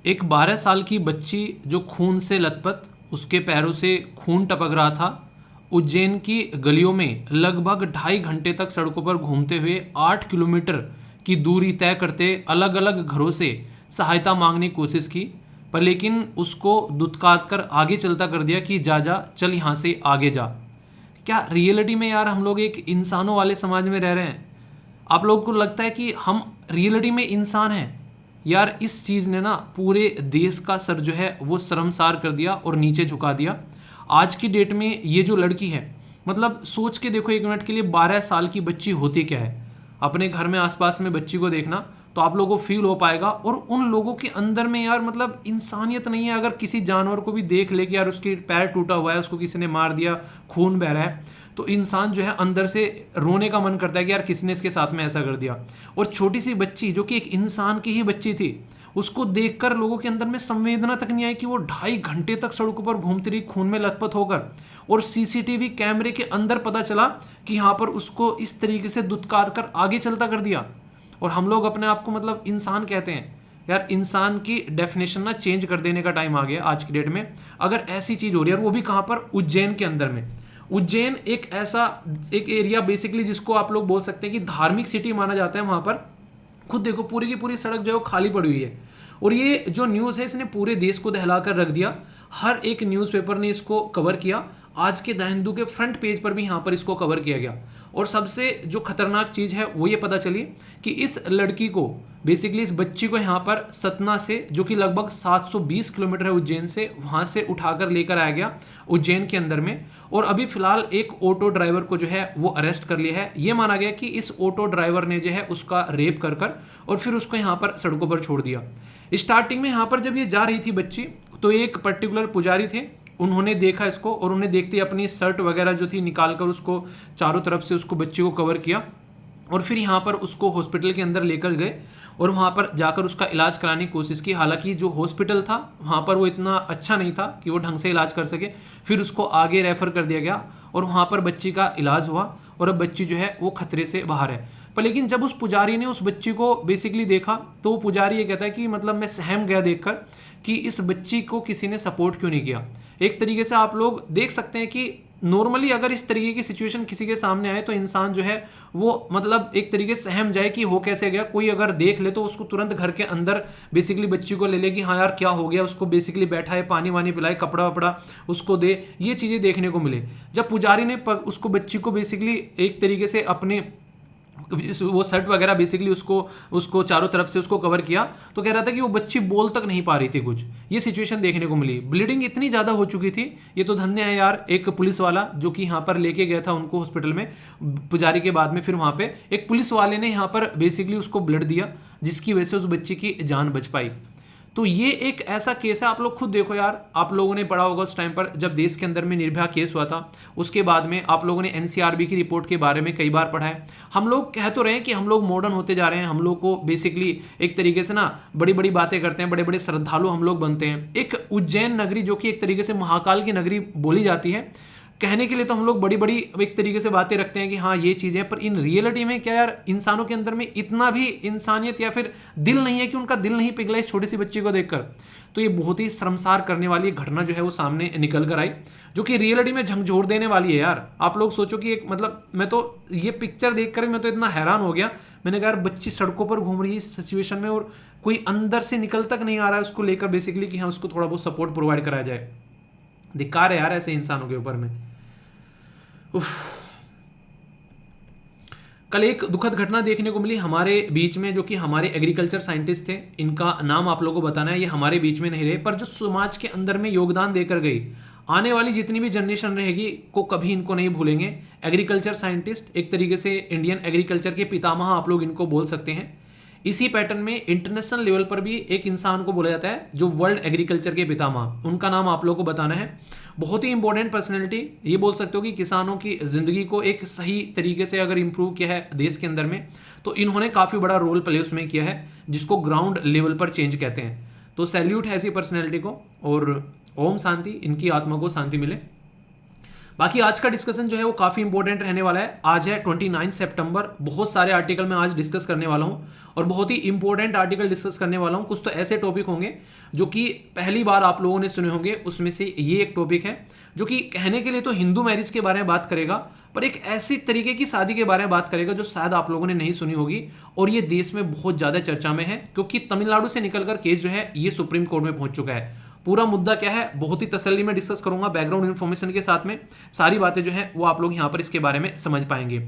एक 12 साल की बच्ची जो खून से लथपथ, उसके पैरों से खून टपक रहा था। उज्जैन की गलियों में लगभग 2.5 घंटे तक सड़कों पर घूमते हुए 8 किलोमीटर की दूरी तय करते अलग अलग घरों से सहायता मांगने की कोशिश की, पर लेकिन उसको दुत्कार कर आगे चलता कर दिया कि जा जा चल यहाँ से आगे जा। क्या रियलिटी में यार हम लोग एक इंसानों वाले समाज में रह रहे हैं? आप लोगों को लगता है कि हम रियलिटी में इंसान हैं? यार इस चीज़ ने ना पूरे देश का सर जो है वो शर्मसार कर दिया और नीचे झुका दिया। आज की डेट में ये जो लड़की है, मतलब सोच के देखो एक मिनट के लिए, 12 साल की बच्ची होती क्या है। अपने घर में आसपास में बच्ची को देखना तो आप लोगों को फील हो पाएगा। और उन लोगों के अंदर में यार मतलब इंसानियत नहीं है। अगर किसी जानवर को भी देख ले कि यार उसकी पैर टूटा हुआ है, उसको किसी ने मार दिया, खून बह रहा है, तो इंसान जो है अंदर से रोने का मन करता है कि यार किसने इसके साथ में ऐसा कर दिया। और छोटी सी बच्ची जो कि एक इंसान की ही बच्ची थी, उसको देखकर लोगों के अंदर में संवेदना तक नहीं आई कि वो 2.5 घंटे तक सड़कों पर घूमती रही खून में लथपथ होकर। और सीसीटीवी कैमरे के अंदर पता चला कि यहाँ पर उसको इस तरीके से दुत्कार कर आगे चलता कर दिया। और हम लोग अपने आप को मतलब इंसान कहते हैं। यार इंसान की डेफिनेशन ना चेंज कर देने का टाइम आ गया आज की डेट में। अगर ऐसी चीज़ हो रही है, और वो भी कहाँ पर, उज्जैन के अंदर में। उज्जैन एक ऐसा एक एरिया बेसिकली जिसको आप लोग बोल सकते हैं कि धार्मिक सिटी माना जाता है। वहाँ पर खुद देखो पूरी की पूरी सड़क जो है वो खाली पड़ी हुई है। और ये जो न्यूज़ है इसने पूरे देश को दहला कर रख दिया। हर एक न्यूज़पेपर ने इसको कवर किया। आज के द हिंदू के फ्रंट पेज पर भी यहाँ पर इसको कवर किया गया। और सबसे जो खतरनाक चीज़ है वो ये पता चली कि इस लड़की को, बेसिकली इस बच्ची को यहाँ पर सतना से, जो कि लगभग 720 किलोमीटर है उज्जैन से, वहाँ से उठाकर लेकर आया गया उज्जैन के अंदर में। और अभी फिलहाल एक ऑटो ड्राइवर को जो है वो अरेस्ट कर लिया है। ये माना गया कि इस ऑटो ड्राइवर ने जो है उसका रेप कर और फिर उसको यहाँ पर सड़कों पर छोड़ दिया। स्टार्टिंग में यहाँ पर जब ये जा रही थी बच्ची, तो एक पर्टिकुलर पुजारी थे, उन्होंने देखा इसको और उन्होंने देखते ही अपनी शर्ट वगैरह जो थी निकाल कर उसको चारों तरफ से उसको बच्ची को कवर किया। और फिर यहाँ पर उसको हॉस्पिटल के अंदर लेकर गए और वहाँ पर जाकर उसका इलाज कराने की कोशिश की। हालांकि जो हॉस्पिटल था वहाँ पर वो इतना अच्छा नहीं था कि वो ढंग से इलाज कर सके। फिर उसको आगे रेफ़र कर दिया गया और वहाँ पर बच्ची का इलाज हुआ और अब बच्ची जो है वो खतरे से बाहर है। पर लेकिन जब उस पुजारी ने उस बच्ची को बेसिकली देखा, तो वो पुजारी ये कहता है कि मतलब मैं सहम गया देखकर कि इस बच्ची को किसी ने सपोर्ट क्यों नहीं किया। एक तरीके से आप लोग देख सकते हैं कि नॉर्मली अगर इस तरीके की सिचुएशन किसी के सामने आए तो इंसान जो है वो मतलब एक तरीके से सहम जाए कि हो कैसे गया। कोई अगर देख ले तो उसको तुरंत घर के अंदर बेसिकली बच्ची को ले ले कि हाँ यार क्या हो गया, उसको बेसिकली बैठा है, पानी वानी पिलाए, कपड़ा वपड़ा उसको दे, ये चीज़ें देखने को मिले। जब पुजारी ने उसको बच्ची को बेसिकली एक तरीके से अपने वो शर्ट वगैरह बेसिकली उसको उसको चारों तरफ से उसको कवर किया, तो कह रहा था कि वो बच्ची बोल तक नहीं पा रही थी कुछ। ये सिचुएशन देखने को मिली। ब्लीडिंग इतनी ज़्यादा हो चुकी थी। ये तो धन्य है यार एक पुलिस वाला जो कि यहाँ पर लेके गया था उनको हॉस्पिटल में पुजारी के बाद में, फिर वहाँ पे एक पुलिस वाले ने यहाँ पर बेसिकली उसको ब्लड दिया, जिसकी वजह से उस बच्ची की जान बच पाई। तो ये एक ऐसा केस है। आप लोग खुद देखो यार, आप लोगों ने पढ़ा होगा उस टाइम पर जब देश के अंदर में निर्भया केस हुआ था, उसके बाद में आप लोगों ने एनसीआरबी की रिपोर्ट के बारे में कई बार पढ़ा है। हम लोग कह तो रहे हैं कि हम लोग मॉडर्न होते जा रहे हैं, हम लोग को बेसिकली एक तरीके से ना बड़ी बड़ी बातें करते हैं, बड़े बड़े श्रद्धालु हम लोग बनते हैं। एक उज्जैन नगरी जो कि एक तरीके से महाकाल की नगरी बोली जाती है, कहने के लिए तो हम लोग बड़ी बड़ी एक तरीके से बातें रखते हैं कि हाँ ये चीज़ें, पर इन रियलिटी में क्या यार इंसानों के अंदर में इतना भी इंसानियत या फिर दिल नहीं है कि उनका दिल नहीं पिघला इस छोटी सी बच्ची को देखकर। तो ये बहुत ही शर्मसार करने वाली घटना जो है वो सामने निकल कर आई, जो कि रियलिटी में झकझोर देने वाली है यार। आप लोग सोचो कि एक मतलब मैं तो ये पिक्चर देखकर मैं तो इतना हैरान हो गया। मैंने कहा यार बच्ची सड़कों पर घूम रही है इस सिचुएशन में और कोई अंदर से निकल तक नहीं आ रहा है उसको लेकर बेसिकली कि हाँ उसको थोड़ा बहुत सपोर्ट प्रोवाइड कराया जाए। धिक्कार है यार ऐसे इंसानों के ऊपर में। उफ। कल एक दुखद घटना देखने को मिली हमारे बीच में, जो कि हमारे एग्रीकल्चर साइंटिस्ट थे। इनका नाम आप लोगों को बताना है, ये हमारे बीच में नहीं रहे, पर जो समाज के अंदर में योगदान देकर गई, आने वाली जितनी भी जनरेशन रहेगी को कभी इनको नहीं भूलेंगे। एग्रीकल्चर साइंटिस्ट, एक तरीके से इंडियन एग्रीकल्चर के पितामह आप लोग इनको बोल सकते हैं। इसी पैटर्न में इंटरनेशनल लेवल पर भी एक इंसान को बोला जाता है जो वर्ल्ड एग्रीकल्चर के पितामह, उनका नाम आप लोगों को बताना है। बहुत ही इंपॉर्टेंट पर्सनैलिटी, ये बोल सकते हो कि किसानों की ज़िंदगी को एक सही तरीके से अगर इम्प्रूव किया है देश के अंदर में, तो इन्होंने काफ़ी बड़ा रोल प्ले उसमें किया है, जिसको ग्राउंड लेवल पर चेंज कहते हैं। तो सैल्यूट है ऐसी पर्सनैलिटी को, और ओम शांति, इनकी आत्मा को शांति मिले। बाकी आज का डिस्कशन जो है वो काफ़ी इंपॉर्टेंट रहने वाला है। आज है 29 सितंबर। बहुत सारे आर्टिकल मैं आज डिस्कस करने वाला हूँ और बहुत ही इंपॉर्टेंट आर्टिकल डिस्कस करने वाला हूँ। कुछ तो ऐसे टॉपिक होंगे जो कि पहली बार आप लोगों ने सुने होंगे, उसमें से ये एक टॉपिक है जो कि कहने के लिए तो हिंदू मैरिज के बारे में बात करेगा, पर एक ऐसी तरीके की शादी के बारे में बात करेगा जो शायद आप लोगों ने नहीं सुनी होगी और ये देश में बहुत ज़्यादा चर्चा में है, क्योंकि तमिलनाडु से निकलकर केस जो है ये सुप्रीम कोर्ट में पहुंच चुका है। पूरा मुद्दा क्या है बहुत ही तसल्ली में डिस्कस करूंगा, बैकग्राउंड इन्फॉर्मेशन के साथ में सारी बातें जो है वो आप लोग यहाँ पर इसके बारे में समझ पाएंगे।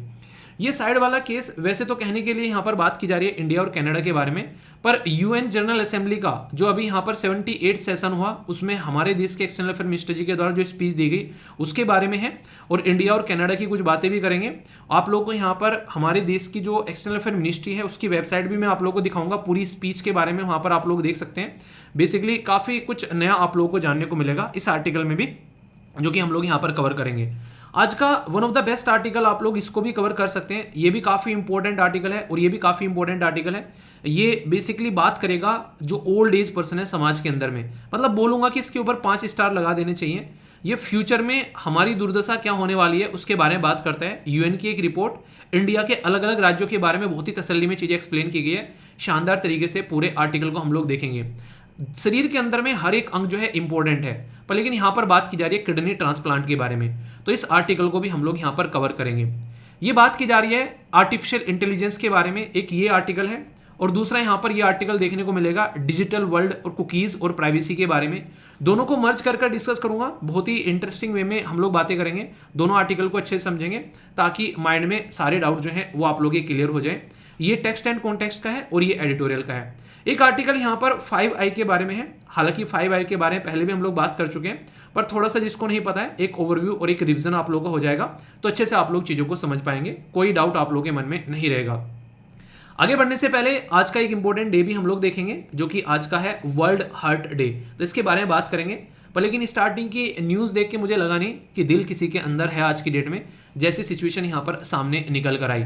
ये साइड वाला केस वैसे तो कहने के लिए यहाँ पर बात की जा रही है इंडिया और कनाडा के बारे में, पर यूएन जनरल असेंबली का जो अभी यहाँ पर 78 सेशन हुआ उसमें हमारे देश के एक्सटर्नल अफेयर मिनिस्टर जी के द्वारा जो स्पीच दी गई उसके बारे में है, और इंडिया और कनाडा की कुछ बातें भी करेंगे। आप लोग को यहाँ पर हमारे देश की जो एक्सटर्नल अफेयर मिनिस्ट्री है उसकी वेबसाइट भी मैं आप लोग को दिखाऊंगा, पूरी स्पीच के बारे में वहाँ पर आप लोग देख सकते हैं। बेसिकली काफ़ी कुछ नया आप लोगों को जानने को मिलेगा इस आर्टिकल में भी, जो कि हम लोग यहाँ पर कवर करेंगे। आज का one of the best article आप लोग इसको भी कवर कर सकते हैं, ये भी काफ़ी इंपॉर्टेंट आर्टिकल है और ये भी काफ़ी इंपॉर्टेंट आर्टिकल है। ये बेसिकली बात करेगा जो ओल्ड एज पर्सन है समाज के अंदर में, मतलब बोलूंगा कि इसके ऊपर 5 स्टार लगा देने चाहिए। ये फ्यूचर में हमारी दुर्दशा क्या होने वाली है उसके बारे में बात करता है। यूएन की एक रिपोर्ट, इंडिया के अलग अलग राज्यों के बारे में बहुत ही तसल्ली में चीज़ें एक्सप्लेन की गई है। शानदार तरीके से पूरे आर्टिकल को हम लोग देखेंगे। शरीर के अंदर में हर एक अंग जो है इंपॉर्टेंट है, पर लेकिन यहाँ पर बात की जा रही है किडनी ट्रांसप्लांट के बारे में, तो इस आर्टिकल को भी हम लोग यहाँ पर कवर करेंगे। ये बात की जा रही है आर्टिफिशियल इंटेलिजेंस के बारे में, एक ये आर्टिकल है, और दूसरा यहाँ पर ये आर्टिकल देखने को मिलेगा डिजिटल वर्ल्ड और कुकीज़ और प्राइवेसी के बारे में। दोनों को मर्ज कर डिस्कस करूंगा, बहुत ही इंटरेस्टिंग वे में हम लोग बातें करेंगे, दोनों आर्टिकल को अच्छे से समझेंगे ताकि माइंड में सारे डाउट जो हैं वो आप लोग के क्लियर हो जाए। ये टेक्स्ट एंड कॉन्टेक्स्ट का है और ये एडिटोरियल का है। एक आर्टिकल यहाँ पर 5i के बारे में है, हालांकि 5i के बारे में पहले भी हम लोग बात कर चुके हैं, पर थोड़ा सा जिसको नहीं पता है एक ओवरव्यू और एक रिवीजन आप लोगों का हो जाएगा तो अच्छे से आप लोग चीज़ों को समझ पाएंगे, कोई डाउट आप लोगों के मन में नहीं रहेगा। आगे बढ़ने से पहले आज का एक इंपॉर्टेंट डे भी हम लोग देखेंगे जो कि आज का है वर्ल्ड हार्ट डे, तो इसके बारे में बात करेंगे। पर लेकिन स्टार्टिंग की न्यूज़ देख के मुझे लगा नहीं कि दिल किसी के अंदर है आज की डेट में, जैसी सिचुएशन यहाँ पर सामने निकल कर आई।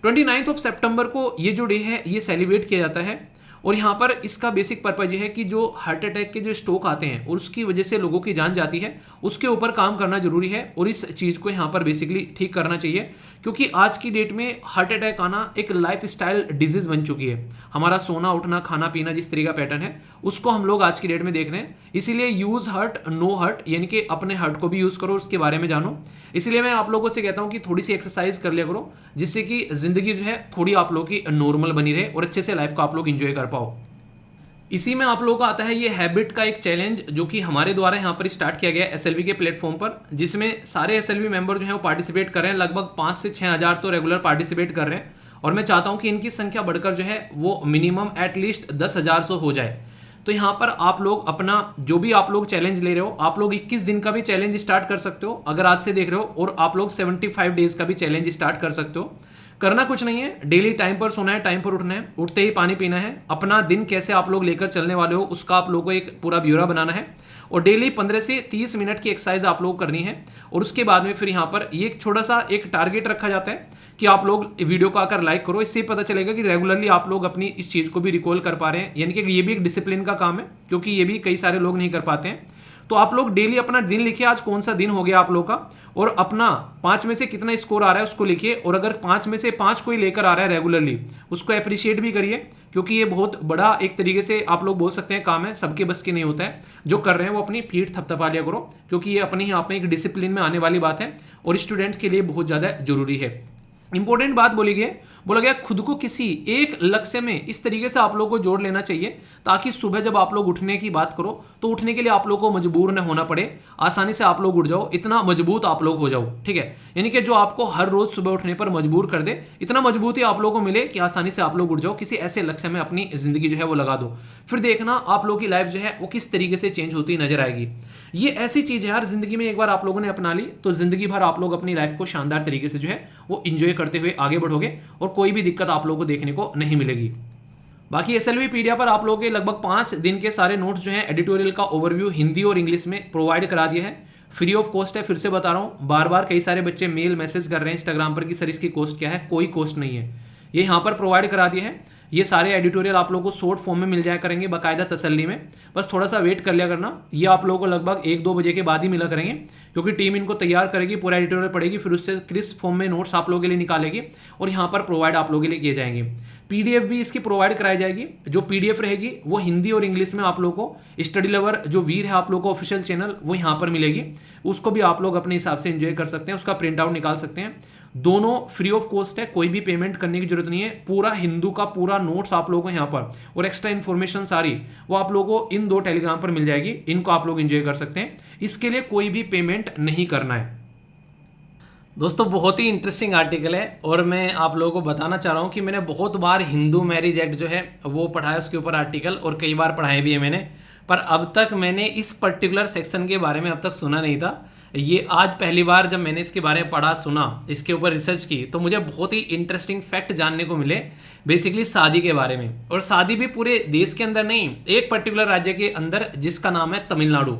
29 सितंबर को ये जो डे है ये सेलिब्रेट किया जाता है, और यहाँ पर इसका बेसिक पर्पज ये है कि जो हार्ट अटैक के जो स्ट्रोक आते हैं और उसकी वजह से लोगों की जान जाती है उसके ऊपर काम करना जरूरी है, और इस चीज़ को यहाँ पर बेसिकली ठीक करना चाहिए, क्योंकि आज की डेट में हार्ट अटैक आना एक लाइफ स्टाइल डिजीज बन चुकी है। हमारा सोना उठना खाना पीना जिस तरीके का पैटर्न है उसको हम लोग आज की डेट में देख रहे हैं। इसीलिए यूज हर्ट नो हर्ट, यानी कि अपने हर्ट को भी यूज़ करो, उसके बारे में जानो। इसलिए मैं आप लोगों से कहता हूँ कि थोड़ी सी एक्सरसाइज कर लिया करो, जिससे कि जिंदगी जो है थोड़ी आप लोगों की नॉर्मल बनी रहे और अच्छे से लाइफ को आप लोग इंजॉय कर पाओ। इसी में आप लोगों का आता है ये हैबिट का एक चैलेंज जो कि हमारे द्वारा यहाँ पर स्टार्ट किया गया है एसएलवी के प्लेटफॉर्म पर, जिसमें सारे एसएलवी मेंबर जो है वो पार्टिसिपेट कर रहे हैं। लगभग 5 से 6 हज़ार तो रेगुलर पार्टिसिपेट कर रहे हैं, और मैं चाहता हूँ कि इनकी संख्या बढ़कर जो है वो मिनिमम एटलीस्ट 10,000 तो हो जाए। तो यहाँ पर आप लोग अपना जो भी आप लोग चैलेंज ले रहे हो, आप लोग 21 दिन का भी चैलेंज स्टार्ट कर सकते हो अगर आज से देख रहे हो, और आप लोग 75 डेज का भी चैलेंज स्टार्ट कर सकते हो। करना कुछ नहीं है, डेली टाइम पर सोना है, टाइम पर उठना है, उठते ही पानी पीना है, अपना दिन कैसे आप लोग लेकर चलने वाले हो उसका आप लोगों को एक पूरा ब्यौरा बनाना है, और डेली 15 से 30 मिनट की एक्सरसाइज आप लोग करनी है। और उसके बाद में फिर यहाँ पर ये एक छोटा सा एक टारगेट रखा जाता है कि आप लोग वीडियो को आकर लाइक करो। इससे पता चलेगा कि रेगुलरली आप लोग अपनी इस चीज़ को भी रिकॉल कर पा रहे हैं, यानी कि ये भी एक डिसिप्लिन का काम है, क्योंकि ये भी कई सारे लोग नहीं कर पाते हैं। तो आप लोग डेली अपना दिन लिखिए, आज कौन सा दिन हो गया आप लोग का, और अपना 5 में से कितना स्कोर आ रहा है उसको लिखिए, और अगर 5 में से 5 कोई लेकर आ रहा है रेगुलरली उसको अप्रिशिएट भी करिए, क्योंकि ये बहुत बड़ा एक तरीके से आप लोग बोल सकते हैं काम है, सबके बस की नहीं होता है। जो कर रहे हैं वो अपनी पीठ थपथपा लिया करो, क्योंकि ये अपने ही आप में एक डिसिप्लिन में आने वाली बात है और स्टूडेंट के लिए बहुत ज़्यादा जरूरी है। इंपॉर्टेंट बात बोला गया खुद को किसी एक लक्ष्य में इस तरीके से आप लोग को जोड़ लेना चाहिए ताकि सुबह जब आप लोग उठने की बात करो तो उठने के लिए आप लोग को मजबूर न होना पड़े, आसानी से आप लोग उठ जाओ, इतना मजबूत आप लोग हो जाओ, ठीक है। यानी कि जो आपको हर रोज सुबह उठने पर मजबूर कर दे, इतना मजबूती आप लोगों को मिले कि आसानी से आप लोग उठ जाओ, किसी ऐसे लक्ष्य में अपनी जिंदगी जो है वो लगा दो। फिर देखना आप लोगों की लाइफ जो है वो किस तरीके से चेंज होती नजर आएगी। ये ऐसी चीज है यार, जिंदगी में एक बार आप लोगों ने अपना ली तो जिंदगी भर आप लोग अपनी लाइफ को शानदार तरीके से जो है वो इंजॉय करते हुए आगे बढ़ोगे और कोई भी दिक्कत आप लोगों को देखने को नहीं मिलेगी। बाकी एसएलवी पीडिया पर आप लोगों के लगभग 5 दिन के सारे नोट्स जो हैं एडिटोरियल का ओवरव्यू हिंदी और इंग्लिश में प्रोवाइड करा दिया है, फ्री ऑफ कॉस्ट है। फिर से बता रहा हूँ, बार बार कई सारे बच्चे मेल मैसेज कर रहे हैं इंस्टाग्राम पर कि सर इसकी कॉस्ट क्या है, कोई कॉस्ट नहीं है, ये यहाँ पर प्रोवाइड करा दिया है। ये सारे एडिटोरियल आप लोगों को शॉर्ट फॉर्म में मिल जाया करेंगे बाकायदा तसल्ली में। बस थोड़ा सा वेट कर लिया करना, ये आप लोगों को लगभग 1-2 बजे के बाद ही मिला करेंगे, क्योंकि टीम इनको तैयार करेगी, पूरा एडिटोरियल पढ़ेगी, फिर उससे क्रिस्प फॉर्म में नोट्स आप लोगों के लिए निकालेगी और यहाँ पर प्रोवाइड आप लोगों के लिए किए जाएंगे। पीडीएफ भी इसकी प्रोवाइड कराई जाएगी। जो पीडीएफ रहेगी वो हिंदी और इंग्लिश में आप लोगों को स्टडी लवर जो वीर है आप लोगों को ऑफिशियल चैनल वो यहाँ पर मिलेगी, उसको भी आप लोग अपने हिसाब से एंजॉय कर सकते हैं, उसका प्रिंट आउट निकाल सकते हैं। दोनों फ्री ऑफ कॉस्ट है, कोई भी पेमेंट करने की जरूरत नहीं है। पूरा हिंदू का पूरा नोट्स आप लोगों को यहाँ पर और एक्स्ट्रा इन्फॉर्मेशन सारी वो आप लोगों को इन 2 टेलीग्राम पर मिल जाएगी, इनको आप लोग एंजॉय कर सकते हैं। इसके लिए कोई भी पेमेंट नहीं करना है। दोस्तों बहुत ही इंटरेस्टिंग आर्टिकल है और मैं आप लोगों को बताना चाह रहा हूँ कि मैंने बहुत बार हिंदू मैरिज एक्ट जो है वो पढ़ा है, उसके ऊपर आर्टिकल, और कई बार पढ़ाए भी है मैंने, पर अब तक मैंने इस पर्टिकुलर सेक्शन के बारे में अब तक सुना नहीं था। ये आज पहली बार जब मैंने इसके बारे में पढ़ा, सुना, इसके ऊपर रिसर्च की, तो मुझे बहुत ही इंटरेस्टिंग फैक्ट जानने को मिले बेसिकली शादी के बारे में। और शादी भी पूरे देश के अंदर नहीं, एक पर्टिकुलर राज्य के अंदर जिसका नाम है तमिलनाडु।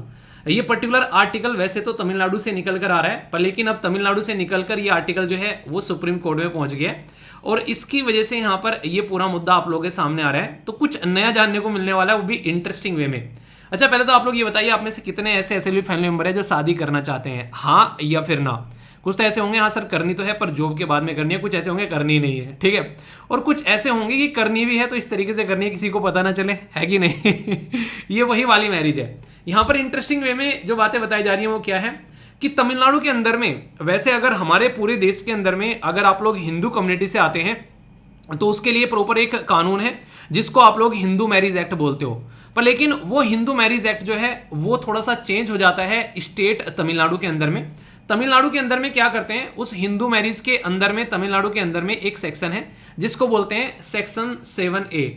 ये पर्टिकुलर आर्टिकल वैसे तो तमिलनाडु से निकल कर आ रहा है, पर लेकिन अब तमिलनाडु से निकलकर ये आर्टिकल जो है वो सुप्रीम कोर्ट में पहुंच गया है और इसकी वजह से यहाँ पर ये पूरा मुद्दा आप लोगों के सामने आ रहा है। तो कुछ नया जानने को मिलने वाला है, वो भी इंटरेस्टिंग वे में। अच्छा, पहले तो आप लोग ये बताइए, आप में से कितने ऐसे एसएलवी फैमिली मेंबर है जो शादी करना चाहते हैं, हाँ या फिर ना? कुछ तो ऐसे होंगे हाँ सर करनी तो है पर जॉब के बाद में करनी है, कुछ ऐसे होंगे करनी नहीं है, ठीक है, और कुछ ऐसे होंगे कि करनी भी है तो इस तरीके से करनी है किसी को पता ना चले, है कि नहीं? ये वही वाली मैरिज है। यहाँ पर इंटरेस्टिंग वे में जो बातें बताई जा रही हैं वो क्या है कि तमिलनाडु के अंदर में, वैसे अगर हमारे पूरे देश के अंदर में अगर आप लोग हिंदू कम्युनिटी से आते हैं तो उसके लिए प्रॉपर एक कानून है जिसको आप लोग हिंदू मैरिज एक्ट बोलते हो, पर लेकिन वो हिंदू मैरिज एक्ट जो है वो थोड़ा सा चेंज हो जाता है स्टेट तमिलनाडु के अंदर में। तमिलनाडु के अंदर में क्या करते हैं, उस हिंदू मैरिज के अंदर में तमिलनाडु के अंदर में एक सेक्शन है जिसको बोलते हैं सेक्शन 7A।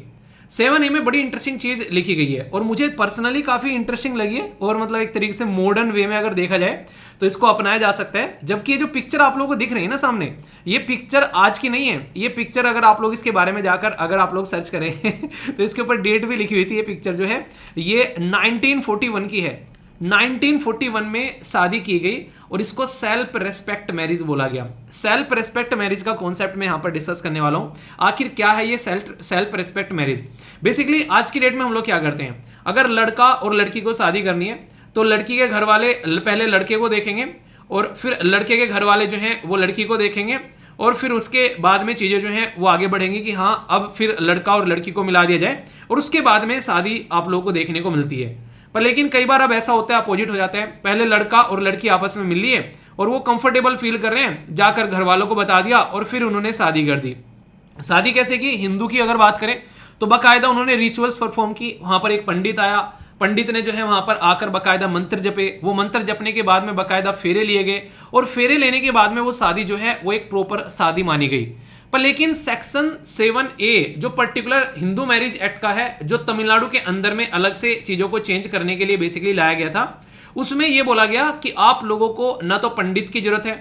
7A में बड़ी इंटरेस्टिंग चीज लिखी गई है और मुझे पर्सनली काफी इंटरेस्टिंग लगी है और मतलब एक तरीके से मॉडर्न वे में अगर देखा जाए तो इसको अपनाया जा सकता है। जबकि ये जो पिक्चर आप लोगों को दिख रही है ना सामने, ये पिक्चर आज की नहीं है, ये पिक्चर अगर आप लोग इसके बारे में जाकर अगर आप लोग सर्च करें तो इसके ऊपर डेट भी लिखी हुई थी। ये पिक्चर जो है ये 1941 की है, 1941 में शादी की गई और इसको सेल्फ रेस्पेक्ट मैरिज बोला गया। सेल्फ रेस्पेक्ट मैरिज का कॉन्सेप्ट मैं यहां पर डिस्कस करने वाला हूं। आखिर क्या है ये सेल्फ रेस्पेक्ट मैरिज? बेसिकली आज की डेट में हम लोग क्या करते हैं, अगर लड़का और लड़की को शादी करनी है तो लड़की के घर वाले पहले लड़के को देखेंगे और फिर लड़के के घर वाले जो हैं वो लड़की को देखेंगे और फिर उसके बाद में चीजें जो हैं वो आगे बढ़ेंगी कि हाँ अब फिर लड़का और लड़की को मिला दिया जाए और उसके बाद में शादी आप लोगों को देखने को मिलती है। पर लेकिन कई बार अब ऐसा होता है, अपोजिट हो जाता है, पहले लड़का और लड़की आपस में मिल लिए और वो कंफर्टेबल फील कर रहे हैं, जाकर घर वालों को बता दिया और फिर उन्होंने शादी कर दी। शादी कैसे की? हिंदू की अगर बात करें तो बाकायदा उन्होंने रिचुअल्स परफॉर्म की, वहां पर एक पंडित आया, पंडित ने जो है वहां पर आकर बाकायदा मंत्र जपे, वो मंत्र जपने के बाद में बाकायदा फेरे लिए गए और फेरे लेने के बाद में वो शादी जो है वो एक प्रॉपर शादी मानी गई। पर लेकिन सेक्शन 7A जो पर्टिकुलर हिंदू मैरिज एक्ट का है, जो तमिलनाडु के अंदर में अलग से चीजों को चेंज करने के लिए बेसिकली लाया गया था, उसमें यह बोला गया कि आप लोगों को ना तो पंडित की जरूरत है,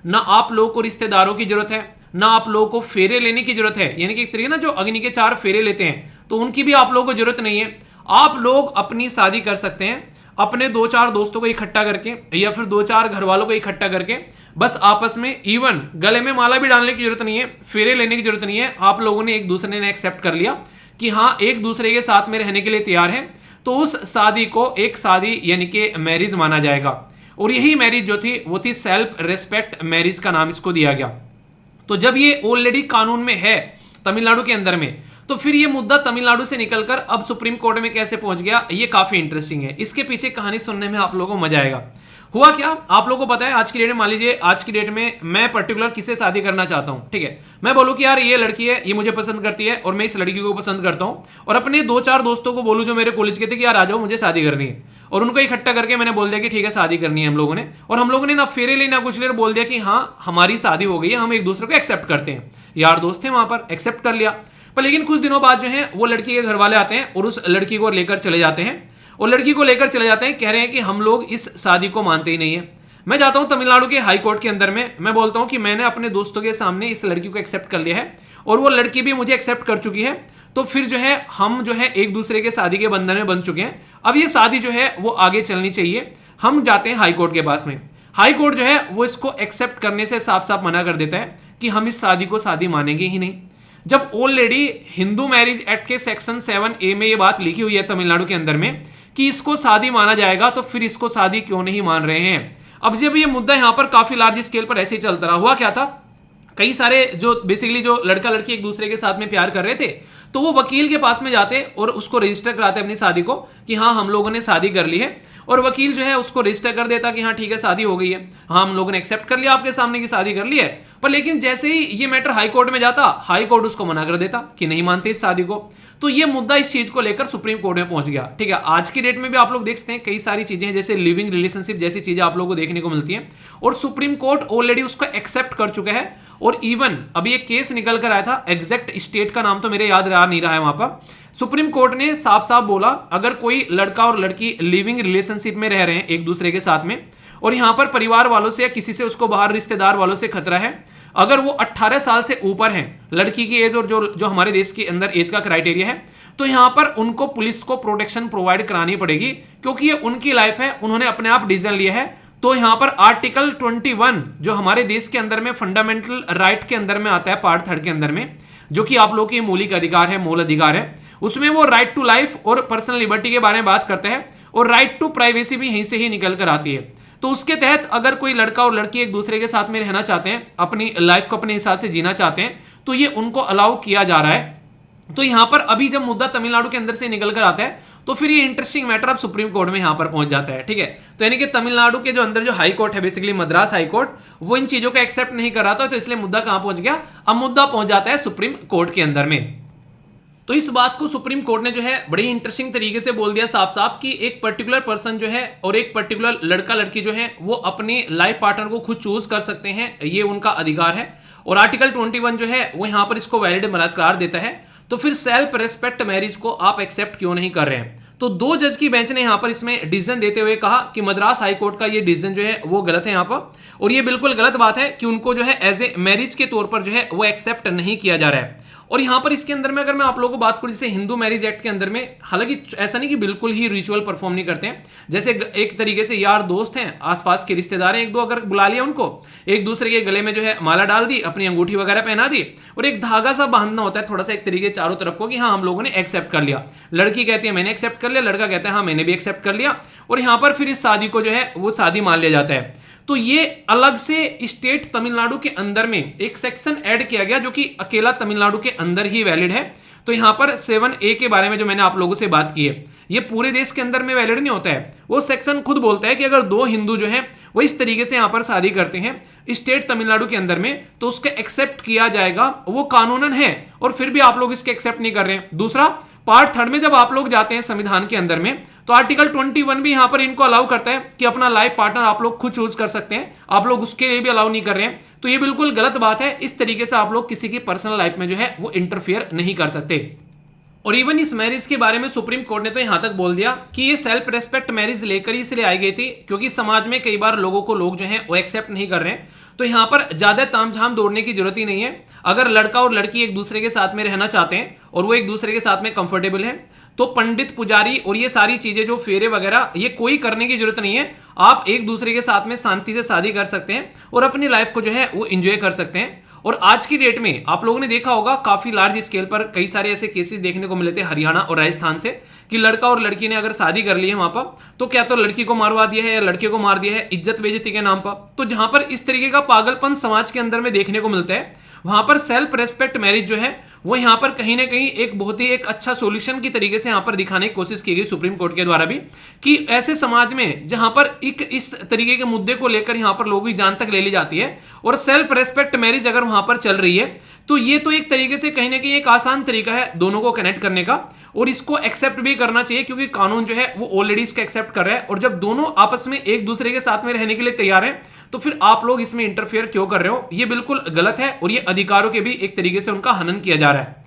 ना आप लोगों को रिश्तेदारों की जरूरत है, ना आप लोगों को फेरे लेने की जरूरत है, यानी कि एक तरीके ना जो अग्नि के 4 फेरे लेते हैं तो उनकी भी आप लोगों को जरूरत नहीं है। आप लोग अपनी शादी कर सकते हैं अपने 2-4 दोस्तों को इकट्ठा करके या फिर 2-4 घर वालों को इकट्ठा करके, बस आपस में, इवन गले में माला भी डालने की जरूरत नहीं है, फेरे लेने की जरूरत नहीं है। आप लोगों ने एक दूसरे ने एक्सेप्ट कर लिया कि हाँ एक दूसरे के साथ में रहने के लिए तैयार है, तो उस शादी को एक शादी यानी कि मैरिज माना जाएगा। और यही मैरिज जो थी वो थी सेल्फ रेस्पेक्ट मैरिज का नाम इसको दिया गया। तो जब ये ऑलरेडी कानून में है तमिलनाडु के अंदर में, तो फिर ये मुद्दा तमिलनाडु से निकलकर अब सुप्रीम कोर्ट में कैसे पहुंच गया, ये काफी इंटरेस्टिंग है। इसके पीछे कहानी सुनने में आप लोगों को मजा आएगा। हुआ क्या, आप लोगों को पता है आज की डेट में, मान लीजिए आज की डेट में मैं पर्टिकुलर किससे शादी करना चाहता हूं, ठीक है, मैं बोलूं कि यार ये लड़की है, ये मुझे पसंद करती है और मैं इस लड़की को पसंद करता हूं, और अपने 2-4 दोस्तों को बोलूं जो मेरे कॉलेज के थे कि यार आ जाओ मुझे शादी करनी है, और उनको इकट्ठा करके मैंने बोल दिया कि ठीक है शादी करनी है हम लोगों ने, और हम लोगों ने ना फेरे ले ना कुछ ले, बोल दिया कि हाँ हमारी शादी हो गई है, हम एक दूसरे को एक्सेप्ट करते हैं। यार दोस्त थे वहां पर, एक्सेप्ट कर लिया। पर लेकिन कुछ दिनों बाद जो है वो लड़की के घर वाले आते हैं और उस लड़की को लेकर चले जाते हैं, और लड़की को लेकर चले जाते हैं, कह रहे हैं कि हम लोग इस शादी को मानते ही नहीं है। मैं जाता हूं तमिलनाडु के हाई कोर्ट के अंदर में, मैं बोलता हूं कि मैंने अपने दोस्तों के सामने इस लड़की को एक्सेप्ट कर लिया है और वो लड़की भी मुझे एक्सेप्ट कर चुकी है, तो फिर जो है हम जो है एक दूसरे के शादी के बंधन में बन चुके हैं, अब ये शादी जो है वो आगे चलनी चाहिए। हम जाते हैं हाई कोर्ट के पास में, हाई कोर्ट जो है वो इसको एक्सेप्ट करने से साफ साफ मना कर देता है कि हम इस शादी को शादी मानेंगे ही नहीं। जब ऑलरेडी हिंदू मैरिज एक्ट के सेक्शन 7A में ये बात लिखी हुई है तमिलनाडु के अंदर में कि इसको शादी माना जाएगा, तो फिर इसको शादी क्यों नहीं मान रहे हैं। अब जब ये मुद्दा यहां पर काफी लार्ज स्केल पर ऐसे ही चलता रहा, हुआ क्या था, कई सारे जो बेसिकली जो लड़का लड़की एक दूसरे के साथ में प्यार कर रहे थे, तो वो वकील के पास में जाते और उसको रजिस्टर कराते अपनी शादी को कि हाँ हम लोगों ने शादी कर ली है, और वकील जो है उसको रजिस्टर कर देता कि हाँ ठीक है शादी हो गई है, हाँ हम लोगों ने एक्सेप्ट कर लिया आपके सामने की शादी कर ली है। पर लेकिन जैसे ही ये मैटर हाई कोर्ट में जाता, हाई कोर्ट उसको मना कर देता कि नहीं मानते इस शादी को। तो ये मुद्दा इस चीज को लेकर सुप्रीम कोर्ट में पहुंच गया। ठीक है, आज की डेट में भी आप लोग देखते हैं कई सारी चीजें जैसे लिविंग रिलेशनशिप जैसी चीजें आप लोगों को देखने को मिलती हैं, और सुप्रीम कोर्ट ऑलरेडी उसको एक्सेप्ट कर चुका है। और इवन अभी एक केस निकल कर आया था, एग्जैक्ट स्टेट का नाम तो मेरे याद नहीं रहा है, वहां पर सुप्रीम कोर्ट ने साफ साफ बोला अगर कोई लड़का और लड़की लिविंग रिलेशनशिप में रह रहे हैं एक दूसरे के साथ में, और यहां पर परिवार वालों से या किसी से उसको बाहर रिश्तेदार वालों से खतरा है, अगर वो 18 साल से ऊपर हैं लड़की की एज और जो हमारे देश के अंदर एज का क्राइटेरिया है, तो यहां पर उनको पुलिस को प्रोटेक्शन प्रोवाइड करानी पड़ेगी, क्योंकि ये उनकी लाइफ है, उन्होंने अपने आप डिसीजन लिया है। तो यहां पर आर्टिकल 21 जो हमारे देश के अंदर में फंडामेंटल राइट के अंदर में आता है, पार्ट 3 के अंदर में, जो कि आप लोगों की मौलिक अधिकार है, मूल अधिकार है, उसमें वो राइट टू लाइफ और पर्सनल लिबर्टी के बारे में बात करते हैं, और राइट टू प्राइवेसी भी यहीं से ही निकल कर आती है। तो उसके तहत अगर कोई लड़का और लड़की एक दूसरे के साथ में रहना चाहते हैं, अपनी लाइफ को अपने हिसाब से जीना चाहते हैं, तो ये उनको अलाउ किया जा रहा है। तो यहां पर अभी जब मुद्दा तमिलनाडु के अंदर से निकल कर आता है, तो फिर ये इंटरेस्टिंग मैटर अब सुप्रीम कोर्ट में यहां पर पहुंच जाता है। ठीक है, तो यानी कि तमिलनाडु के जो अंदर जो हाई कोर्ट है, बेसिकली मद्रास हाई कोर्ट, वो इन चीजों को एक्सेप्ट नहीं कर रहा था, तो इसलिए मुद्दा कहां पहुंच गया, अब मुद्दा पहुंच जाता है सुप्रीम कोर्ट के अंदर में। तो इस बात को सुप्रीम कोर्ट ने जो है बड़ी इंटरेस्टिंग तरीके से बोल दिया साफ साफ कि एक पर्टिकुलर पर्सन जो है और एक पर्टिकुलर लड़का लड़की जो है वो अपने लाइफ पार्टनर को खुद चूज कर सकते हैं, ये उनका अधिकार है। और आर्टिकल 21 जो है वो यहां पर इसको वैलिड करार देता है। तो फिर सेल्फ रेस्पेक्ट मैरिज को आप एक्सेप्ट क्यों नहीं कर रहे हैं। तो 2 जज की बेंच ने यहां पर इसमें डिसीजन देते हुए कहा कि मद्रास हाई कोर्ट का ये डिसीजन जो है वो गलत है यहां पर, और ये बिल्कुल गलत बात है कि उनको जो है एज ए मैरिज के तौर पर जो है वो एक्सेप्ट नहीं किया जा रहा है। और यहां पर इसके अंदर में अगर मैं आप लोगों को बात करूं, जैसे हिंदू मैरिज एक्ट के अंदर में हालांकि ऐसा नहीं कि बिल्कुल ही रिचुअल परफॉर्म नहीं करते हैं, जैसे एक तरीके से यार दोस्त हैं, आसपास के रिश्तेदार हैं, एक दो अगर बुला लिया उनको, एक दूसरे के गले में जो है माला डाल दी, अपनी अंगूठी वगैरह पहना दी, और एक धागा सा बांधना होता है थोड़ा सा एक तरीके चारों तरफ को कि हाँ हम लोगों ने एक्सेप्ट कर लिया। लड़की कहती है मैंने एक्सेप्ट कर लिया, लड़का कहता है हाँ मैंने भी एक्सेप्ट कर लिया, और यहां पर फिर इस शादी को जो है वो शादी मान लिया जाता है। तो ये अलग से स्टेट तमिलनाडु के अंदर में एक सेक्शन ऐड किया गया जो कि अकेला तमिलनाडु के अंदर ही वैलिड है। तो यहां पर 7A के बारे में जो मैंने आप लोगों से बात की है, ये पूरे देश के अंदर में वैलिड नहीं होता है। वो सेक्शन खुद बोलता है कि अगर 2 हिंदू जो हैं वो इस तरीके से यहां पर शादी करते हैं स्टेट तमिलनाडु के अंदर में, तो उसका एक्सेप्ट किया जाएगा, वो कानूनन है। और फिर भी आप लोग इसके एक्सेप्ट नहीं कर रहे हैं। दूसरा, पार्ट 3 में जब आप लोग जाते हैं संविधान के अंदर में, तो आर्टिकल 21 भी यहां पर इनको अलाउ करता है कि अपना लाइफ पार्टनर आप लोग खुद चूज कर सकते हैं, आप लोग उसके लिए भी अलाउ नहीं कर रहे हैं। तो ये बिल्कुल गलत बात है। इस तरीके से आप लोग किसी की पर्सनल लाइफ में जो है वो इंटरफियर नहीं कर सकते। और इवन इस मैरिज के बारे में सुप्रीम कोर्ट ने तो यहां तक बोल दिया कि ये सेल्फ रेस्पेक्ट मैरिज लेकर ही इसलिए आई गई थी क्योंकि समाज में कई बार लोगों को लोग जो हैं वो एक्सेप्ट नहीं कर रहे हैं। तो यहां पर ज्यादा तामझाम दौड़ने की जरूरत ही नहीं है। अगर लड़का और लड़की एक दूसरे के साथ में रहना चाहते हैं और वो एक दूसरे के साथ में कंफर्टेबल है, तो पंडित पुजारी और ये सारी चीजें जो फेरे वगैरह ये कोई करने की जरूरत नहीं है। आप एक दूसरे के साथ में शांति से शादी कर सकते हैं और अपनी लाइफ को जो है वो एंजॉय कर सकते हैं। और आज की डेट में आप लोगों ने देखा होगा काफी लार्ज स्केल पर कई सारे ऐसे केसेस देखने को मिले थे हरियाणा और राजस्थान से कि लड़का और लड़की ने अगर शादी कर ली है वहां पर, तो क्या तो लड़की को मारवा दिया है या लड़के को मार दिया है इज्जत बेइज्जती के नाम पर। तो जहां पर इस तरीके का पागलपन समाज के अंदर में देखने को मिलता है, वहां पर सेल्फ रेस्पेक्ट मैरिज जो है वो यहां पर कहीं ना कहीं एक बहुत ही एक अच्छा सॉल्यूशन की तरीके से यहां पर दिखाने की कोशिश की गई सुप्रीम कोर्ट के द्वारा भी, कि ऐसे समाज में जहां पर एक इस तरीके के मुद्दे को लेकर यहां पर लोगों की जान तक ले ली जाती है और सेल्फ रेस्पेक्ट मैरिज अगर वहां पर चल रही है, तो ये तो एक तरीके से कहीं ना कहीं एक आसान तरीका है दोनों को कनेक्ट करने का, और इसको एक्सेप्ट भी करना चाहिए क्योंकि कानून जो है वो ऑलरेडी इसको एक्सेप्ट कर रहा है। और जब दोनों आपस में एक दूसरे के साथ में रहने के लिए तैयार हैं, तो फिर आप लोग इसमें इंटरफेयर क्यों कर रहे हो। ये बिल्कुल गलत है और ये अधिकारों के भी एक तरीके से उनका हनन किया जा रहा है।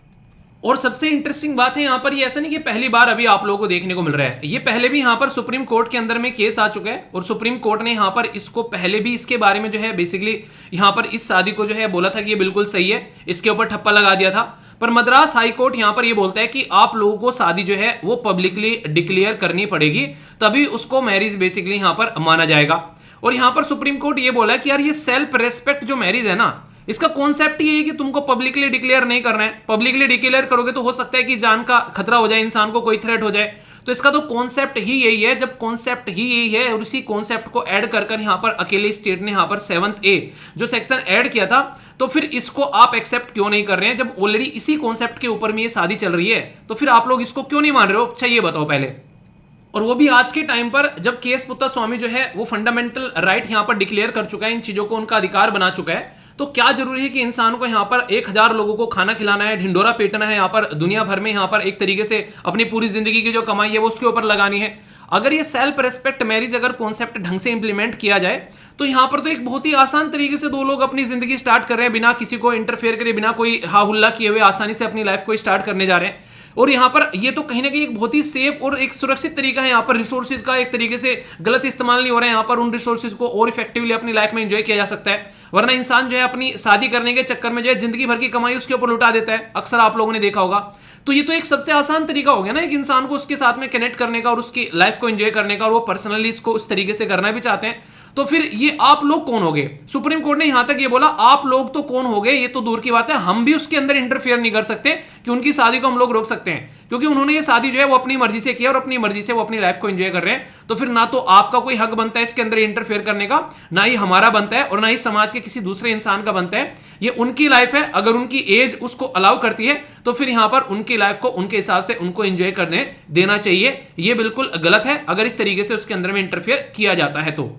और सबसे इंटरेस्टिंग बात है यहां पर, ये ऐसा नहीं कि पहली बार अभी आप लोगों को देखने को मिल रहा है, ये पहले भी यहां पर सुप्रीम कोर्ट के अंदर में केस आ चुका है और सुप्रीम कोर्ट ने यहां पर इसको पहले भी इसके बारे में जो है बेसिकली यहां पर इस शादी को जो है बोला था कि ये बिल्कुल सही है, इसके ऊपर ठप्पा लगा दिया था। पर मद्रास हाई कोर्ट यहां पर ये बोलता है कि आप लोगों को शादी जो है वो पब्लिकली डिक्लेयर करनी पड़ेगी, तभी उसको मैरिज बेसिकली यहां पर माना जाएगा। और यहां पर सुप्रीम कोर्ट ये बोला कि यार ये सेल्फ रेस्पेक्ट जो मैरिज है ना, इसका कॉन्सेप्ट ये है कि तुमको पब्लिकली डिक्लेयर नहीं करना है। पब्लिकली डिक्लेयर करोगे तो हो सकता है कि जान का खतरा हो जाए, इंसान को कोई थ्रेट हो जाए। तो इसका तो कॉन्सेप्ट ही यही है। जब कॉन्सेप्ट ही यही है और उसी कॉन्सेप्ट को ऐड कर यहां पर अकेले स्टेट ने यहां पर 7th A जो सेक्शन ऐड किया था, तो फिर इसको आप एक्सेप्ट क्यों नहीं कर रहे हैं? जब ऑलरेडी इसी कॉन्सेप्ट के ऊपर में ये शादी चल रही है तो फिर आप लोग इसको क्यों नहीं मान रहे हो? अच्छा ये बताओ पहले। और वो भी आज के टाइम पर जब केएस पुत्तस्वामी जो है वो फंडामेंटल राइट यहां पर डिक्लेयर कर चुका है, इन चीजों को उनका अधिकार बना चुका है। तो क्या जरूरी है कि इंसान को यहां पर 1000 लोगों को खाना खिलाना है, ढिंडोरा पीटना है, यहां पर दुनिया भर में यहां पर एक तरीके से अपनी पूरी जिंदगी की जो कमाई है वो उसके ऊपर लगानी है? अगर ये सेल्फ रेस्पेक्ट मैरिज अगर कॉन्सेप्ट ढंग से इंप्लीमेंट किया जाए तो यहां पर तो एक बहुत ही आसान तरीके से दो लोग अपनी जिंदगी स्टार्ट कर रहे हैं, बिना किसी को इंटरफेयर करे, बिना कोई हाहुल्ला किए हुए आसानी से अपनी लाइफ को स्टार्ट करने जा रहे हैं। और यहां पर ये तो कहीं ना कहीं एक बहुत ही सेफ और एक सुरक्षित तरीका है। यहां पर रिसोर्सेज का एक तरीके से गलत इस्तेमाल नहीं हो रहा है, यहां पर उन रिसोर्सेज को और इफेक्टिवली अपनी लाइफ में एंजॉय किया जा सकता है। वरना इंसान जो है अपनी शादी करने के चक्कर में जो है जिंदगी भर की कमाई उसके ऊपर लुटा देता है, अक्सर आप लोगों ने देखा होगा। तो ये तो एक सबसे आसान तरीका हो गया ना एक इंसान को उसके साथ में कनेक्ट करने का और उसकी लाइफ को एंजॉय करने का, और वो पर्सनली इसको उस तरीके से करना भी चाहते हैं। तो फिर ये आप लोग कौन हो गए? सुप्रीम कोर्ट ने यहां तक ये बोला आप लोग तो कौन हो गए, ये तो दूर की बात है, हम भी उसके अंदर इंटरफेयर नहीं कर सकते कि उनकी शादी को हम लोग रोक सकते हैं, क्योंकि उन्होंने ये शादी जो है वो अपनी मर्जी से किया और अपनी मर्जी से वो अपनी लाइफ को एंजॉय कर रहे हैं। तो फिर ना तो आपका कोई हक बनता है इसके अंदर इंटरफेयर करने का, ना ही हमारा बनता है, और ना ही समाज के किसी दूसरे इंसान का बनता है। ये उनकी लाइफ है, अगर उनकी एज उसको अलाउ करती है तो फिर यहां पर उनकी लाइफ को उनके हिसाब से उनको एंजॉय करने देना चाहिए। ये बिल्कुल गलत है अगर इस तरीके से उसके अंदर में इंटरफेयर किया जाता है तो।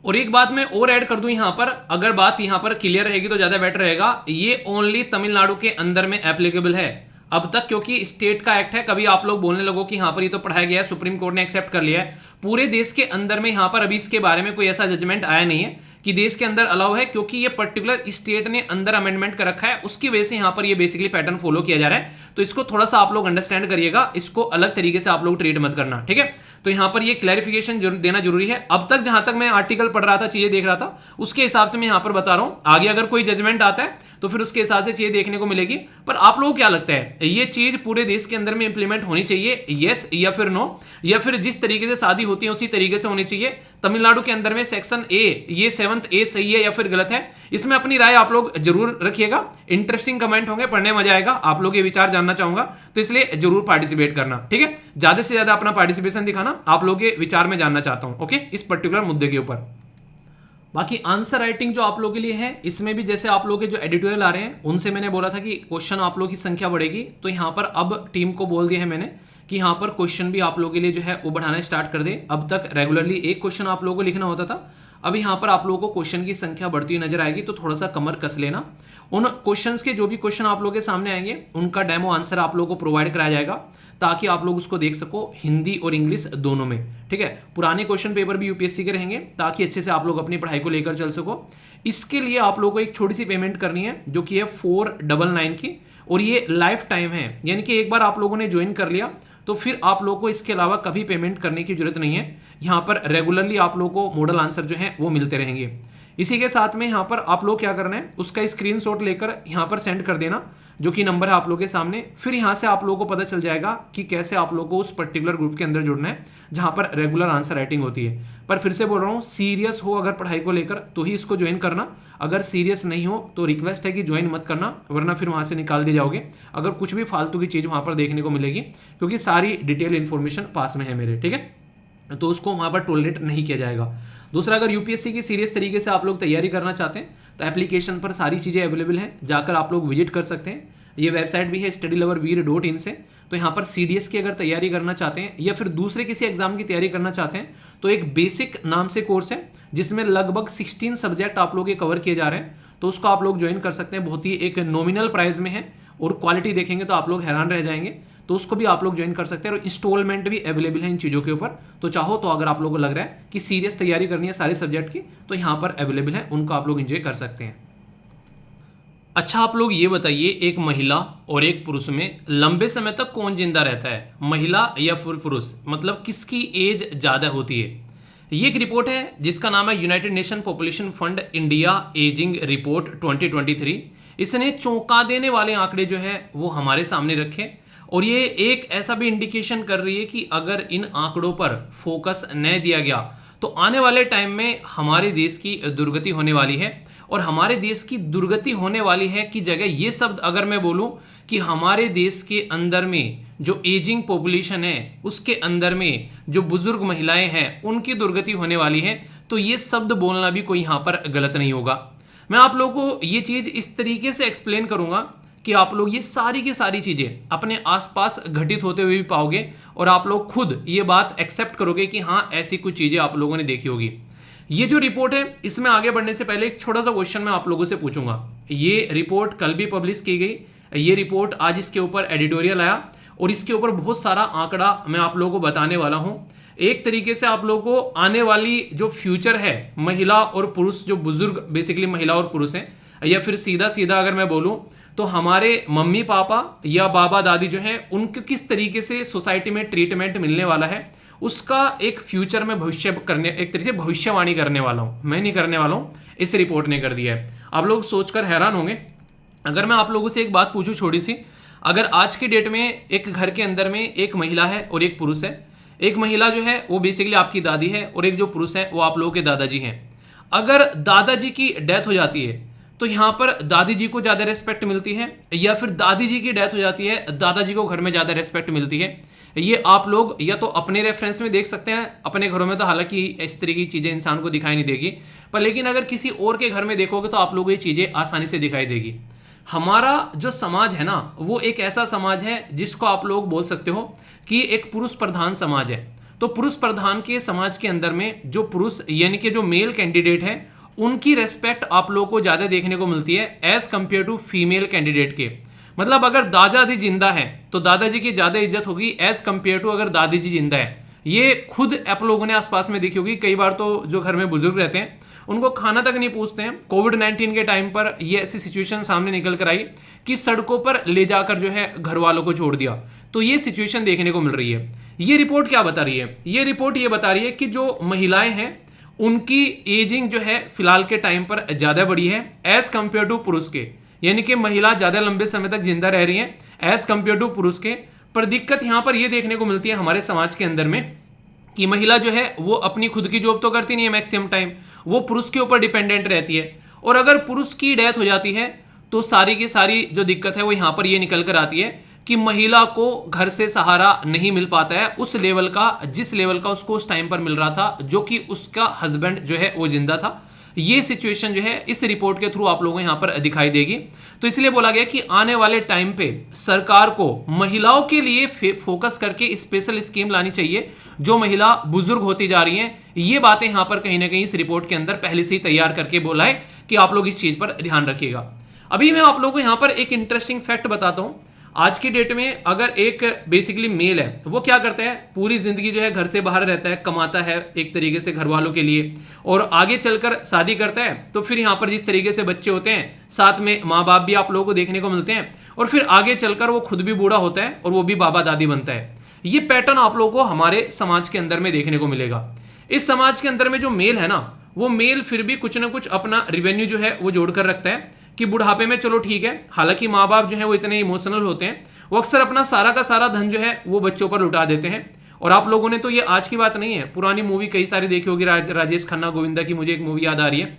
और एक बात मैं और ऐड कर दूं यहां पर, अगर बात यहां पर क्लियर रहेगी तो ज्यादा बेटर रहेगा। ये ओनली तमिलनाडु के अंदर में एप्लीकेबल है अब तक, क्योंकि स्टेट का एक्ट है। कभी आप लोग बोलने लगो कि यहां पर ये तो पढ़ाया गया है, सुप्रीम कोर्ट ने एक्सेप्ट कर लिया है, पूरे देश के अंदर में यहां पर अभी इसके बारे में कोई ऐसा जजमेंट आया नहीं है कि देश के अंदर अलाउ है, क्योंकि ये पर्टिकुलर स्टेट ने अंदर अमेंडमेंट कर रखा है, उसकी वजह से यहां पर ये बेसिकली पैटर्न फॉलो किया जा रहा है। तो इसको थोड़ा सा आप लोग अंडरस्टैंड करिएगा, इसको अलग तरीके से आप लोग ट्रीट मत करना, ठीक है? तो यहां पर ये क्लैरिफिकेशन देना जरूरी है। अब तक जहां तक मैं आर्टिकल पढ़ रहा था, चीजें देख रहा था, उसके हिसाब से मैं यहां पर बता रहा हूं। आगे अगर कोई जजमेंट आता है तो फिर उसके हिसाब से चीजें देखने को मिलेगी। पर आप लोगों को क्या लगता है, ये चीज पूरे देश के अंदर में इंप्लीमेंट होनी चाहिए, यस या फिर नो? या फिर जिस तरीके से शादी होती है उसी तरीके से होनी चाहिए? तमिलनाडु के अंदर में सेक्शन ए, ये 7th A सही है या फिर गलत है? इसमें अपनी राय आप लोग जरूर रखिएगा। इंटरेस्टिंग कमेंट होंगे, पढ़ने मजा आएगा, आप लोग ये विचार जानना चाहूंगा, तो इसलिए जरूर पार्टिसिपेट करना, ठीक है? ज्यादा से ज्यादा अपना पार्टिसिपेशन दिखाना, आप लोग के विचार में जानना चाहता हूं, ओके, इस पर्टिकुलर मुद्दे के ऊपर। बाकी आंसर राइटिंग जो आप लोगों के लिए है, इसमें भी जैसे आप लोग के जो एडिटोरियल आ रहे हैं उनसे मैंने बोला था कि क्वेश्चन आप लोगों की संख्या बढ़ेगी, तो यहां पर अब टीम को बोल दिया है मैंने कि यहां पर क्वेश्चन भी आप लोगों के लिए जो है वो बढ़ाना स्टार्ट कर दे। अब तक रेगुलरली एक क्वेश्चन आप लोगों को लिखना होता था, अब यहां पर आप लोगों को क्वेश्चन की संख्या बढ़ती हुई नजर आएगी, तो थोड़ा सा कमर कस लेना। उन क्वेश्चंस के जो भी क्वेश्चन आप लोगों के सामने आएंगे उनका डेमो आंसर आप लोगों को प्रोवाइड कराया जाएगा, ताकि आप लोग उसको देख सको हिंदी और इंग्लिश दोनों में, ठीक है? पुराने क्वेश्चन पेपर भी यूपीएससी के रहेंगे, ताकि अच्छे से आप लोग अपनी पढ़ाई को लेकर चल सको। इसके लिए आप लोगों को एक छोटी सी पेमेंट करनी है, जो कि है 499 की, और ये लाइफ टाइम है, यानी कि एक बार आप लोगों ने ज्वाइन कर लिया तो फिर आप लोगों को इसके अलावा कभी पेमेंट करने की जरूरत नहीं है। यहाँ पर रेगुलरली आप लोगों को मॉडल आंसर जो है वो मिलते रहेंगे। इसी के साथ में यहाँ पर आप लोग क्या करना है, उसका स्क्रीनशॉट लेकर यहाँ पर सेंड कर देना, जो कि नंबर है आप लोगों के सामने। फिर यहाँ से आप लोगों को पता चल जाएगा कि कैसे आप लोगों को उस पर्टिकुलर ग्रुप के अंदर जुड़ना है जहाँ पर रेगुलर आंसर राइटिंग होती है। पर फिर से बोल रहा हूँ, सीरियस हो अगर पढ़ाई को लेकर तो ही इसको ज्वाइन करना, अगर सीरियस नहीं हो तो रिक्वेस्ट है कि ज्वाइन मत करना, वरना फिर वहाँ से निकाल दिए जाओगे अगर कुछ भी फालतू की चीज़ वहाँ पर देखने को मिलेगी, क्योंकि सारी डिटेल इन्फॉर्मेशन पास में है मेरे, ठीक है? तो उसको वहाँ पर टॉलरेट नहीं किया जाएगा। दूसरा, अगर यूपीएससी की सीरियस तरीके से आप लोग तैयारी करना चाहते हैं तो एप्लीकेशन पर सारी चीज़ें अवेलेबल हैं, जाकर आप लोग विजिट कर सकते हैं। ये वेबसाइट भी है studyloverveer.in से। तो यहाँ पर सीडीएस की अगर तैयारी करना चाहते हैं या फिर दूसरे किसी एग्जाम की तैयारी करना चाहते हैं तो एक बेसिक नाम से कोर्स है, जिसमें लगभग 16 सब्जेक्ट आप लोग ये कवर किए जा रहे हैं, तो उसको आप लोग ज्वाइन कर सकते हैं। बहुत ही एक नॉमिनल प्राइस में है, और क्वालिटी देखेंगे तो आप लोग हैरान रह जाएंगे, तो उसको भी आप लोग ज्वाइन कर सकते हैं। और इंस्टॉलमेंट भी अवेलेबल है इन चीज़ों के ऊपर, तो चाहो तो अगर आप लोगों को लग रहा है कि सीरियस तैयारी करनी है सारे सब्जेक्ट की, तो यहाँ पर अवेलेबल है, उनको आप लोग एंजॉय कर सकते हैं। अच्छा, आप लोग ये बताइए, एक महिला और एक पुरुष में लंबे समय तक कौन जिंदा रहता है, महिला या फिर पुरुष? मतलब किसकी एज ज़्यादा होती है? ये एक रिपोर्ट है जिसका नाम है United nation population fund India ageing report 2023। इसने चौंका देने वाले आंकड़े जो है वो हमारे सामने रखे, और ये एक ऐसा भी इंडिकेशन कर रही है कि अगर इन आंकड़ों पर फोकस न दिया गया तो आने वाले टाइम में हमारे देश की दुर्गति होने वाली है। और हमारे देश की दुर्गति होने वाली है की जगह ये शब्द अगर मैं बोलूं कि हमारे देश के अंदर में जो एजिंग पॉपुलेशन है, उसके अंदर में जो बुजुर्ग महिलाएं हैं, उनकी दुर्गति होने वाली है, तो ये शब्द बोलना भी कोई यहाँ पर गलत नहीं होगा। मैं आप लोगों को ये चीज़ इस तरीके से एक्सप्लेन करूंगा कि आप लोग ये सारी की सारी चीज़ें अपने आसपास घटित होते हुए भी पाओगे और आप लोग खुद ये बात एक्सेप्ट करोगे कि हाँ, ऐसी कुछ चीज़ें आप लोगों ने देखी होगी। ये जो रिपोर्ट है, इसमें आगे बढ़ने से पहले एक छोटा सा क्वेश्चन मैं आप लोगों से पूछूंगा। ये रिपोर्ट कल भी पब्लिश की गई, ये रिपोर्ट आज इसके ऊपर एडिटोरियल आया और इसके ऊपर बहुत सारा आंकड़ा मैं आप लोगों को बताने वाला हूं। एक तरीके से आप लोगों को आने वाली जो फ्यूचर है, महिला और पुरुष, जो बुजुर्ग बेसिकली महिला और पुरुष हैं, या फिर सीधा सीधा अगर मैं बोलूं तो हमारे मम्मी पापा या बाबा दादी जो हैं, उनको किस तरीके से सोसाइटी में ट्रीटमेंट मिलने वाला है, उसका एक फ्यूचर में भविष्य करने, एक तरीके से भविष्यवाणी करने वाला हूं। मैं नहीं करने वाला हूं, इस रिपोर्ट ने कर दिया है। आप लोग सोचकर हैरान होंगे। अगर मैं आप लोगों से एक बात पूछूं छोटी सी, अगर आज की डेट में एक घर के अंदर में एक महिला है और एक पुरुष है, एक महिला जो है वो बेसिकली आपकी दादी है और एक जो पुरुष है वो आप लोगों के दादाजी हैं। अगर दादाजी की डेथ हो जाती है तो यहाँ पर दादी जी को ज़्यादा रेस्पेक्ट मिलती है, या फिर दादी जी की डेथ हो जाती है, दादाजी को घर में ज़्यादा रेस्पेक्ट मिलती है। ये आप लोग या तो अपने रेफरेंस में देख सकते हैं, अपने घरों में तो हालांकि इस तरह की चीज़ें इंसान को दिखाई नहीं देगी, पर लेकिन अगर किसी और के घर में देखोगे तो आप लोगों को ये चीज़ें आसानी से दिखाई देगी। हमारा जो समाज है ना, वो एक ऐसा समाज है जिसको आप लोग बोल सकते हो कि एक पुरुष प्रधान समाज है। तो पुरुष प्रधान के समाज के अंदर में जो पुरुष यानी कि जो मेल कैंडिडेट है, उनकी रेस्पेक्ट आप लोगों को ज़्यादा देखने को मिलती है as compare to female candidate के। मतलब अगर दादाजी जिंदा है तो दादाजी की ज़्यादा इज्जत होगी एज कंपेयर टू अगर दादी जी जिंदा है। ये खुद आप लोगों ने आसपास में देखी होगी। कई बार तो जो घर में बुजुर्ग रहते हैं उनको खाना तक नहीं पूछते हैं। कोविड-19 के टाइम पर ये ऐसी सिचुएशन सामने निकल कर आई कि सड़कों पर ले जाकर जो है घर वालों को छोड़ दिया। तो ये सिचुएशन देखने को मिल रही है। ये रिपोर्ट क्या बता रही है? ये रिपोर्ट ये बता रही है कि जो महिलाएं हैं उनकी एजिंग जो है फिलहाल के टाइम पर ज्यादा बड़ी है एज कंपेयर टू पुरुष के, यानी कि महिला ज्यादा लंबे समय तक जिंदा रह रही है एज कंपेयर टू पुरुष के। पर दिक्कत यहां पर यह देखने को मिलती है हमारे समाज के अंदर में कि महिला जो है वो अपनी खुद की जॉब तो करती नहीं है, मैक्सिमम टाइम वो पुरुष के ऊपर डिपेंडेंट रहती है। और अगर पुरुष की डेथ हो जाती है तो सारी की सारी जो दिक्कत है वो यहां पर ये निकल कर आती है कि महिला को घर से सहारा नहीं मिल पाता है उस लेवल का, जिस लेवल का उसको उस टाइम पर मिल रहा था, जो कि उसका हस्बैंड जो है वो जिंदा था। ये सिचुएशन जो है इस रिपोर्ट के थ्रू आप लोगों को यहां पर दिखाई देगी। तो इसलिए बोला गया कि आने वाले टाइम पे सरकार को महिलाओं के लिए फोकस करके स्पेशल स्कीम लानी चाहिए जो महिला बुजुर्ग होती जा रही हैं। ये बातें यहां पर कहीं ना कहीं इस रिपोर्ट के अंदर पहले से ही तैयार करके बोला है कि आप लोग इस चीज पर ध्यान रखिएगा। अभी मैं आप लोगों को यहां पर एक इंटरेस्टिंग फैक्ट बताता हूं। आज की डेट में अगर एक बेसिकली मेल है वो क्या करता है, पूरी जिंदगी जो है घर से बाहर रहता है, कमाता है एक तरीके से घर वालों के लिए, और आगे चलकर शादी करता है तो फिर यहाँ पर जिस तरीके से बच्चे होते हैं साथ में माँ बाप भी आप लोगों को देखने को मिलते हैं, और फिर आगे चलकर वो खुद भी बूढ़ा होता है और वो भी बाबा दादी बनता है। ये पैटर्न आप लोगों को हमारे समाज के अंदर में देखने को मिलेगा। इस समाज के अंदर में जो मेल है ना, वो मेल फिर भी कुछ ना कुछ अपना रिवेन्यू जो है वो जोड़कर रखता है कि बुढ़ापे में चलो ठीक है, हालांकि माँ बाप जो है वो इतने इमोशनल होते हैं, वो अक्सर अपना सारा का सारा धन जो है वो बच्चों पर लुटा देते हैं। और आप लोगों ने तो ये आज की बात नहीं है, पुरानी मूवी कई सारी देखी होगी। राजेश खन्ना गोविंदा की मुझे एक मूवी याद आ रही है,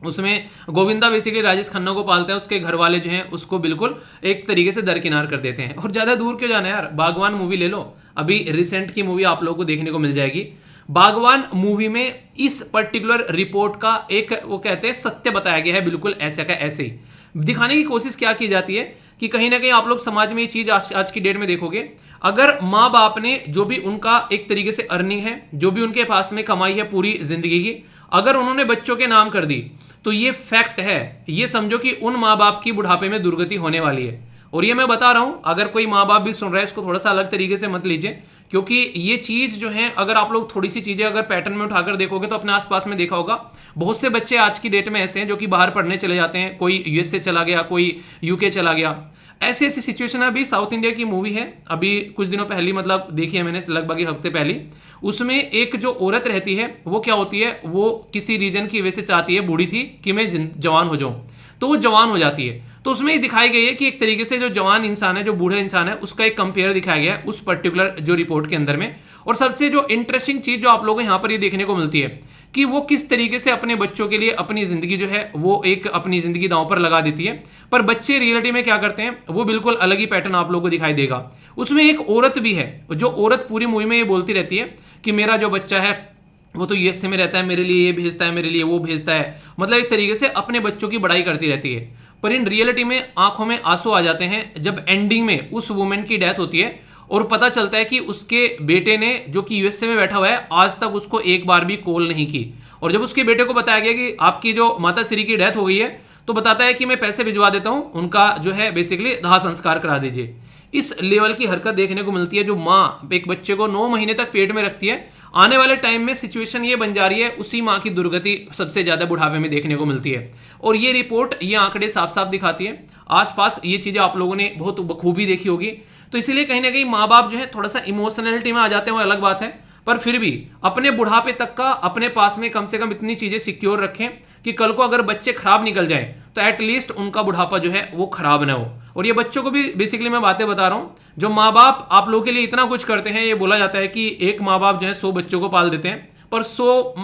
उसमें गोविंदा बेसिकली राजेश खन्ना को पालते हैं, उसके घर वाले जो हैं उसको बिल्कुल एक तरीके से दरकिनार कर देते हैं। और ज्यादा दूर क्यों जाना यार, बागवान मूवी ले लो, अभी रिसेंट की मूवी आप लोगों को देखने को मिल जाएगी। बागवान मूवी में इस पर्टिकुलर रिपोर्ट का एक वो कहते हैं सत्य बताया गया है, बिल्कुल ऐसे का ऐसे ही दिखाने की कोशिश क्या की जाती है कि कहीं ना कहीं आप लोग समाज में ये चीज आज की डेट में देखोगे, अगर माँ बाप ने जो भी उनका एक तरीके से अर्निंग है, जो भी उनके पास में कमाई है पूरी जिंदगी की, अगर उन्होंने बच्चों के नाम कर दी तो ये फैक्ट है, ये समझो कि उन माँ बाप की बुढ़ापे में दुर्गति होने वाली है। और ये मैं बता रहा हूं, अगर कोई माँ बाप भी सुन रहा है इसको थोड़ा सा अलग तरीके से मत लीजिए, क्योंकि ये चीज जो है अगर आप लोग थोड़ी सी चीजें अगर पैटर्न में उठाकर देखोगे तो अपने आसपास में देखा होगा बहुत से बच्चे आज की डेट में ऐसे हैं जो कि बाहर पढ़ने चले जाते हैं, कोई यूएसए चला गया, कोई यूके चला गया। ऐसी ऐसी सिचुएशन है। अभी साउथ इंडिया की मूवी है, अभी कुछ दिनों पहले मतलब देखी है मैंने, लगभग एक हफ्ते पहले। उसमें एक जो औरत रहती है वो क्या होती है, वो किसी रीजन की वजह से चाहती है, बूढ़ी थी, कि मैं जवान हो जाऊं। तो वो जवान हो जाती है। तो उसमें ये दिखाई गई है कि एक तरीके से जो जवान इंसान है, जो बूढ़े इंसान है, उसका एक कंपेयर दिखाया गया है उस पर्टिकुलर जो रिपोर्ट के अंदर में। और सबसे जो इंटरेस्टिंग चीज जो आप लोगों को यहाँ पर ये देखने को मिलती है कि वो किस तरीके से अपने बच्चों के लिए अपनी जिंदगी जो है वो एक अपनी जिंदगी दांव पर लगा देती है। पर बच्चे रियलिटी में क्या करते हैं वो बिल्कुल अलग ही पैटर्न आप लोगों को दिखाई देगा। उसमें एक औरत भी है, जो औरत पूरी मूवी में ये बोलती रहती है कि मेरा जो बच्चा है वो तो यूएसए में रहता है, मेरे लिए ये भेजता है, मेरे लिए वो भेजता है, मतलब एक तरीके से अपने बच्चों की बड़ाई करती रहती है। पर इन रियलिटी में आंखों में आंसू आ जाते हैं जब एंडिंग में उस वुमेन की डेथ होती है और पता चलता है कि उसके बेटे ने, जो कि यूएसए में बैठा हुआ है, आज तक उसको एक बार भी कॉल नहीं की। और जब उसके बेटे को बताया गया कि आपकी जो माता श्री की डेथ हो गई है, तो बताता है कि मैं पैसे भिजवा देता हूं, उनका जो है बेसिकली दाह संस्कार करा दीजिए। इस लेवल की हरकत देखने को मिलती है। जो माँ एक बच्चे को 9 महीने तक पेट में रखती है, आने वाले टाइम में सिचुएशन ये बन जा रही है, उसी माँ की दुर्गति सबसे ज्यादा बुढ़ापे में देखने को मिलती है। और ये रिपोर्ट, ये आंकड़े साफ साफ दिखाती है। आसपास ये चीजें आप लोगों ने बहुत बखूबी देखी होगी। तो इसीलिए कहीं ना कहीं माँ बाप जो है थोड़ा सा इमोशनलिटी में आ जाते हैं, वो अलग बात है, पर फिर भी अपने बुढ़ापे तक का अपने पास में कम से कम इतनी चीजें सिक्योर रखें कि कल को अगर बच्चे खराब निकल जाएं तो एटलीस्ट उनका बुढ़ापा जो है वो खराब ना हो। और ये बच्चों को भी बेसिकली मैं बातें बता रहा हूं, जो माँ बाप आप लोगों के लिए इतना कुछ करते हैं। ये बोला जाता है कि एक माँ बाप जो है 100 बच्चों को पाल देते हैं, पर 100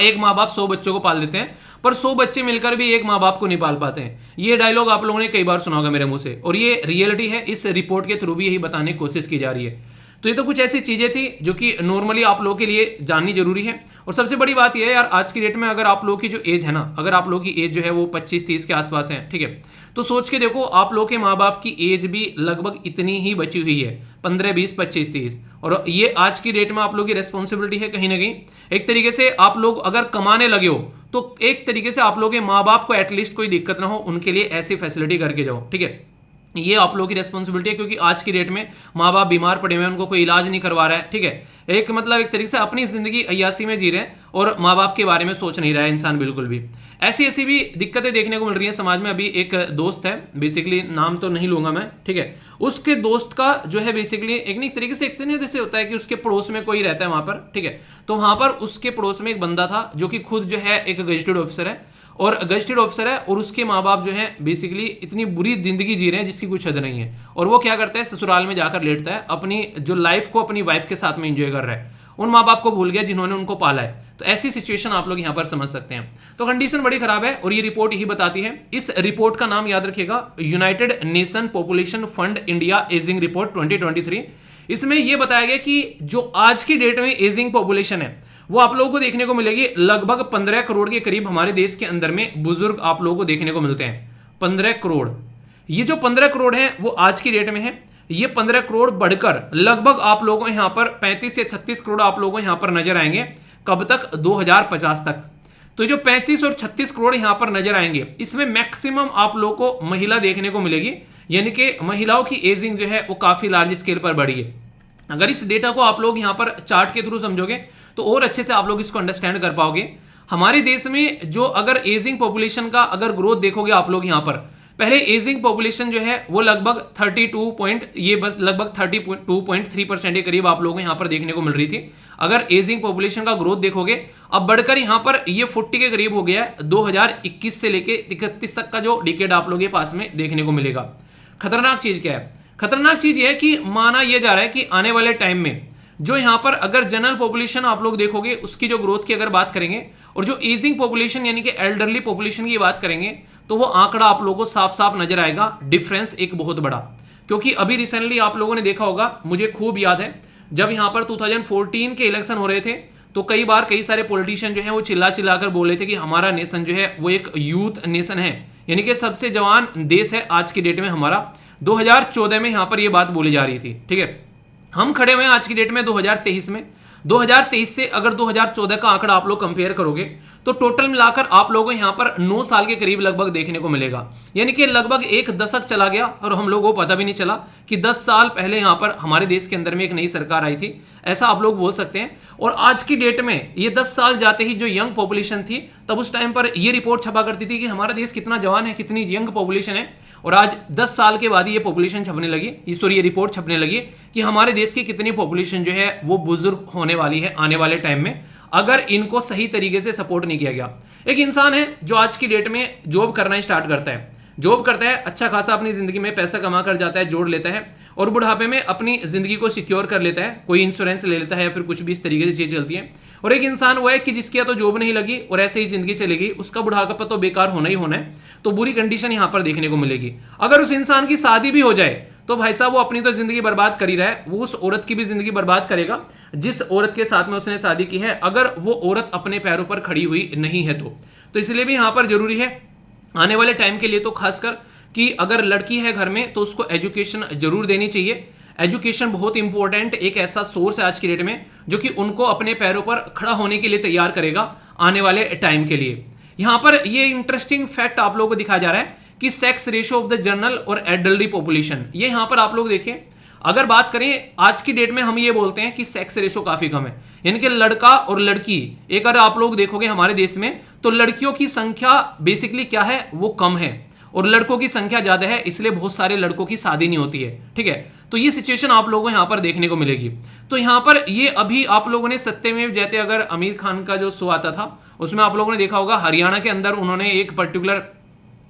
एक माँ बाप 100 बच्चों को पाल देते हैं, पर 100 बच्चे मिलकर भी एक माँ बाप को नहीं पाल पाते हैं। ये डायलॉग आप लोगों ने कई बार सुना होगा मेरे मुंह से, और ये रियलिटी है। इस रिपोर्ट के थ्रू भी यही बताने की कोशिश की जा रही है। तो ये तो कुछ ऐसी चीजें थी जो कि नॉर्मली आप लोगों के लिए जाननी जरूरी है। और सबसे बड़ी बात यह है यार, आज की डेट में अगर आप लोगों की जो एज है ना, अगर आप लोगों की एज जो है वो 25-30 के आसपास है, ठीक है, तो सोच के देखो आप लोगों के माँ बाप की एज भी लगभग इतनी ही बची हुई है, 15, 20, 25, 30। और ये आज की डेट में आप लोगों की रेस्पॉन्सिबिलिटी है कहीं ना कहीं। एक तरीके से आप लोग अगर कमाने लगे हो तो एक तरीके से आप लोगों के माँ बाप को एटलीस्ट कोई दिक्कत ना हो, उनके लिए ऐसी फैसिलिटी करके जाओ, ठीक है। ये आप लोगों की रेस्पॉन्सिबिलिटी है, क्योंकि आज की डेट में माँ बाप बीमार पड़े हुए हैं, उनको कोई इलाज नहीं करवा रहा है, ठीक है। एक मतलब एक तरीके से अपनी जिंदगी अय्यासी में जी रहे हैं और माँ बाप के बारे में सोच नहीं रहा है इंसान बिल्कुल भी। ऐसी ऐसी भी दिक्कतें देखने को मिल रही हैं समाज में। अभी एक दोस्त है, बेसिकली नाम तो नहीं लूंगा मैं, ठीक है, उसके दोस्त का जो है बेसिकली एक तरीके से एक्सीडेंट जैसे होता है कि उसके पड़ोस में कोई रहता है वहां पर, ठीक है। तो वहां पर उसके पड़ोस में एक बंदा था जो कि खुद जो है एक गजेटेड ऑफिसर है, और उसके माँ बाप जो है बेसिकली इतनी बुरी जिंदगी जी रहे हैं जिसकी कुछ हद नहीं है। और वो क्या करता है, ससुराल में जाकर लेटता है, अपनी जो लाइफ को अपनी वाइफ के साथ में एंजॉय कर रहा है, उन माँ बाप को भूल गया जिन्होंने उनको पाला है। तो ऐसी सिचुएशन आप लोग यहाँ पर समझ सकते हैं। तो कंडीशन बड़ी खराब है और ये रिपोर्ट यही बताती है। इस रिपोर्ट का नाम याद रखिएगा, United nation population fund India ageing report 2023। इसमें यह बताया गया कि जो आज की डेट में एजिंग पॉपुलेशन है वो आप लोगों को देखने को मिलेगी लगभग 15 करोड़ के करीब हमारे देश के अंदर में बुजुर्ग आप लोगों को देखने को मिलते हैं। 15 करोड़, ये जो 15 करोड़ है वो आज की डेट में है। ये 15 करोड़ बढ़कर लगभग आप लोगों को यहां पर 35 या 36 करोड़ आप लोगों को यहां पर नजर आएंगे। कब तक? 2050 तक। तो जो 35 और 36 करोड़ यहां पर नजर आएंगे, इसमें मैक्सिमम आप लोगों को महिला देखने को मिलेगी, यानी कि महिलाओं की एजिंग जो है वो काफी लार्ज स्केल पर बढ़ी है। अगर इस डेटा को आप लोग यहां पर चार्ट के थ्रू समझोगे तो और अच्छे से आप लोग इसको अंडरस्टैंड कर पाओगे। हमारे देश में जो अगर एजिंग पॉपुलेशन का अगर ग्रोथ देखोगे आप लोग यहां पर, पहले एजिंग पॉपुलेशन जो है वो लगभग 32.3% के करीब आप लोगों को यहां पर देखने को मिल रही थी। अगर एजिंग पॉपुलेशन का ग्रोथ देखोगे अब बढ़कर यहां पर ये 40 के करीब हो गया है। 2021 से लेके 31 तक का जो डिकेड आप लोगों के पास में देखने को मिलेगा। खतरनाक चीज क्या है? खतरनाक चीज ये है कि माना यह जा रहा है कि आने वाले टाइम में जो यहां पर अगर जनरल पॉपुलेशन आप लोग देखोगे उसकी जो ग्रोथ की अगर बात करेंगे और जो एजिंग पॉपुलेशन यानी कि एल्डरली पॉपुलेशन की बात करेंगे तो वो आंकड़ा आप लोगों को साफ साफ नजर आएगा, डिफरेंस एक बहुत बड़ा। क्योंकि अभी रिसेंटली आप लोगों ने देखा होगा, मुझे खूब याद है, जब यहां पर 2014 के इलेक्शन हो रहे थे तो कई बार कई सारे पॉलिटिशियन जो है वो चिल्ला चिल्लाकर बोल रहे थे कि हमारा नेशन जो है वो एक यूथ नेशन है, यानी कि सबसे जवान देश है आज की डेट में हमारा। 2014 में यहां पर यह बात बोली जा रही थी, ठीक है। हम खड़े हुए हैं आज की डेट में 2023 में। 2023 से अगर 2014 का आंकड़ा आप लोग कंपेयर करोगे तो टोटल मिलाकर आप लोगों को यहां पर 9 साल के करीब लगभग देखने को मिलेगा, यानी कि लगभग एक दशक चला गया और हम लोगों को पता भी नहीं चला कि 10 साल पहले यहां पर हमारे देश के अंदर में एक नई सरकार आई थी, ऐसा आप लोग बोल सकते हैं। और आज की डेट में ये 10 साल जाते ही जो यंग पॉपुलेशन थी, तब उस टाइम पर ये रिपोर्ट छपा करती थी कि हमारा देश कितना जवान है, कितनी यंग पॉपुलेशन है। और आज 10 साल के बाद ये पॉपुलेशन छपने लगी, ये रिपोर्ट छपने लगी कि हमारे देश की कितनी पॉपुलेशन जो है वो बुजुर्ग होने वाली है आने वाले टाइम में, अगर इनको सही तरीके से सपोर्ट नहीं किया गया। एक इंसान है जो आज की डेट में जॉब करना स्टार्ट करता है, जॉब करता है, अच्छा खासा अपनी जिंदगी में पैसा कमा कर जाता है, जोड़ लेता है और बुढ़ापे में अपनी जिंदगी को सिक्योर कर लेता है, कोई इंश्योरेंस ले लेता है या फिर कुछ भी इस तरीके से चीज चलती है। और एक इंसान वो है कि जिसकी या तो जॉब नहीं लगी और ऐसे ही जिंदगी चलेगी, उसका बुढ़ापा तो बेकार होना ही होना है, तो बुरी कंडीशन यहां पर देखने को मिलेगी। अगर उस इंसान की शादी भी हो जाए तो भाई साहब वो अपनी तो जिंदगी बर्बाद कर ही रहा है, वो उस औरत की भी जिंदगी बर्बाद करेगा जिस औरत के साथ में उसने शादी की है, अगर वो औरत अपने पैरों पर खड़ी हुई नहीं है तो इसलिए भी यहां पर जरूरी है आने वाले टाइम के लिए तो खासकर कि अगर लड़की है घर में तो उसको एजुकेशन जरूर देनी चाहिए। एजुकेशन बहुत इंपॉर्टेंट एक ऐसा सोर्स है आज की डेट में जो कि उनको अपने पैरों पर खड़ा होने के लिए तैयार करेगा आने वाले टाइम के लिए। यहां पर ये इंटरेस्टिंग फैक्ट आप लोगों को दिखाया जा रहा है कि sex ratio of the general और एडल्टरी पॉपुलेशन, ये यहां पर आप लोग देखिए, अगर बात करें आज की डेट में हम ये बोलते हैं कि सेक्स रेशियो काफी कम है, यानी कि लड़का और लड़की, एक अगर आप लोग देखोगे हमारे देश में तो लड़कियों की संख्या बेसिकली क्या है वो कम है और लड़कों की संख्या ज्यादा है, इसलिए बहुत सारे लड़कों की शादी नहीं होती है। ठीक है, तो ये सिचुएशन आप लोगों को यहां पर देखने को मिलेगी। तो यहां पर ये अभी आप लोगों ने सत्यमेव जयते, अगर आमिर खान का जो शो आता था उसमें आप लोगों ने देखा होगा, हरियाणा के अंदर उन्होंने एक पर्टिकुलर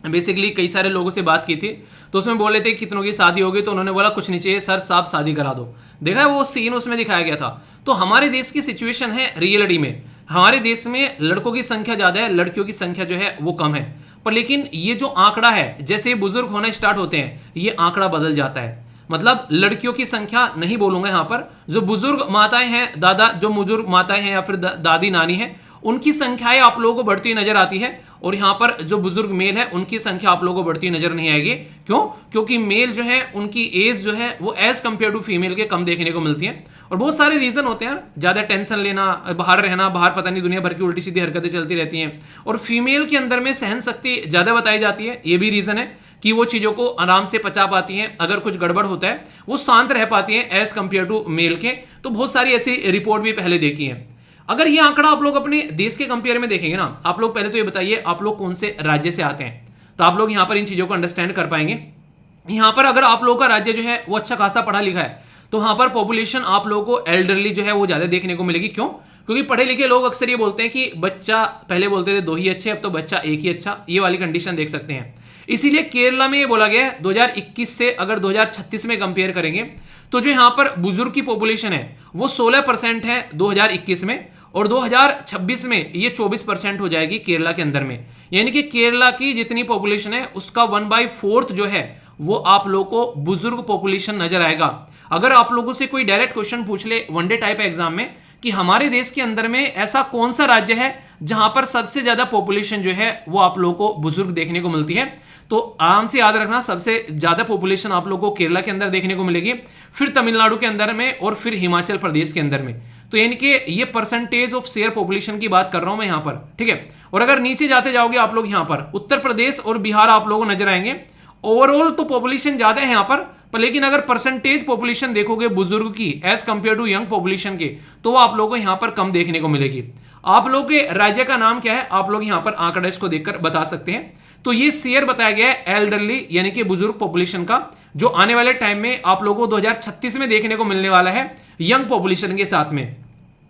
बेसिकली कई सारे लोगों से बात की थी, तो उसमें बोल रहे थे कितनों की शादी होगी, तो उन्होंने बोला कुछ नहीं चाहिए सर, साहब शादी करा दो। देखा है वो सीन उसमें दिखाया गया था। तो हमारे देश की सिचुएशन है रियलिटी में, हमारे देश में लड़कों की संख्या ज्यादा है, लड़कियों की संख्या जो है वो कम है। पर लेकिन ये जो आंकड़ा है, जैसे ही बुजुर्ग होना स्टार्ट होते हैं ये आंकड़ा बदल जाता है। मतलब लड़कियों की संख्या नहीं बोलूंगा यहां पर, जो बुजुर्ग माताएं हैं, दादा जो बुजुर्ग माताएं हैं या फिर दादी नानी है, उनकी संख्याएं आप लोगों को बढ़ती हुई नजर आती है। और यहां पर जो बुजुर्ग मेल है उनकी संख्या आप लोगों को बढ़ती नजर नहीं आएगी। क्यों? क्योंकि मेल जो है उनकी एज जो है वो एज कंपेयर टू फीमेल के कम देखने को मिलती है। और बहुत सारे रीजन होते हैं, ज्यादा टेंशन लेना, बाहर रहना, बाहर पता नहीं दुनिया भर की उल्टी सीधी हरकतें चलती रहती हैं, और फीमेल के अंदर में सहन शक्ति ज्यादा बताई जाती है। ये भी रीजन है कि वो चीजों को आराम से पचा पाती हैं, अगर कुछ गड़बड़ होता है वो शांत रह पाती हैं एज कंपेयर टू मेल के। तो बहुत सारी ऐसी रिपोर्ट भी पहले देखी है। अगर ये आंकड़ा आप लोग अपने देश के कंपेयर में देखेंगे ना, आप लोग पहले तो ये बताइए आप लोग कौन से राज्य से आते हैं, तो आप लोग यहां पर इन चीजों को अंडरस्टैंड कर पाएंगे। यहां पर अगर आप लोगों का राज्य जो है वो अच्छा खासा पढ़ा लिखा है तो वहां पर पॉपुलेशन आप लोगों को एल्डरली जो है वो ज्यादा देखने को मिलेगी। क्यों? क्योंकि पढ़े लिखे लोग अक्सर ये बोलते हैं कि बच्चा, पहले बोलते थे 2 ही अच्छे, अब तो बच्चा 1 ही अच्छा, ये वाली कंडीशन देख सकते हैं। इसीलिए केरला में ये बोला गया है 2021 से अगर 2036 में कंपेयर करेंगे तो जो यहां पर बुजुर्ग की पॉपुलेशन है वो 16% है 2021 में, और 2026 में ये 24% हो जाएगी केरला के अंदर में। यानी कि केरला की जितनी पॉपुलेशन है उसका 1/4 जो है वो आप लोगों को बुजुर्ग पॉपुलेशन नजर आएगा। अगर आप लोगों से कोई डायरेक्ट क्वेश्चन पूछ ले वनडे टाइप एग्जाम में कि हमारे देश के अंदर में ऐसा कौन सा राज्य है जहां पर सबसे ज्यादा पॉपुलेशन जो है वो आप लोगों को बुजुर्ग देखने को मिलती है, तो आराम से याद रखना सबसे ज्यादा पॉपुलेशन आप लोगों को केरला के अंदर देखने को मिलेगी, फिर तमिलनाडु के अंदर में, और फिर हिमाचल प्रदेश के अंदर में। तो यानी कि ये परसेंटेज ऑफ शेयर पॉपुलेशन की बात कर रहा हूं मैं यहां पर। ठीक है, और अगर नीचे जाते जाओगे आप लोग यहां पर उत्तर प्रदेश और बिहार आप लोगों को नजर आएंगे। ओवरऑल तो पॉपुलेशन ज्यादा है यहां पर लेकिन अगर परसेंटेज पॉपुलेशन देखोगे बुजुर्ग की as compare to young population के, तो वो आप लोगों को यहां पर कम देखने को मिलेगी। आप लोग के राज्य का नाम क्या है आप लोग यहां पर आंकड़ा इसको देखकर बता सकते हैं। तो ये शेयर बताया गया है एल्डरली यानी कि बुजुर्ग पॉपुलेशन का, जो आने वाले टाइम में आप लोगों को 2036 में देखने को मिलने वाला है यंग पॉपुलेशन के साथ में।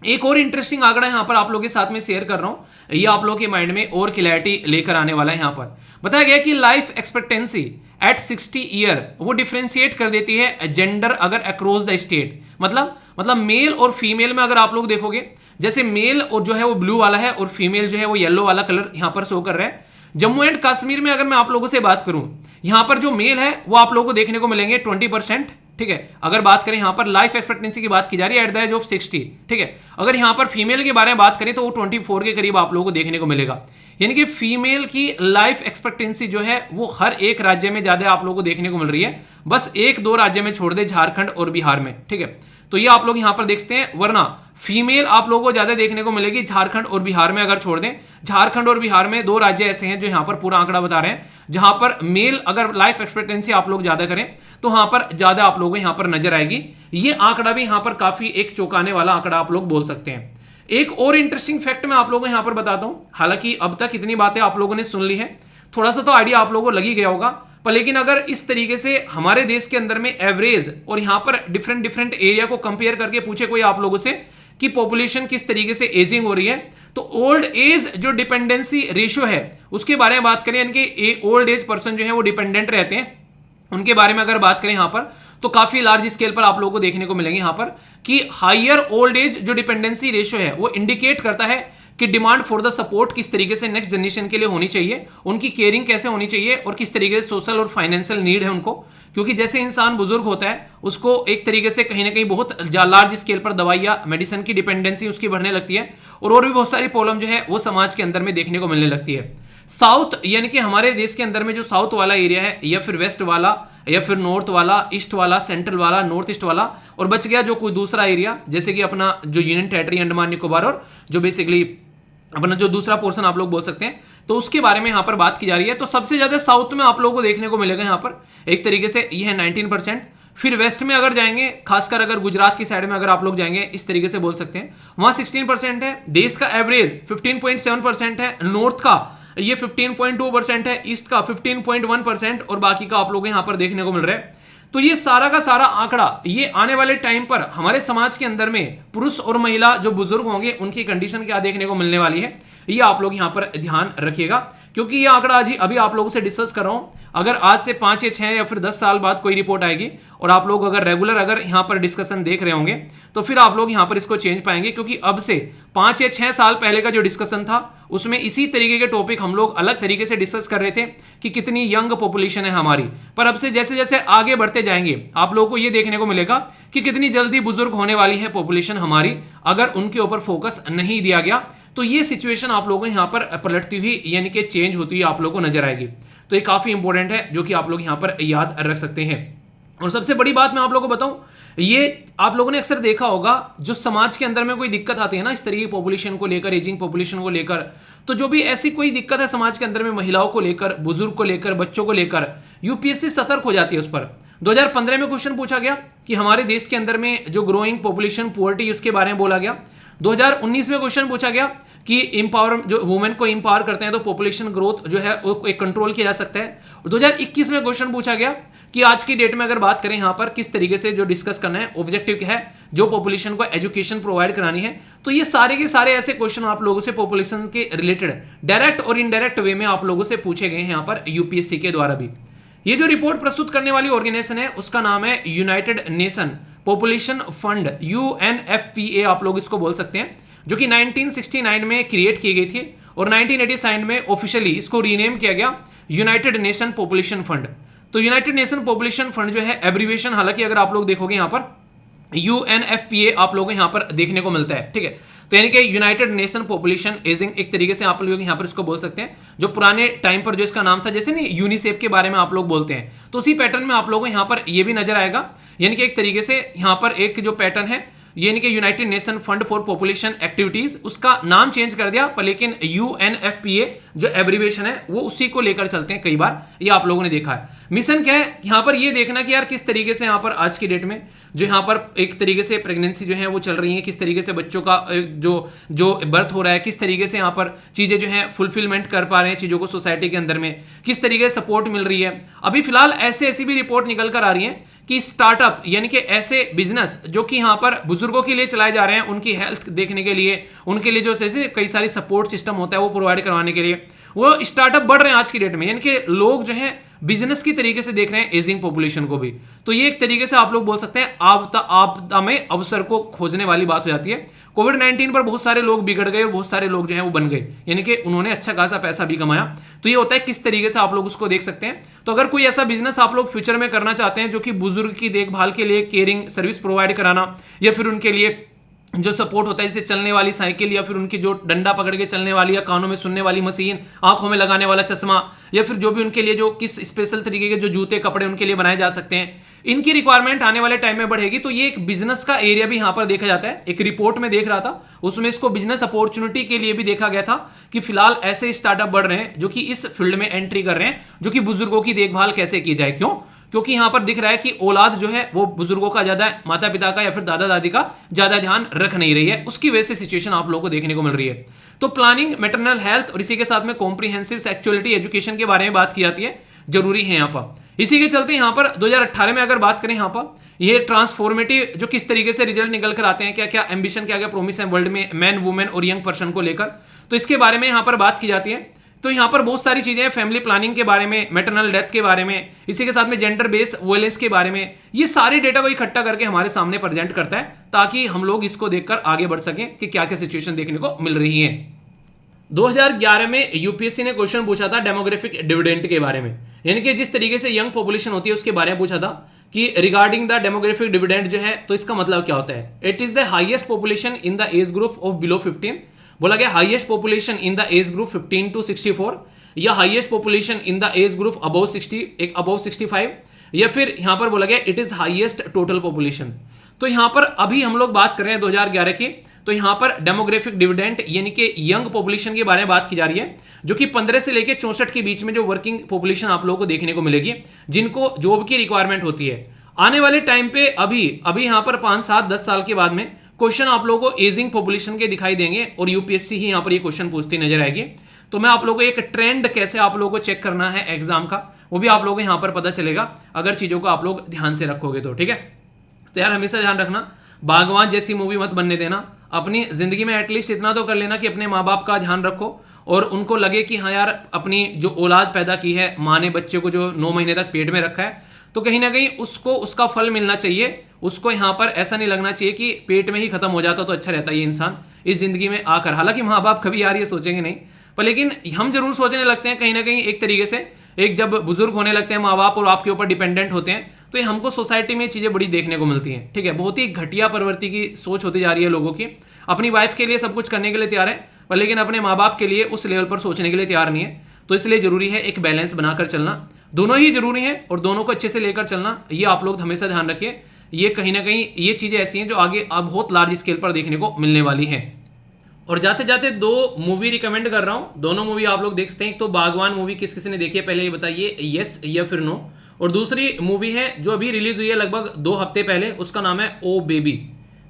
एक और इंटरेस्टिंग आंकड़ा यहां पर आप लोगों के साथ में शेयर कर रहा हूं, ये आप लोगों के माइंड में और क्लैरिटी लेकर आने वाला है। यहां पर बताया गया कि लाइफ एक्सपेक्टेंसी एट 60 ईयर वो डिफरेंशिएट कर देती है जेंडर अगर अक्रॉस द स्टेट। मतलब मेल और फीमेल में अगर आप लोग देखोगे, जैसे मेल और जो है वो ब्लू वाला है और फीमेल जो है वो येलो वाला कलर यहां पर शो कर रहा है। जम्मू एंड कश्मीर में अगर मैं आप लोगों से बात करूं, यहां पर जो मेल है वो आप लोगों को देखने को मिलेंगे 20%। ठीक है, अगर बात करें यहां पर लाइफ एक्सपेक्टेंसी की बात की जा रही है एट द एज ऑफ 60। ठीक है, अगर यहां पर फीमेल के बारे में बात करें तो वो 24 के करीब आप लोगों को देखने को मिलेगा। यानी कि फीमेल की लाइफ एक्सपेक्टेंसी जो है वो हर एक राज्य में ज्यादा आप लोगों को देखने को मिल रही है, बस 1-2 राज्य में छोड़ दे, झारखंड और बिहार में। ठीक है, तो ये आप लोग यहां पर देखते हैं, वरना फीमेल आप लोगों को ज्यादा देखने को मिलेगी झारखंड और बिहार में। अगर छोड़ दें, झारखंड और बिहार में 2 राज्य ऐसे हैं जो यहां पर पूरा आंकड़ा बता रहे हैं, जहां पर मेल अगर लाइफ एक्सपेक्टेंसी आप लोग ज्यादा करें तो वहां पर ज्यादा आप लोगों को यहां पर नजर आएगी। ये आंकड़ा भी यहां पर काफी एक चौंकाने वाला आंकड़ा आप लोग बोल सकते हैं। एक और इंटरेस्टिंग फैक्ट मैं आप लोगों को यहां पर बताता हूं, हालांकि अब तक इतनी बातें आप लोगों ने सुन ली है, थोड़ा सा तो आइडिया आप लोगों को लग ही गया होगा, पर लेकिन अगर इस तरीके से हमारे देश के अंदर में एवरेज और यहां पर डिफरेंट एरिया को कंपेयर करके पूछे कोई आप लोगों से कि पॉपुलेशन किस तरीके से एजिंग हो रही है, तो ओल्ड एज जो डिपेंडेंसी रेशियो है उसके बारे में बात करें, यानी कि ओल्ड एज पर्सन जो है वो डिपेंडेंट रहते हैं, उनके बारे में अगर बात करें यहां पर तो काफी लार्ज स्केल पर आप लोगों को देखने को मिलेंगे यहां पर कि हायर ओल्ड एज जो डिपेंडेंसी रेशियो है वो इंडिकेट करता है कि डिमांड फॉर द सपोर्ट किस तरीके से नेक्स्ट जनरेशन के लिए होनी चाहिए, उनकी केयरिंग कैसे होनी चाहिए और किस तरीके से सोशल और फाइनेंशियल नीड है उनको। क्योंकि जैसे इंसान बुजुर्ग होता है उसको एक तरीके से कहीं ना कहीं बहुत लार्ज स्केल पर दवाइयां मेडिसिन की डिपेंडेंसी उसकी बढ़ने लगती है और भी बहुत सारी प्रॉब्लम जो है वो समाज के अंदर में देखने को मिलने लगती है। साउथ यानी कि हमारे देश के अंदर में जो साउथ वाला एरिया है या फिर वेस्ट वाला या फिर नॉर्थ वाला, ईस्ट वाला, सेंट्रल वाला, नॉर्थ ईस्ट वाला और बच गया जो कोई दूसरा एरिया जैसे कि अपना जो यूनियन टेरिटरी अंडमान निकोबार और जो बेसिकली अपना जो दूसरा पोर्शन आप लोग बोल सकते हैं, तो उसके बारे में यहां पर बात की जा रही है। तो सबसे ज्यादा साउथ में आप लोगों को देखने को मिलेगा यहां पर एक तरीके से ये है 19%। फिर वेस्ट में अगर जाएंगे, खासकर अगर गुजरात की साइड में अगर आप लोग जाएंगे इस तरीके से बोल सकते हैं, वहां 16% है। देश का एवरेज 15.7% है, नॉर्थ का ये 15.2% है, ईस्ट का 15.1% और बाकी का आप लोग यहां पर देखने को मिल रहा है। तो ये सारा का सारा आंकड़ा ये आने वाले टाइम पर हमारे समाज के अंदर में पुरुष और महिला जो बुजुर्ग होंगे उनकी कंडीशन क्या देखने को मिलने वाली है, ये आप लोग यहां पर ध्यान रखिएगा। क्योंकि ये आंकड़ा आज ही अभी आप लोगों से डिस्कस कर रहा हूं, अगर आज से 5 या 6 या फिर 10 साल बाद कोई रिपोर्ट आएगी और आप लोग अगर रेगुलर अगर यहां पर डिस्कशन देख रहे होंगे तो फिर आप लोग यहां पर इसको चेंज पाएंगे। क्योंकि अब से 5 या 6 साल पहले का जो डिस्कशन था उसमें इसी तरीके के टॉपिक हम लोग अलग तरीके से डिस्कस कर रहे थे कि कितनी यंग पॉपुलेशन है हमारी, पर अब से जैसे जैसे आगे बढ़ते जाएंगे आप लोगों को यह देखने को मिलेगा कि कितनी जल्दी बुजुर्ग होने वाली है पॉपुलेशन हमारी अगर उनके ऊपर फोकस नहीं दिया गया। तो ये सिचुएशन आप लोगों को यहां पर पलटती हुई यानी कि चेंज होती हुई आप लोगों को नजर आएगी। तो ये काफी इंपॉर्टेंट है जो कि आप लोग यहां पर याद रख सकते हैं। और सबसे बड़ी बात मैं आप लोगों को बताऊं, ये आप लोगों ने अक्सर देखा होगा जो समाज के अंदर में कोई दिक्कत आती है ना इस तरह की पॉपुलेशन को लेकर, एजिंग पॉपुलेशन को लेकर, तो जो भी ऐसी कोई दिक्कत है समाज के अंदर में महिलाओं को लेकर, बुजुर्ग को लेकर, बच्चों को लेकर, यूपीएससी सतर्क हो जाती है उस पर। 2015 में क्वेश्चन पूछा गया कि हमारे देश के अंदर में जो ग्रोइंग पॉपुलेशन पुअर्टी उसके बारे में बोला गया। 2019 में क्वेश्चन पूछा गया कि इंपावर जो वुमेन को इंपावर करते हैं तो पॉपुलेशन ग्रोथ जो है वो एक कंट्रोल किया जा सकता है। और 2021 में क्वेश्चन पूछा गया कि आज की डेट में अगर बात करें यहां पर किस तरीके से जो डिस्कस करना है, ऑब्जेक्टिव क्या है, जो पॉपुलेशन को एजुकेशन प्रोवाइड करानी है। तो ये सारे के सारे ऐसे क्वेश्चन आप लोगों से पॉपुलेशन के रिलेटेड डायरेक्ट और इनडायरेक्ट वे में आप लोगों से पूछे गए हैं यहां पर यूपीएससी के द्वारा भी। ये जो रिपोर्ट प्रस्तुत करने वाली ऑर्गेनाइजेशन है उसका नाम है United nation population fund, UNFPA आप लोग इसको बोल सकते हैं, जो कि 1969 में क्रिएट की गई थी और 1987 में ऑफिशियली इसको रीनेम किया गया यूनाइटेड नेशन पॉपुलेशन फंड। तो यूनाइटेड नेशन पॉपुलेशन फंड जो है एब्रीविएशन, हालांकि अगर आप लोग देखोगे यहां पर UNFPA आप लोग यहां पर देखने को मिलता है, ठीक है। तो यानी कि यूनाइटेड नेशन पॉपुलेशन एजिंग एक तरीके से आप लोग यहां पर इसको बोल सकते हैं। जो पुराने टाइम पर जो इसका नाम था, जैसे नहीं यूनिसेफ के बारे में आप लोग बोलते हैं, तो उसी पैटर्न में आप लोगों को यहां पर ये भी नजर आएगा। यानी कि एक तरीके से यहां पर एक जो पैटर्न है यानी कि United nation fund for population activities, उसका नाम चेंज कर दिया, पर लेकिन UNFPA जो एब्रीविएशन है वो उसी को लेकर चलते हैं कई बार, ये आप लोगों ने देखा है। मिशन क्या है यहां पर, ये देखना कि यार किस तरीके से यहां पर आज की डेट में जो यहां पर एक तरीके से प्रेगनेंसी जो है वो चल रही है, किस तरीके से बच्चों का जो बर्थ हो रहा है, किस तरीके से यहां पर चीजें जो है फुलफिलमेंट कर पा रहे हैं चीजों को सोसाइटी के अंदर में, किस तरीके से सपोर्ट मिल रही है। अभी फिलहाल ऐसी भी रिपोर्ट निकल कर आ रही है कि स्टार्टअप यानी कि ऐसे बिजनेस जो कि यहां पर बुजुर्गों के लिए चलाए जा रहे हैं, उनकी हेल्थ देखने के लिए, उनके लिए जो जैसे कई सारी सपोर्ट सिस्टम होता है वो प्रोवाइड करवाने के लिए वो स्टार्टअप बढ़ रहे हैं आज की डेट में। यानी कि लोग जो है बिजनेस की तरीके से देख रहे हैं एजिंग पॉपुलेशन को भी। तो ये एक तरीके से आप लोग बोल सकते हैं आपदा में अवसर को खोजने वाली बात हो जाती है। कोविड-19 पर बहुत सारे लोग बिगड़ गए और बहुत सारे लोग जो है वो बन गए, यानी कि उन्होंने अच्छा खासा पैसा भी कमाया। तो ये होता है किस तरीके से आप लोग उसको देख सकते हैं। तो अगर कोई ऐसा बिजनेस आप लोग फ्यूचर में करना चाहते हैं जो कि बुजुर्ग की देखभाल के लिए केयरिंग सर्विस प्रोवाइड कराना, या फिर उनके लिए जो सपोर्ट होता है जैसे चलने वाली साइकिल, या फिर उनकी जो डंडा पकड़ के चलने वाली या कानों में सुनने वाली मशीन, आंखों में लगाने वाला चश्मा, या फिर जो भी उनके लिए जो किस स्पेशल तरीके के जो जूते कपड़े उनके लिए बनाए जा सकते हैं, इनकी रिक्वायरमेंट आने वाले टाइम में बढ़ेगी। तो ये एक बिजनेस का एरिया भी यहां पर देखा जाता है। एक रिपोर्ट में देख रहा था उसमें इसको बिजनेस अपॉर्चुनिटी के लिए भी देखा गया था कि फिलहाल ऐसे स्टार्टअप बढ़ रहे हैं जो कि इस फील्ड में एंट्री कर रहे हैं, जो कि बुजुर्गों की देखभाल कैसे की जाए। क्यों? क्योंकि यहां पर दिख रहा है कि औलाद जो है वो बुजुर्गों का ज्यादा, माता पिता का या फिर दादा दादी का ज्यादा ध्यान रख नहीं रही है, उसकी वजह से सिचुएशन आप लोगों को देखने को मिल रही है। तो प्लानिंग मैटरनल हेल्थ और इसी के साथ में कॉम्प्रिहेंसिव सेक्सुअलिटी एजुकेशन के बारे में बात की जाती है, जरूरी है यहाँ पर। इसी के चलते यहाँ पर 2018 में अगर बात करें यहाँ पर ये ट्रांसफॉर्मेटिव जो किस तरीके से रिजल्ट निकल कर आते हैं, क्या क्या एम्बिशन, क्या क्या प्रोमिस है वर्ल्ड में मैन वुमेन और यंग पर्सन को लेकर, तो इसके बारे में यहाँ पर बात की जाती है। तो यहाँ पर बहुत सारी चीजें हैं, फैमिली प्लानिंग के बारे में, मैटरनल डेथ के बारे में, इसी के साथ में जेंडर बेस्ड वायलेंस के बारे में, ये सारे डेटा को इकट्ठा करके हमारे सामने प्रेजेंट करता है ताकि हम लोग इसको देखकर आगे बढ़ सकें कि क्या क्या सिचुएशन देखने को मिल रही है। 2011 में यूपीएससी ने क्वेश्चन पूछा था डेमोग्राफिक डिविडेंड के बारे में, यानी कि जिस तरीके से यंग पॉपुलेशन होती है उसके बारे में पूछा था कि रिगार्डिंग द डेमोग्राफिक डिविडेंड जो है, तो इसका मतलब क्या होता है। It is the highest population in the age group of below 15, बोला गया highest population in the age group 15 to 64, या highest population in the age group above 60, एक अबव 65, या फिर यहां पर बोला गया it is highest total population. तो यहां पर अभी हम लोग बात कर रहे हैं 2011 की, तो यहां पर डेमोग्राफिक डिविडेंड यानी कि यंग पॉपुलेशन के बारे में बात की जा रही है, जो कि 15 से लेकर 64 के बीच में जो वर्किंग पॉपुलेशन आप लोगों को देखने को मिलेगी, जिनको जॉब की रिक्वायरमेंट होती है। आने वाले टाइम पे अभी यहां पर 5, 7, 10 साल के बाद में क्वेश्चन आप लोगों को एजिंग पॉपुलेशन के दिखाई देंगे और यूपीएससी ही यहां पर ये क्वेश्चन पूछती नजर आएगी। तो मैं आप लोगों को एक ट्रेंड कैसे आप लोगों को चेक करना है एग्जाम का, वो भी आप लोगों को यहां पर पता चलेगा अगर चीजों को आप लोग ध्यान से रखोगे तो, ठीक है। तो यार हमेशा ध्यान रखना, बागवान जैसी मूवी मत बनने देना, अपनी जिंदगी में एटलीस्ट इतना तो कर लेना कि अपने माँ बाप का ध्यान रखो और उनको लगे कि हाँ यार अपनी जो औलाद पैदा की है माँ ने, बच्चे को जो 9 महीने तक पेट में रखा है, तो कहीं ना कहीं उसको उसका फल मिलना चाहिए। उसको यहाँ पर ऐसा नहीं लगना चाहिए कि पेट में ही खत्म हो जाता तो अच्छा रहता ये इंसान इस जिंदगी में आकर। हालांकि माँ बाप कभी यार ये सोचेंगे नहीं, पर लेकिन हम जरूर सोचने लगते हैं कहीं ना कहीं एक तरीके से, एक जब बुजुर्ग होने लगते हैं माँ बाप और आपके ऊपर डिपेंडेंट होते हैं, तो ये हमको सोसाइटी में चीजें बड़ी देखने को मिलती हैं, ठीक है। बहुत ही घटिया प्रवृत्ति की सोच होती जा रही है लोगों की, अपनी वाइफ के लिए सब कुछ करने के लिए तैयार है पर लेकिन अपने माँ बाप के लिए उस लेवल पर सोचने के लिए तैयार नहीं है। तो इसलिए जरूरी है एक बैलेंस बनाकर चलना, दोनों ही जरूरी है और दोनों को अच्छे से लेकर चलना, ये आप लोग हमेशा ध्यान रखिए। ये कहीं ना कहीं ये चीजें ऐसी हैं जो आगे अब बहुत लार्ज स्केल पर देखने को मिलने वाली हैं। और जाते जाते 2 मूवी रिकमेंड कर रहा हूं, दोनों मूवी आप लोग देख सकते हैं। तो बागवान मूवी किस किसी ने देखी है पहले ये बताइए, यस या फिर नो। और दूसरी मूवी है जो अभी रिलीज हुई है लगभग 2 हफ्ते पहले, उसका नाम है ओ बेबी।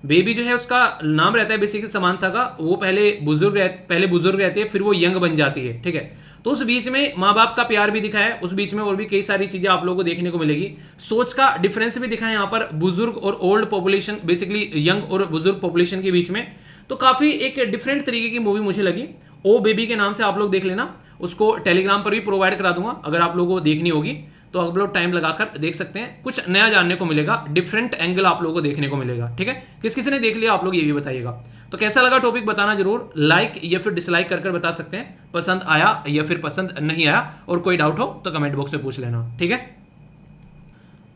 बेबी जो है उसका नाम रहता है बेसिकली समानता का, वो पहले बुजुर्ग रहती है फिर वो यंग बन जाती है, ठीक है। तो उस बीच में माँ बाप का प्यार भी दिखा है, उस बीच में और भी कई सारी चीजें आप लोगों को देखने को मिलेगी। सोच का डिफरेंस भी दिखा है यहाँ पर बुजुर्ग और ओल्ड पॉपुलेशन, बेसिकली यंग और बुजुर्ग पॉपुलेशन के बीच में। तो काफी एक डिफरेंट तरीके की मूवी मुझे लगी। ओ बेबी के नाम से आप लोग देख लेना, उसको टेलीग्राम पर भी प्रोवाइड करा दूंगा, अगर आप लोगों को देखनी होगी तो आप लोग टाइम लगाकर देख सकते हैं। कुछ नया जानने को मिलेगा, डिफरेंट एंगल आप लोगों को देखने को मिलेगा, ठीक है। किस किसी ने देख लिया आप लोग ये भी बताइएगा। तो कैसा लगा टॉपिक बताना जरूर, लाइक या फिर डिसलाइक कर बता सकते हैं, पसंद आया या फिर पसंद नहीं आया, और कोई डाउट हो तो कमेंट बॉक्स में पूछ लेना, ठीक है।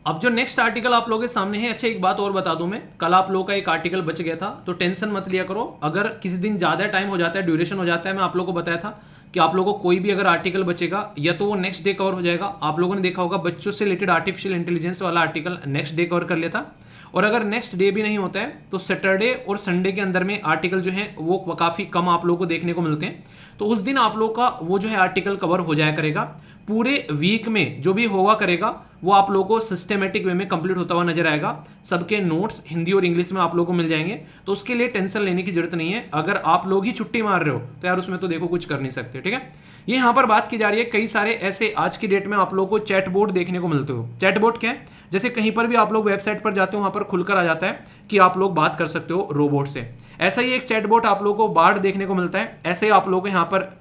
अब जो नेक्स्ट आर्टिकल आप लोगों के सामने है, अच्छा एक बात और बता दूं मैं, कल आप लोगों का एक आर्टिकल बच गया था तो टेंशन मत लिया करो। अगर किसी दिन ज्यादा टाइम हो जाता है, ड्यूरेशन हो जाता है, मैं आप लोगों को बताया था कि आप लोगों को कोई भी अगर आर्टिकल बचेगा या तो वो नेक्स्ट डे कवर हो जाएगा। आप लोगों ने देखा होगा बच्चों से रिलेटेड आर्टिफिशियल इंटेलिजेंस वाला आर्टिकल नेक्स्ट डे कवर कर लिया था, और अगर नेक्स्ट डे भी नहीं होता है तो सैटरडे और संडे के अंदर में आर्टिकल जो है वो काफी कम आप लोगों को देखने को मिलते हैं। तो उस दिन आप लोगों का वो जो है आर्टिकल कवर हो जाया करेगा। पूरे वीक में जो भी होगा करेगा वो आप लोगों को सिस्टमेटिक वे में कंप्लीट होता हुआ नजर आएगा। सबके नोट्स हिंदी और इंग्लिश में आप लोगों को मिल जाएंगे, तो उसके लिए टेंशन लेने की जरूरत नहीं है। अगर आप लोग ही छुट्टी मार रहे हो तो यार उसमें तो देखो कुछ कर नहीं सकते, ठीक है। ये यहाँ पर बात की जा रही है, कई सारे ऐसे आज की डेट में आप लोगों को चैटबॉट देखने को मिलते हो। चैटबॉट क्या है, जैसे कहीं पर भी आप लोग वेबसाइट पर जाते हो वहां पर खुलकर आ जाता है कि आप लोग बात कर सकते हो रोबोट से, ऐसा ही एक चैटबॉट आप लोगों को बार्ड देखने को मिलता है। ऐसे ही आप लोगों को यहाँ पर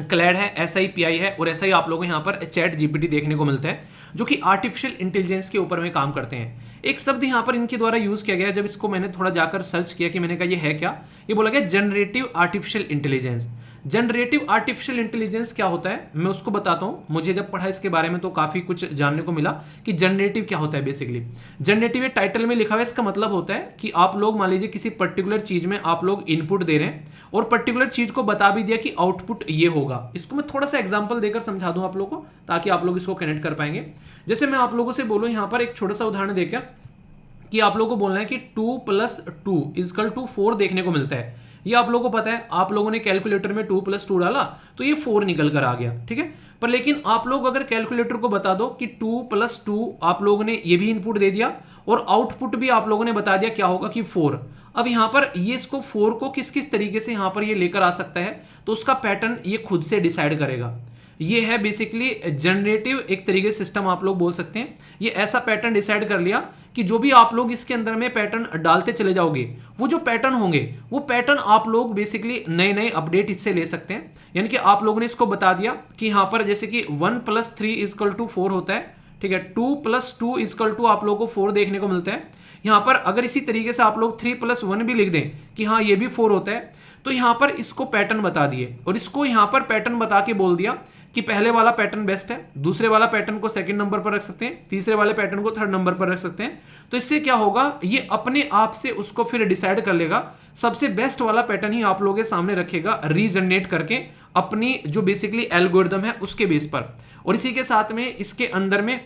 क्लैड है, ऐसा ही पीआई है, और ऐसा ही आप लोगों को यहाँ पर चैट जीपीटी देखने को मिलता है, जो कि आर्टिफिशियल इंटेलिजेंस के ऊपर में काम करते हैं। एक शब्द यहाँ पर इनके द्वारा यूज किया गया, जब इसको मैंने थोड़ा जाकर सर्च किया कि मैंने कहा ये है क्या, ये बोला गया generative artificial intelligence. Generative artificial intelligence क्या होता है मैं उसको बताता हूं। मुझे जब पढ़ा इसके बारे में तो काफी कुछ जानने को मिला कि जनरेटिव क्या होता है। बेसिकली जनरेटिव टाइटल में लिखा हुआ है, इसका मतलब होता है कि आप लोग मान लीजिए किसी पर्टिकुलर चीज में आप लोग इनपुट दे रहे हैं और पर्टिकुलर चीज को बता भी दिया कि आउटपुट ये होगा। इसको मैं थोड़ा सा एग्जांपल देकर समझा दूं आप लोगों को, ताकि आप लोग इसको कनेक्ट कर पाएंगे। जैसे मैं आप लोगों से बोलूं यहाँ पर एक छोटा सा उदाहरण देकर कि आप लोगों को बोलना है कि 2 + 2 = 4 देखने को मिलता है। ये आप लोगों को पता है, आप लोगों ने कैलकुलेटर में 2 + 2 डाला तो ये 4 निकल कर आ गया, ठीक है। पर लेकिन आप लोग अगर कैलकुलेटर को बता दो कि 2 + 2, आप लोगों ने ये भी इनपुट दे दिया और आउटपुट भी आप लोगों ने बता दिया क्या होगा कि 4। अब यहां पर ये इसको 4 को किस किस तरीके से यहां पर ये लेकर आ सकता है, तो उसका पैटर्न ये खुद से डिसाइड करेगा। ये है बेसिकली जनरेटिव एक तरीके से सिस्टम आप लोग बोल सकते हैं। ये ऐसा पैटर्न डिसाइड कर लिया कि जो भी आप लोग इसके अंदर में पैटर्न डालते चले जाओगे, वो जो पैटर्न होंगे वो पैटर्न आप लोग बेसिकली नए नए अपडेट इससे ले सकते हैं। यानी कि आप लोगों ने इसको बता दिया कि यहां पर जैसे कि 1 + 3 = 4 होता है, ठीक है। 2 + 2 = आप लोगों को 4 देखने को मिलता है। यहां पर अगर इसी तरीके से आप लोग 3 + 1 भी लिख दें कि हाँ ये भी 4 होता है, तो यहां पर इसको पैटर्न बता दिए और इसको यहां पर पैटर्न बता के बोल दिया कि पहले वाला पैटर्न बेस्ट है, दूसरे वाला पैटर्न को सेकंड नंबर पर रख सकते हैं, तीसरे वाले पैटर्न को थर्ड नंबर पर रख सकते हैं। तो इससे क्या होगा, ये अपने आप से उसको फिर डिसाइड कर लेगा, सबसे बेस्ट वाला पैटर्न ही आप लोगों के सामने रखेगा रीजनरेट करके अपनी जो बेसिकली एल्गोरिदम है उसके बेस पर। और इसी के साथ में इसके अंदर में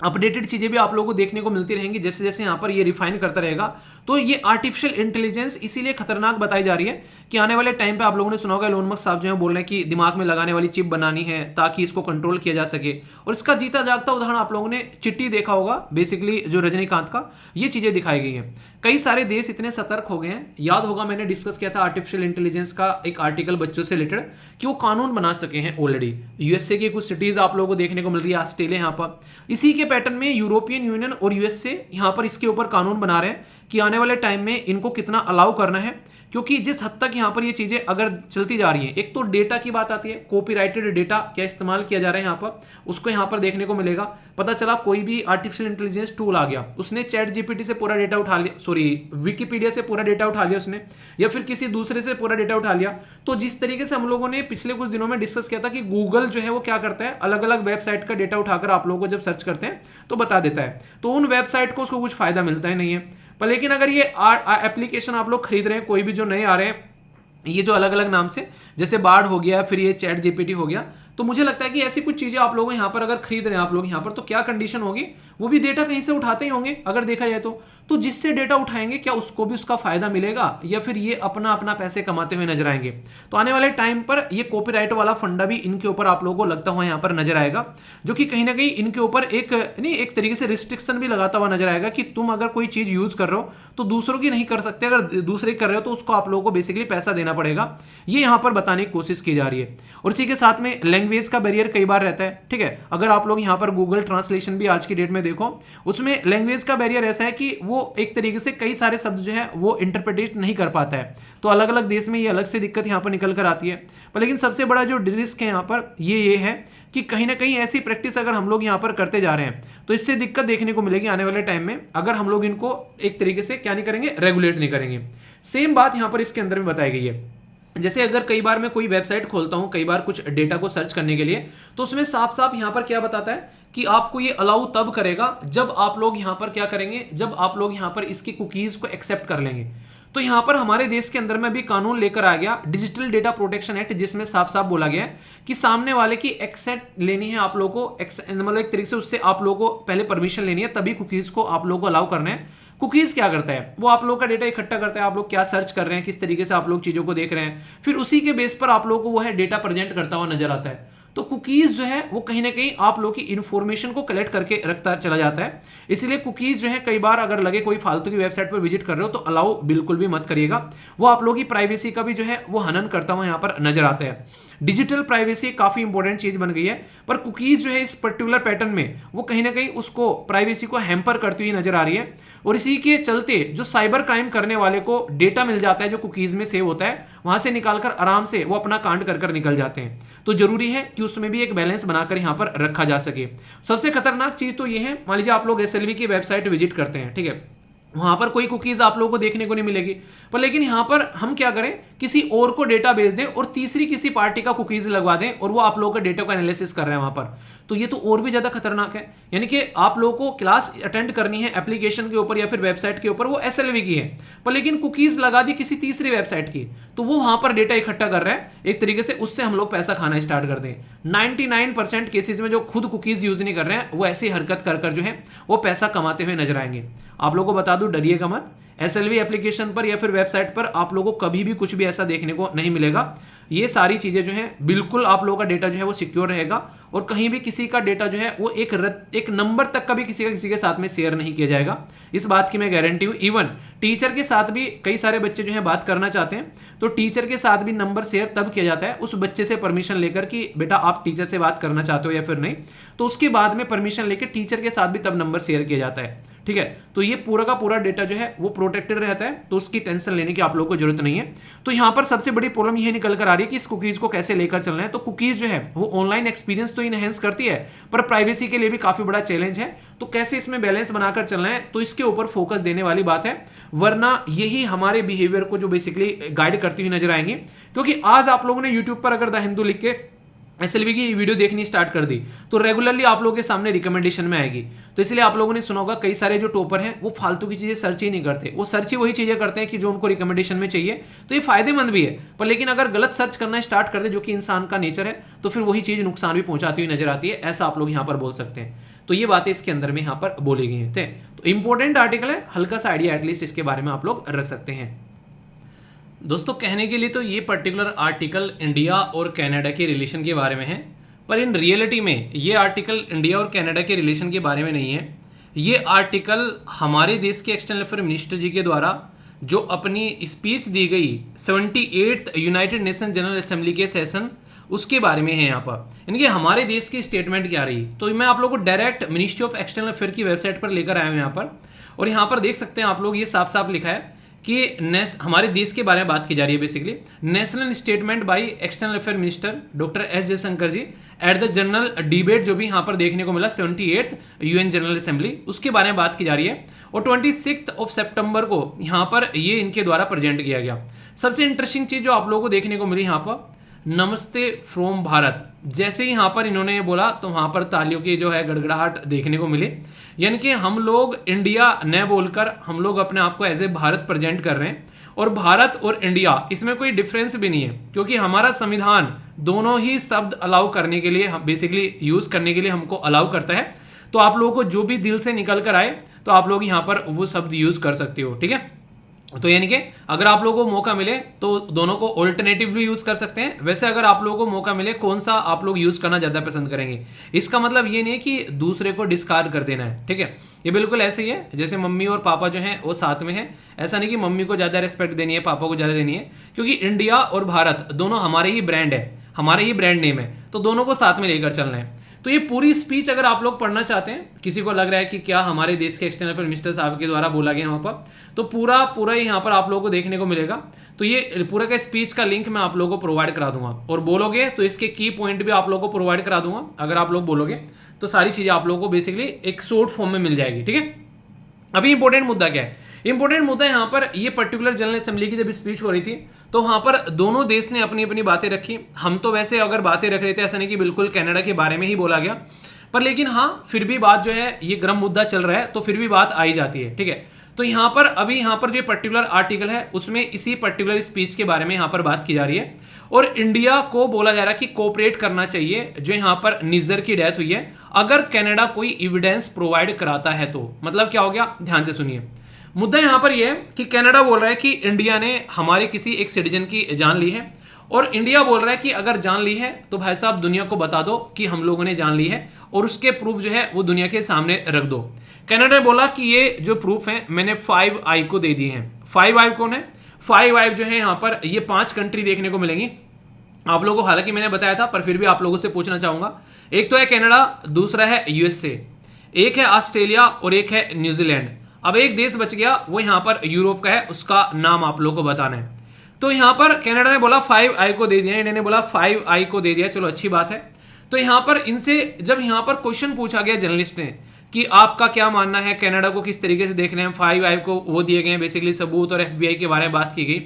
अपडेटेड चीजें भी आप लोगों को देखने को मिलती रहेंगी जैसे जैसे यहां पर ये रिफाइन करता रहेगा। तो ये आर्टिफिशियल इंटेलिजेंस इसीलिए खतरनाक बताई जा रही है कि आने वाले टाइम पे आप लोगों ने सुना होगा एलोन मस्क साहब जो है बोल रहे हैं कि दिमाग में लगाने वाली चिप बनानी है ताकि इसको कंट्रोल किया जा सके। और इसका जीता जागता उदाहरण आप लोगों ने चिट्टी देखा होगा, बेसिकली जो रजनीकांत का, ये चीजें दिखाई गई हैं। कई सारे देश इतने सतर्क हो गए हैं, याद होगा मैंने डिस्कस किया था आर्टिफिशियल इंटेलिजेंस का एक आर्टिकल बच्चों से रिलेटेड कि वो कानून बना सके हैं ऑलरेडी। यूएसए की कुछ सिटीज आप लोगों को देखने को मिल रही है, ऑस्ट्रेलिया यहाँ पर। इसी के पैटर्न में यूरोपियन यूनियन और यूएसए यहाँ पर इसके ऊपर कानून बना रहे हैं कि आने वाले टाइम में इनको कितना अलाउ करना है, क्योंकि जिस हद तक यहाँ पर ये चीजें अगर चलती जा रही हैं, एक तो डेटा की बात आती है, कॉपीराइटेड डेटा क्या इस्तेमाल किया जा रहा है यहाँ पर, उसको यहाँ पर देखने को मिलेगा। पता चला कोई भी आर्टिफिशियल इंटेलिजेंस टूल आ गया, उसने चैट जीपीटी से पूरा डेटा उठा लिया, सॉरी विकिपीडिया से पूरा डेटा उठा लिया उसने, या फिर किसी दूसरे से पूरा डेटा उठा लिया। तो जिस तरीके से हम लोगों ने पिछले कुछ दिनों में डिस्कस किया था कि गूगल जो है वो क्या करता है, अलग अलग वेबसाइट का डेटा उठाकर आप लोगों को जब सर्च करते हैं तो बता देता है, तो उन वेबसाइट को उसको कुछ फायदा मिलता ही नहीं है। पर लेकिन अगर ये एप्लीकेशन आप लोग खरीद रहे हैं, कोई भी जो नए आ रहे हैं ये जो अलग अलग नाम से, जैसे बार्ड हो गया, फिर ये चैट जीपीटी हो गया, तो मुझे लगता है कि ऐसी कुछ चीजें आप लोग यहाँ पर अगर खरीद रहे हैं आप लोग यहाँ पर, तो क्या कंडीशन होगी, वो भी डेटा कहीं से उठाते ही होंगे अगर देखा जाए तो जिससे डेटा उठाएंगे क्या उसको भी उसका फायदा मिलेगा या फिर ये अपना अपना पैसे कमाते हुए नजर आएंगे। तो आने वाले टाइम पर ये कॉपीराइट वाला फंडा भी इनके ऊपर आप लोगों को लगता हुआ यहाँ पर नजर आएगा, जो कि कहीं ना कहीं इनके ऊपर एक तरीके से रिस्ट्रिक्शन भी लगाता हुआ नजर आएगा कि तुम अगर कोई चीज यूज कर रहे हो तो दूसरों की नहीं कर सकते, अगर दूसरे कर रहे हो तो उसको आप लोगों को बेसिकली पैसा देना पड़ेगा। ये यहाँ पर बताने की कोशिश की जा रही है। और इसी के साथ में लैंग्वेज का बैरियर कई बार रहता है, ठीक है। अगर आप लोग यहाँ पर गूगल ट्रांसलेशन भी आज की डेट में देखो, उसमें लैंग्वेज का बैरियर ऐसा है कि वो एक तरीके से कई सारे शब्द जो है वो इंटरप्रेटेट नहीं कर पाता है। तो अलग अलग देश में ये अलग से दिक्कत यहाँ पर निकल कर आती है। पर लेकिन सबसे बड़ा जो रिस्क है यहाँ पर ये है कि कहीं ना कहीं ऐसी प्रैक्टिस अगर हम लोग यहाँ पर करते जा रहे हैं तो इससे दिक्कत देखने को मिलेगी आने वाले टाइम में, अगर हम लोग इनको एक तरीके से क्या नहीं करेंगे, रेगुलेट नहीं करेंगे। सेम बात यहाँ पर इसके अंदर में बताई गई है। जैसे अगर कई बार मैं कोई वेबसाइट खोलता हूं कई बार कुछ डेटा को सर्च करने के लिए, तो उसमें साफ साफ यहां पर क्या बताता है कि आपको ये अलाउ तब करेगा जब आप लोग यहां पर क्या करेंगे, जब आप लोग यहां पर इसकी कुकीज को एक्सेप्ट कर लेंगे। तो यहां पर हमारे देश के अंदर में भी कानून लेकर आ गया डिजिटल डेटा प्रोटेक्शन एक्ट, जिसमें साफ साफ बोला गया है कि सामने वाले की एक्सेप्ट लेनी है आप लोगों को, मतलब एक तरीके से उससे आप लोगों को पहले परमिशन लेनी है, तभी कुकीज को आप लोगों को अलाउ करना है। कुकीज क्या करता है, वो आप लोग का डेटा इकट्ठा करता है, आप लोग क्या सर्च कर रहे हैं, किस तरीके से आप लोग चीजों को देख रहे हैं, फिर उसी के बेस पर आप लोगों को वो है डेटा प्रेजेंट करता हुआ नजर आता है। तो कुकीज जो है वो कहीं ना कहीं आप लोग की इंफॉर्मेशन को कलेक्ट करके रखता चला जाता है। इसलिए कुकीज जो है कई बार अगर लगे कोई फालतू की वेबसाइट पर विजिट कर रहे हो तो अलाउ बिल्कुल भी मत करिएगा, वो आप लोग की प्राइवेसी का भी जो है वो हनन करता हुआ यहाँ पर नजर आता है। डिजिटल प्राइवेसी काफी इंपॉर्टेंट चीज बन गई है, पर कुकीज जो है इस पर्टिकुलर पैटर्न में वो कहीं ना कहीं उसको प्राइवेसी को हैम्पर करती हुई नजर आ रही है। और इसी के चलते जो साइबर क्राइम करने वाले को डेटा मिल जाता है जो कुकीज में सेव होता है, वहां से निकालकर आराम से वो अपना कांड कर निकल जाते हैं। तो जरूरी है कि उसमें भी एक बैलेंस बनाकर यहां पर रखा जा सके। सबसे खतरनाक चीज तो ये है, मान लीजिए आप लोग एसएलवी की वेबसाइट विजिट करते हैं, ठीक है, वहां पर कोई कुकीज आप लोगों को देखने को नहीं मिलेगी, पर लेकिन यहां पर हम क्या करें, किसी और को डेटा भेज दें और तीसरी किसी पार्टी का कुकीज लगवा दें और वो आप लोगों के डेटा को एनालिसिस कर रहे हैं वहां पर, तो ये तो और भी ज्यादा खतरनाक है। यानी कि आप लोगों को क्लास अटेंड करनी है एप्लीकेशन के ऊपर या फिर वेबसाइट के ऊपर, वो एसएलवी की है, पर लेकिन कुकीज लगा दी किसी तीसरी वेबसाइट की, तो वो वहां पर डेटा इकट्ठा कर रहा है, एक तरीके से उससे हम लोग पैसा खाना स्टार्ट कर दें। 99% केसेज में जो खुद कुकीज यूज नहीं कर रहे हैं वो ऐसी हरकत कर जो है वो पैसा कमाते हुए नजर आएंगे। आप लोगों को बता दूं, डरिएगा मत, एसएलवी एप्लीकेशन पर या फिर वेबसाइट पर आप लोगों को कभी भी कुछ भी ऐसा देखने को नहीं मिलेगा। ये सारी चीज़ें जो हैं बिल्कुल आप लोगों का डेटा जो है वो सिक्योर रहेगा और कहीं भी किसी का डेटा जो है वो एक नंबर तक का भी किसी के साथ में शेयर नहीं किया जाएगा। इस बात की मैं गारंटी हूँ। इवन टीचर के साथ भी कई सारे बच्चे जो है बात करना चाहते हैं तो टीचर के साथ भी नंबर शेयर तब किया जाता है उस बच्चे से परमिशन लेकर कि बेटा आप टीचर से बात करना चाहते हो या फिर नहीं, तो उसके बाद में परमिशन लेकर टीचर के साथ भी तब नंबर शेयर किया जाता है। ठीक है, तो ये पूरा का पूरा डेटा जो है वो प्रोटेक्टेड रहता है, तो उसकी टेंशन लेने की आप लोगों को जरूरत नहीं है। तो यहाँ पर सबसे बड़ी प्रॉब्लम ये निकल कर आ रही है कि इस कुकीज को कैसे लेकर चलना है। तो कुकीज जो है वो ऑनलाइन एक्सपीरियंस तो इनहेंस करती है पर प्राइवेसी के लिए भी काफी बड़ा चैलेंज है। तो कैसे इसमें बैलेंस बनाकर चलना है, तो इसके ऊपर फोकस देने वाली बात है, वरना यही हमारे बिहेवियर को जो बेसिकली गाइड करती हुई नजर आएंगी। क्योंकि आज आप लोगों ने यूट्यूब पर अगर द हिंदू लिख के एसएलवी की वीडियो देखनी स्टार्ट कर दी तो रेगुलरली आप लोगों के सामने रिकमेंडेशन में आएगी। तो इसलिए आप लोगों ने सुना होगा कई सारे जो टॉपर हैं वो फालतू की चीजें सर्च ही नहीं करते, वो सर्च ही वही चीजें करते हैं कि जो उनको रिकमेंडेशन में चाहिए। तो ये फायदेमंद भी है, पर लेकिन अगर गलत सर्च करना स्टार्ट कर दे जो कि इंसान का नेचर है तो फिर वही चीज नुकसान भी पहुंचाती हुई नजर आती है, ऐसा आप लोग यहाँ पर बोल सकते हैं। तो ये बातें इसके अंदर में यहाँ पर बोली गई थे। तो इंपॉर्टेंट आर्टिकल है, हल्का सा आइडिया एटलीस्ट इसके बारे में आप लोग रख सकते हैं। दोस्तों कहने के लिए तो ये पर्टिकुलर आर्टिकल इंडिया और कनाडा के रिलेशन के बारे में है, पर इन रियलिटी में ये आर्टिकल इंडिया और कनाडा के रिलेशन के बारे में नहीं है। ये आर्टिकल हमारे देश के एक्सटर्नल अफेयर मिनिस्टर जी के द्वारा जो अपनी स्पीच दी गई 78th United nation general assembly के सेशन उसके बारे में है। यहाँ पर यानी कि हमारे देश की स्टेटमेंट क्या रही, तो मैं आप लोगों को direct ministry of external affair की वेबसाइट पर लेकर आया हूँ यहाँ पर। और यहाँ पर देख सकते हैं आप लोग, ये साफ साफ लिखा है कि हमारे देश के बारे में बात की जा रही है। Basically national statement by external affair minister doctor S Jaishankar ji at the general debate, जो भी यहाँ पर देखने को मिला 78th यूएन जनरल असेंबली, उसके बारे में बात की जा रही है। और 26 सितंबर को यहाँ पर ये इनके द्वारा प्रेजेंट किया गया। सबसे इंटरेस्टिंग चीज जो आप लोगों को देखने को मिली यहाँ पर, नमस्ते फ्रॉम भारत, जैसे ही यहाँ पर इन्होंने ये बोला तो वहां पर तालियों की जो है गड़गड़ाहट देखने को मिली। यानी कि हम लोग इंडिया न बोलकर हम लोग अपने आप को एज ए भारत प्रेजेंट कर रहे हैं। और भारत और इंडिया इसमें कोई डिफरेंस भी नहीं है, क्योंकि हमारा संविधान दोनों ही शब्द अलाउ करने के लिए, बेसिकली यूज करने के लिए हमको अलाउ करता है। तो आप लोगों को जो भी दिल से निकल कर आए तो आप लोग यहाँ पर वो शब्द यूज कर सकते हो। ठीक है, तो यानी कि अगर आप लोगों को मौका मिले तो दोनों को ऑल्टरनेटिव भी यूज कर सकते हैं। वैसे अगर आप लोगों को मौका मिले कौन सा आप लोग यूज करना ज्यादा पसंद करेंगे, इसका मतलब ये नहीं है कि दूसरे को डिस्कार्ड कर देना है। ठीक है, ये बिल्कुल ऐसे ही है जैसे मम्मी और पापा जो हैं वो साथ में हैं। ऐसा नहीं कि मम्मी को ज्यादा रिस्पेक्ट देनी है, पापा को ज्यादा देनी है, क्योंकि इंडिया और भारत दोनों हमारे ही ब्रांड है, हमारे ही ब्रांड नेम है, तो दोनों को साथ में लेकर चलना है। तो ये पूरी स्पीच अगर आप लोग पढ़ना चाहते हैं, किसी को लग रहा है कि क्या हमारे देश के एक्सटर्नल अफेयर मिनिस्टर साहब के द्वारा बोला गया वहां पर, तो पूरा यहाँ पर आप लोगों को देखने को मिलेगा। तो ये पूरा का स्पीच का लिंक मैं आप लोगों को प्रोवाइड करा दूंगा, और बोलोगे तो इसके की पॉइंट भी आप लोगों को प्रोवाइड करा दूंगा। अगर आप लोग बोलोगे तो सारी चीजें आप लोगों को बेसिकली एक शॉर्ट फॉर्म में मिल जाएगी। ठीक है, अभी इंपॉर्टेंट मुद्दा क्या है? इंपॉर्टेंट मुद्दा यहाँ पर ये पर्टिकुलर जनरल असेंबली की जब स्पीच हो रही थी तो वहां पर दोनों देश ने अपनी अपनी बातें रखी। हम तो वैसे अगर बातें रख रहे थे, ऐसा नहीं कि बिल्कुल कनाडा के बारे में ही बोला गया, पर लेकिन हाँ फिर भी बात जो है, ये गर्म मुद्दा चल रहा है तो फिर भी बात आई जाती है। ठीक है, तो यहाँ पर अभी यहाँ पर जो पर्टिकुलर आर्टिकल है उसमें इसी पर्टिकुलर स्पीच के बारे में यहाँ पर बात की जा रही है। और इंडिया को बोला जा रहा है कि कोऑपरेट करना चाहिए जो यहाँ पर निजर की डेथ हुई है, अगर कनाडा कोई एविडेंस प्रोवाइड कराता है तो। मतलब क्या हो गया, ध्यान से सुनिए। मुद्दा यहाँ पर यह है कि कनाडा बोल रहा है कि इंडिया ने हमारे किसी एक सिटीजन की जान ली है, और इंडिया बोल रहा है कि अगर जान ली है तो भाई साहब दुनिया को बता दो कि हम लोगों ने जान ली है, और उसके प्रूफ जो है वो दुनिया के सामने रख दो। कनाडा ने बोला कि ये जो प्रूफ है मैंने 5i को दे दिए हैं। 5i कौन है? 5i जो है यहाँ पर ये 5 कंट्री देखने को मिलेंगी आप लोगों को, हालांकि मैंने बताया था पर फिर भी आप लोगों से पूछना चाहूंगा। एक तो है कनाडा, दूसरा है यूएसए, एक है ऑस्ट्रेलिया और एक है न्यूजीलैंड। अब एक देश बच गया, वो यहाँ पर यूरोप का है, उसका नाम आप लोगों को बताना है। तो यहाँ पर कनाडा ने बोला 5i को दे दिया, इंडिया ने बोला 5i को दे दिया, चलो अच्छी बात है। तो यहाँ पर इनसे जब यहाँ पर क्वेश्चन पूछा गया जर्नलिस्ट ने कि आपका क्या मानना है, कनाडा को किस तरीके से देख रहे हैं, 5i को वो दिए गए बेसिकली सबूत, और FBI के बारे में बात की गई।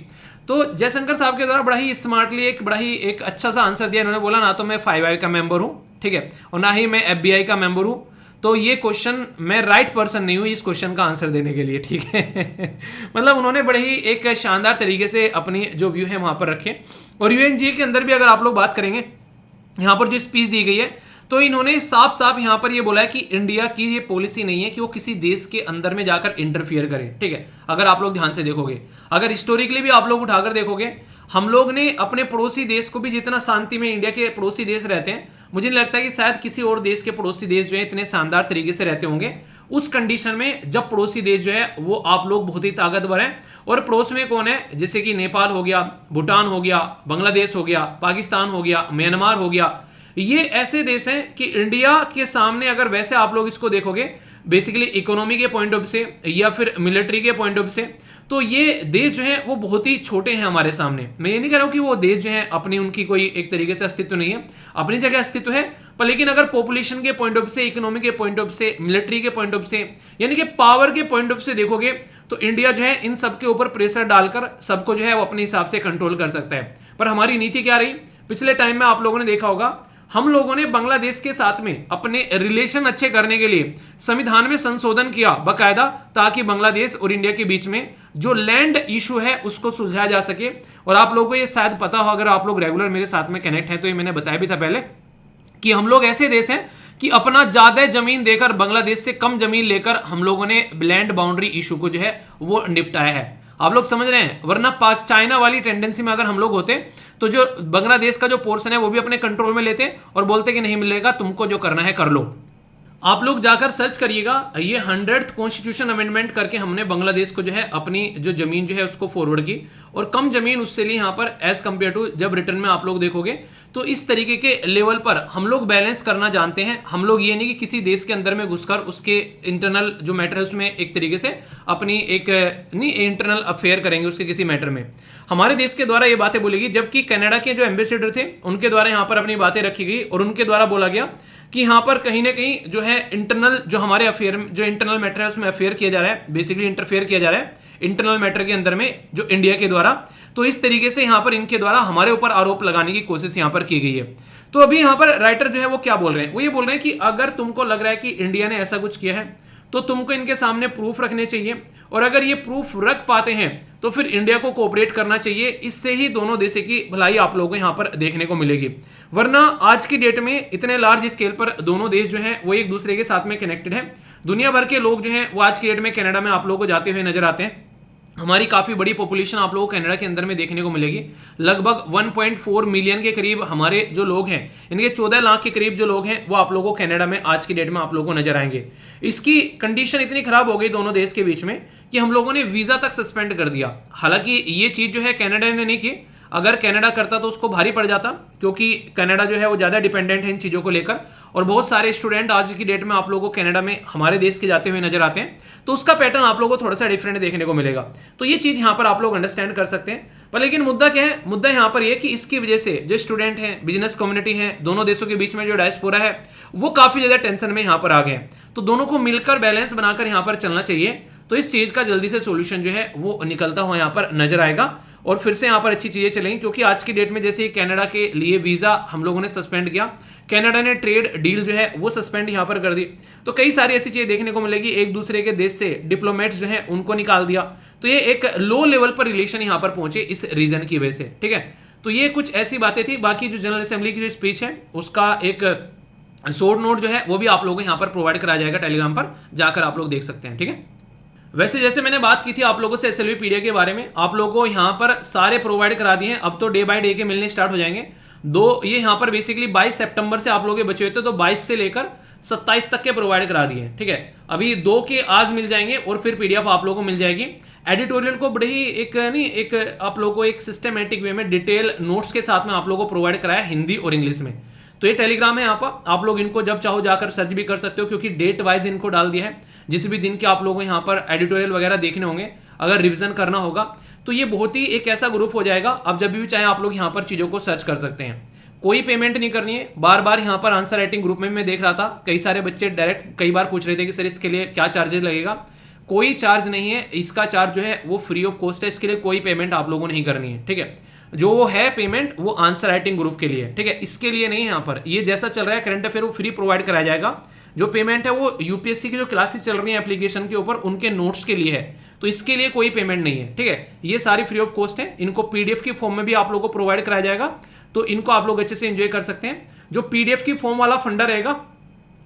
तो जयशंकर साहब के द्वारा बड़ा ही स्मार्टली एक अच्छा सा आंसर दिया। इन्होंने बोला ना तो मैं 5i का मेंबर हूँ, ठीक है, और ना ही मैं FBI का मेंबर हूँ, तो ये क्वेश्चन मैं राइट पर्सन नहीं हूँ इस क्वेश्चन का आंसर देने के लिए। ठीक है मतलब उन्होंने बड़े ही एक शानदार तरीके से अपनी जो व्यू है वहां पर रखे। और यूएनजी के अंदर भी अगर आप लोग बात करेंगे, यहाँ पर जो स्पीच दी गई है तो इन्होंने साफ साफ यहाँ पर ये बोला है कि इंडिया की ये पॉलिसी नहीं है कि वो किसी देश के अंदर में जाकर इंटरफियर करे। ठीक है, अगर आप लोग ध्यान से देखोगे, अगर हिस्टोरिकली भी आप लोग उठाकर देखोगे, हम लोग ने अपने पड़ोसी देश को भी जितना शांति में इंडिया के पड़ोसी देश रहते हैं, मुझे नहीं लगता कि शायद किसी और देश के पड़ोसी देश जो है इतने शानदार तरीके से रहते होंगे। उस कंडीशन में जब पड़ोसी देश जो है वो आप लोग बहुत ही ताकतवर हैं, और पड़ोस में कौन है, जैसे कि नेपाल हो गया, भूटान हो गया, बांग्लादेश हो गया, पाकिस्तान हो गया, म्यांमार हो गया, ये ऐसे देश हैं कि इंडिया के सामने अगर वैसे आप लोग इसको देखोगे बेसिकली इकोनॉमी के पॉइंट ऑफ से या फिर मिलिट्री के पॉइंट ऑफ से, तो ये देश जो है वो बहुत ही छोटे हैं हमारे सामने। मैं ये नहीं कह रहा हूं कि वो देश जो है अपनी उनकी कोई एक तरीके से अस्तित्व नहीं है, अपनी जगह अस्तित्व है, पर लेकिन अगर पॉपुलेशन के पॉइंट ऑफ से, इकोनॉमी के पॉइंट ऑफ से, मिलिट्री के पॉइंट ऑफ से, यानी कि पावर के पॉइंट ऑफ से देखोगे तो इंडिया जो है इन सबके ऊपर प्रेशर डालकर सबको जो है वो अपने हिसाब से कंट्रोल कर सकता है। पर हमारी नीति क्या रही, पिछले टाइम में आप लोगों ने देखा होगा, हम लोगों ने बांग्लादेश के साथ में अपने रिलेशन अच्छे करने के लिए संविधान में संशोधन किया बकायदा, ताकि बांग्लादेश और इंडिया के बीच में जो लैंड इशू है उसको सुलझाया जा सके। और आप लोगों को ये शायद पता हो, अगर आप लोग रेगुलर मेरे साथ में कनेक्ट हैं तो ये मैंने बताया भी था पहले, कि हम लोग ऐसे देश हैं कि अपना ज्यादा जमीन देकर, बांग्लादेश से कम जमीन लेकर हम लोगों ने लैंड बाउंड्री इशू को जो है वो निपटाया है। आप लोग समझ रहे हैं, वरना पाक चाइना वाली टेंडेंसी में अगर हम लोग होते तो जो बांग्लादेश का जो पोर्शन है वो भी अपने कंट्रोल में लेते और बोलते कि नहीं मिलेगा, तुमको जो करना है कर लो। आप लोग जाकर सर्च करिएगा, ये 100th कॉन्स्टिट्यूशन अमेंडमेंट करके हमने बांग्लादेश को जो है अपनी जो जमीन जो है उसको फॉरवर्ड की, और कम जमीन उससे ली यहाँ पर एज कंपेयर टू, जब रिटर्न में आप लोग देखोगे तो इस तरीके के लेवल पर हम लोग बैलेंस करना जानते हैं। हम लोग ये नहीं कि किसी देश के अंदर में घुसकर उसके इंटरनल जो मैटर है उसमें एक तरीके से अपनी एक नहीं इंटरनल अफेयर करेंगे उसके किसी मैटर में। हमारे देश के द्वारा ये बातें बोली गई, जबकि कनाडा के जो एम्बेसडर थे उनके द्वारा यहाँ पर अपनी बातें रखी गई, और उनके द्वारा बोला गया कि यहाँ पर कहीं ना कहीं जो है इंटरनल जो हमारे अफेयर जो इंटरनल मैटर है उसमें अफेयर किया जा रहा है, बेसिकली इंटरफेयर किया जा रहा है इंटरनल मैटर के अंदर में जो इंडिया के द्वारा। तो इस तरीके से यहाँ पर इनके द्वारा हमारे ऊपर आरोप लगाने की कोशिश यहाँ पर की गई है। तो अभी यहाँ पर राइटर जो है वो क्या बोल रहे हैं, वो ये बोल रहे हैं कि अगर तुमको लग रहा है कि इंडिया ने ऐसा कुछ किया है तो तुमको इनके सामने प्रूफ रखने चाहिए, और अगर ये प्रूफ रख पाते हैं तो फिर इंडिया को कोऑपरेट करना चाहिए। इससे ही दोनों देशों की भलाई आप लोगों को यहाँ पर देखने को मिलेगी। वरना आज की डेट में इतने लार्ज स्केल पर दोनों देश जो हैं वो एक दूसरे के साथ में कनेक्टेड है। दुनिया भर के लोग जो हैं वो आज की डेट में कनाडा में आप लोगों को जाते हुए नजर आते हैं। हमारी काफी बड़ी पॉपुलेशन आप लोगों को कनाडा के अंदर में देखने को मिलेगी। लगभग 1.4 मिलियन के करीब हमारे जो लोग हैं, इनके 14 लाख के करीब जो लोग हैं वो आप लोगों को कनाडा में आज की डेट में आप लोगों को नजर आएंगे। इसकी कंडीशन इतनी खराब हो गई दोनों देश के बीच में कि हम लोगों ने वीजा तक सस्पेंड कर दिया। हालांकि ये चीज जो है कनाडा ने नहीं की, अगर कनाडा करता तो उसको भारी पड़ जाता, क्योंकि कनाडा जो है वो ज्यादा डिपेंडेंट है इन चीजों को लेकर, और बहुत सारे स्टूडेंट आज की डेट में आप लोगों को कनाडा में हमारे देश के जाते हुए नजर आते हैं। तो उसका पैटर्न आप लोगों को थोड़ा सा डिफरेंट देखने को मिलेगा। तो ये चीज यहाँ पर आप लोग अंडरस्टैंड कर सकते हैं। पर लेकिन मुद्दा क्या है, मुद्दा यहाँ पर यह कि इसकी वजह से जो स्टूडेंट हैं, बिजनेस कम्युनिटी है, दोनों देशों के बीच में जो डायस्पोरा है वो काफी ज्यादा टेंशन में यहाँ पर आ गए हैं। तो दोनों को मिलकर बैलेंस बनाकर यहाँ पर चलना चाहिए। तो इस चीज का जल्दी से सोल्यूशन जो है वो निकलता हुआ यहाँ पर नजर आएगा, और फिर से यहाँ पर अच्छी चीजें चलेंगी। क्योंकि आज की डेट में जैसे ही कनाडा के लिए वीजा हम लोगों ने सस्पेंड किया, कनाडा ने ट्रेड डील जो है वो सस्पेंड यहाँ पर कर दी, तो कई सारी ऐसी चीजें देखने को मिलेगी। एक दूसरे के देश से डिप्लोमेट्स जो है उनको निकाल दिया, तो ये एक लो लेवल पर रिलेशन यहाँ पर पहुंचे इस रीजन की वजह से। ठीक है, तो ये कुछ ऐसी बातें थी। बाकी जो जनरल असेंबली की जो स्पीच है उसका एक शॉर्ट नोट जो है वो भी आप लोगों को यहाँ पर प्रोवाइड कराया जाएगा, टेलीग्राम पर जाकर आप लोग देख सकते हैं। ठीक है, वैसे जैसे मैंने बात की थी आप लोगों से एसएलवी पीडीएफ के बारे में, आप लोगों को यहाँ पर सारे प्रोवाइड करा दिए हैं। अब तो डे बाय डे के मिलने स्टार्ट हो जाएंगे। ये यहाँ पर बेसिकली 22 सितंबर से आप लोग के बचे हुए थे, तो 22 से लेकर 27 तक के प्रोवाइड करा दिए। ठीक है, अभी 2 के आज मिल जाएंगे और फिर पीडीएफ आप लोगों को मिल जाएगी। एडिटोरियल को बड़े ही एक आप लोगों को एक सिस्टमेटिक वे में डिटेल नोट्स के साथ में आप लोगों को प्रोवाइड कराया हिंदी और इंग्लिश में। तो ये टेलीग्राम है यहाँ पर, आप लोग इनको जब चाहो जाकर सर्च भी कर सकते हो, क्योंकि डेट वाइज इनको डाल दिया है। जिस भी दिन के आप लोगों को यहाँ पर एडिटोरियल वगैरह देखने होंगे, अगर रिवीजन करना होगा तो ये बहुत ही एक ऐसा ग्रुप हो जाएगा। अब जब भी चाहे आप लोग यहाँ पर चीजों को सर्च कर सकते हैं। कोई पेमेंट नहीं करनी है। बार बार यहाँ पर आंसर राइटिंग ग्रुप में मैं देख रहा था, कई सारे बच्चे डायरेक्ट कई बार पूछ रहे थे कि सर इसके लिए क्या चार्जेस लगेगा। कोई चार्ज नहीं है, इसका चार्ज जो है वो फ्री ऑफ कॉस्ट है। इसके लिए कोई पेमेंट आप लोगों को नहीं करनी है। ठीक है, जो वो है पेमेंट वो आंसर राइटिंग ग्रुप के लिए। ठीक है, इसके लिए नहीं है। यहाँ पर ये जैसा चल रहा है करंट अफेयर वो फ्री प्रोवाइड कराया जाएगा। जो पेमेंट है वो यूपीएससी की जो क्लासेस चल रही है एप्लीकेशन के ऊपर उनके नोट्स के लिए है, तो इसके लिए कोई पेमेंट नहीं है। ठीक है, ये सारी फ्री ऑफ कॉस्ट है। इनको पीडीएफ की फॉर्म में भी आप लोगों को प्रोवाइड कराया जाएगा, तो इनको आप लोग अच्छे से एंजॉय कर सकते हैं। जो पीडीएफ की फॉर्म वाला फंडा रहेगा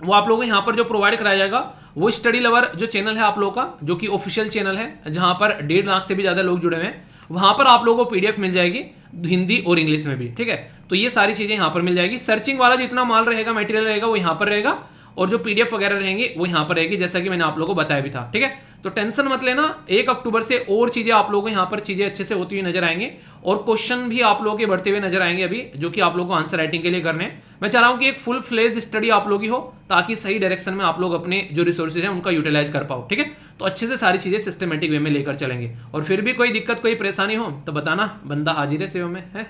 वो आप लोगों को यहाँ पर जो प्रोवाइड कराया जाएगा वो स्टडी लवर जो चैनल है आप लोगों का, जो कि ऑफिशियल चैनल है, जहां पर 1.5 लाख से भी ज्यादा लोग जुड़े हुए हैं, वहां पर आप लोगों को पीडीएफ मिल जाएगी। हिंदी और इंग्लिश में भी, ठीक है। तो ये सारी चीजें यहाँ पर मिल जाएगी। सर्चिंग वाला जितना माल रहेगा, मटेरियल रहेगा, वो यहाँ पर रहेगा, और जो पीडीएफ वगैरह रहेंगे वो यहाँ पर रहेगी, जैसा कि मैंने आप लोगों को बताया भी था, ठीक है। तो टेंशन मत लेना, 1 अक्टूबर से और चीजें आप लोगों को यहाँ पर चीजें अच्छे से होती हुई नजर आएंगे, और क्वेश्चन भी आप लोगों के बढ़ते हुए नजर आएंगे अभी, जो कि आप लोगों को आंसर राइटिंग के लिए करने हैं। मैं चाह रहा हूं कि एक फुल फ्लेज स्टडी आप लोगों की हो, ताकि सही डायरेक्शन में आप लोग अपने जो रिसोर्सेज हैं उनका यूटिलाइज कर पाओ, ठीक है। तो अच्छे से सारी चीजें सिस्टमेटिक वे में लेकर चलेंगे, और फिर भी कोई दिक्कत कोई परेशानी हो तो बताना, बंदा हाजिर है सेवा में है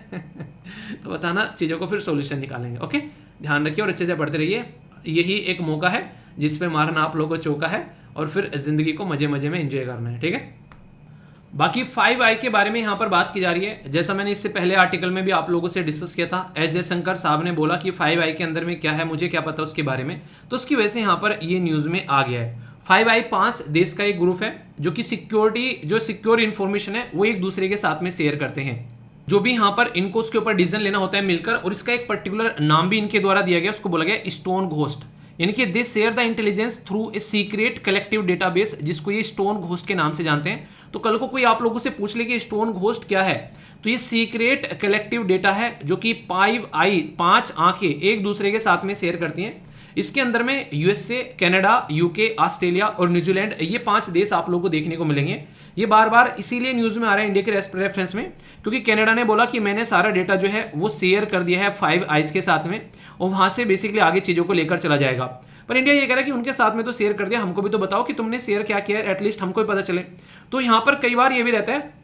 तो बताना, चीजों को फिर सोल्यूशन निकालेंगे। ओके, ध्यान रखिए और अच्छे से पढ़ते रहिए। यही एक मौका है जिस पे मारना आप लोगों को चौका है, और फिर जिंदगी को मजे मजे में एंजॉय करना है, ठीक है। बाकी 5I के बारे में यहाँ पर बात की जा रही है। जैसा मैंने इससे पहले आर्टिकल में भी आप लोगों से डिस्कस किया था, एस जयशंकर साहब ने बोला कि 5I के अंदर में क्या है, मुझे क्या पता उसके बारे में, तो उसकी वजह से यहाँ पर ये न्यूज में आ गया है। 5I 5 देश का एक ग्रुप है जो कि सिक्योर इंफॉर्मेशन है वो एक दूसरे के साथ में शेयर करते हैं। जो भी यहाँ पर इनको उसके ऊपर डिसीजन लेना होता है मिलकर, और इसका एक पर्टिकुलर नाम भी इनके द्वारा दिया गया, उसको बोला गया स्टोन घोस्ट, यानी कि they share the intelligence through a secret collective database, जिसको ये स्टोन घोस्ट के नाम से जानते हैं। तो कल को कोई आप लोगों से पूछ ले कि स्टोन घोस्ट क्या है, तो ये सीक्रेट कलेक्टिव डेटा है जो कि 5 आंखें एक दूसरे के साथ में शेयर करती हैं। इसके अंदर में यूएसए, कनाडा, यूके, ऑस्ट्रेलिया और न्यूजीलैंड, ये 5 देश आप लोगों को देखने को मिलेंगे। ये बार बार इसीलिए न्यूज में आ रहा है इंडिया के रेफरेंस में, क्योंकि कनाडा ने बोला कि मैंने सारा डेटा जो है वो शेयर कर दिया है 5 के साथ में, और वहां से बेसिकली आगे चीजों को लेकर चला जाएगा। पर इंडिया ये कह रहा है कि उनके साथ में तो शेयर कर दिया, हमको भी तो बताओ कि तुमने शेयर क्या किया है, एटलीस्ट हमको भी पता चले। तो यहां पर कई बार ये भी रहता है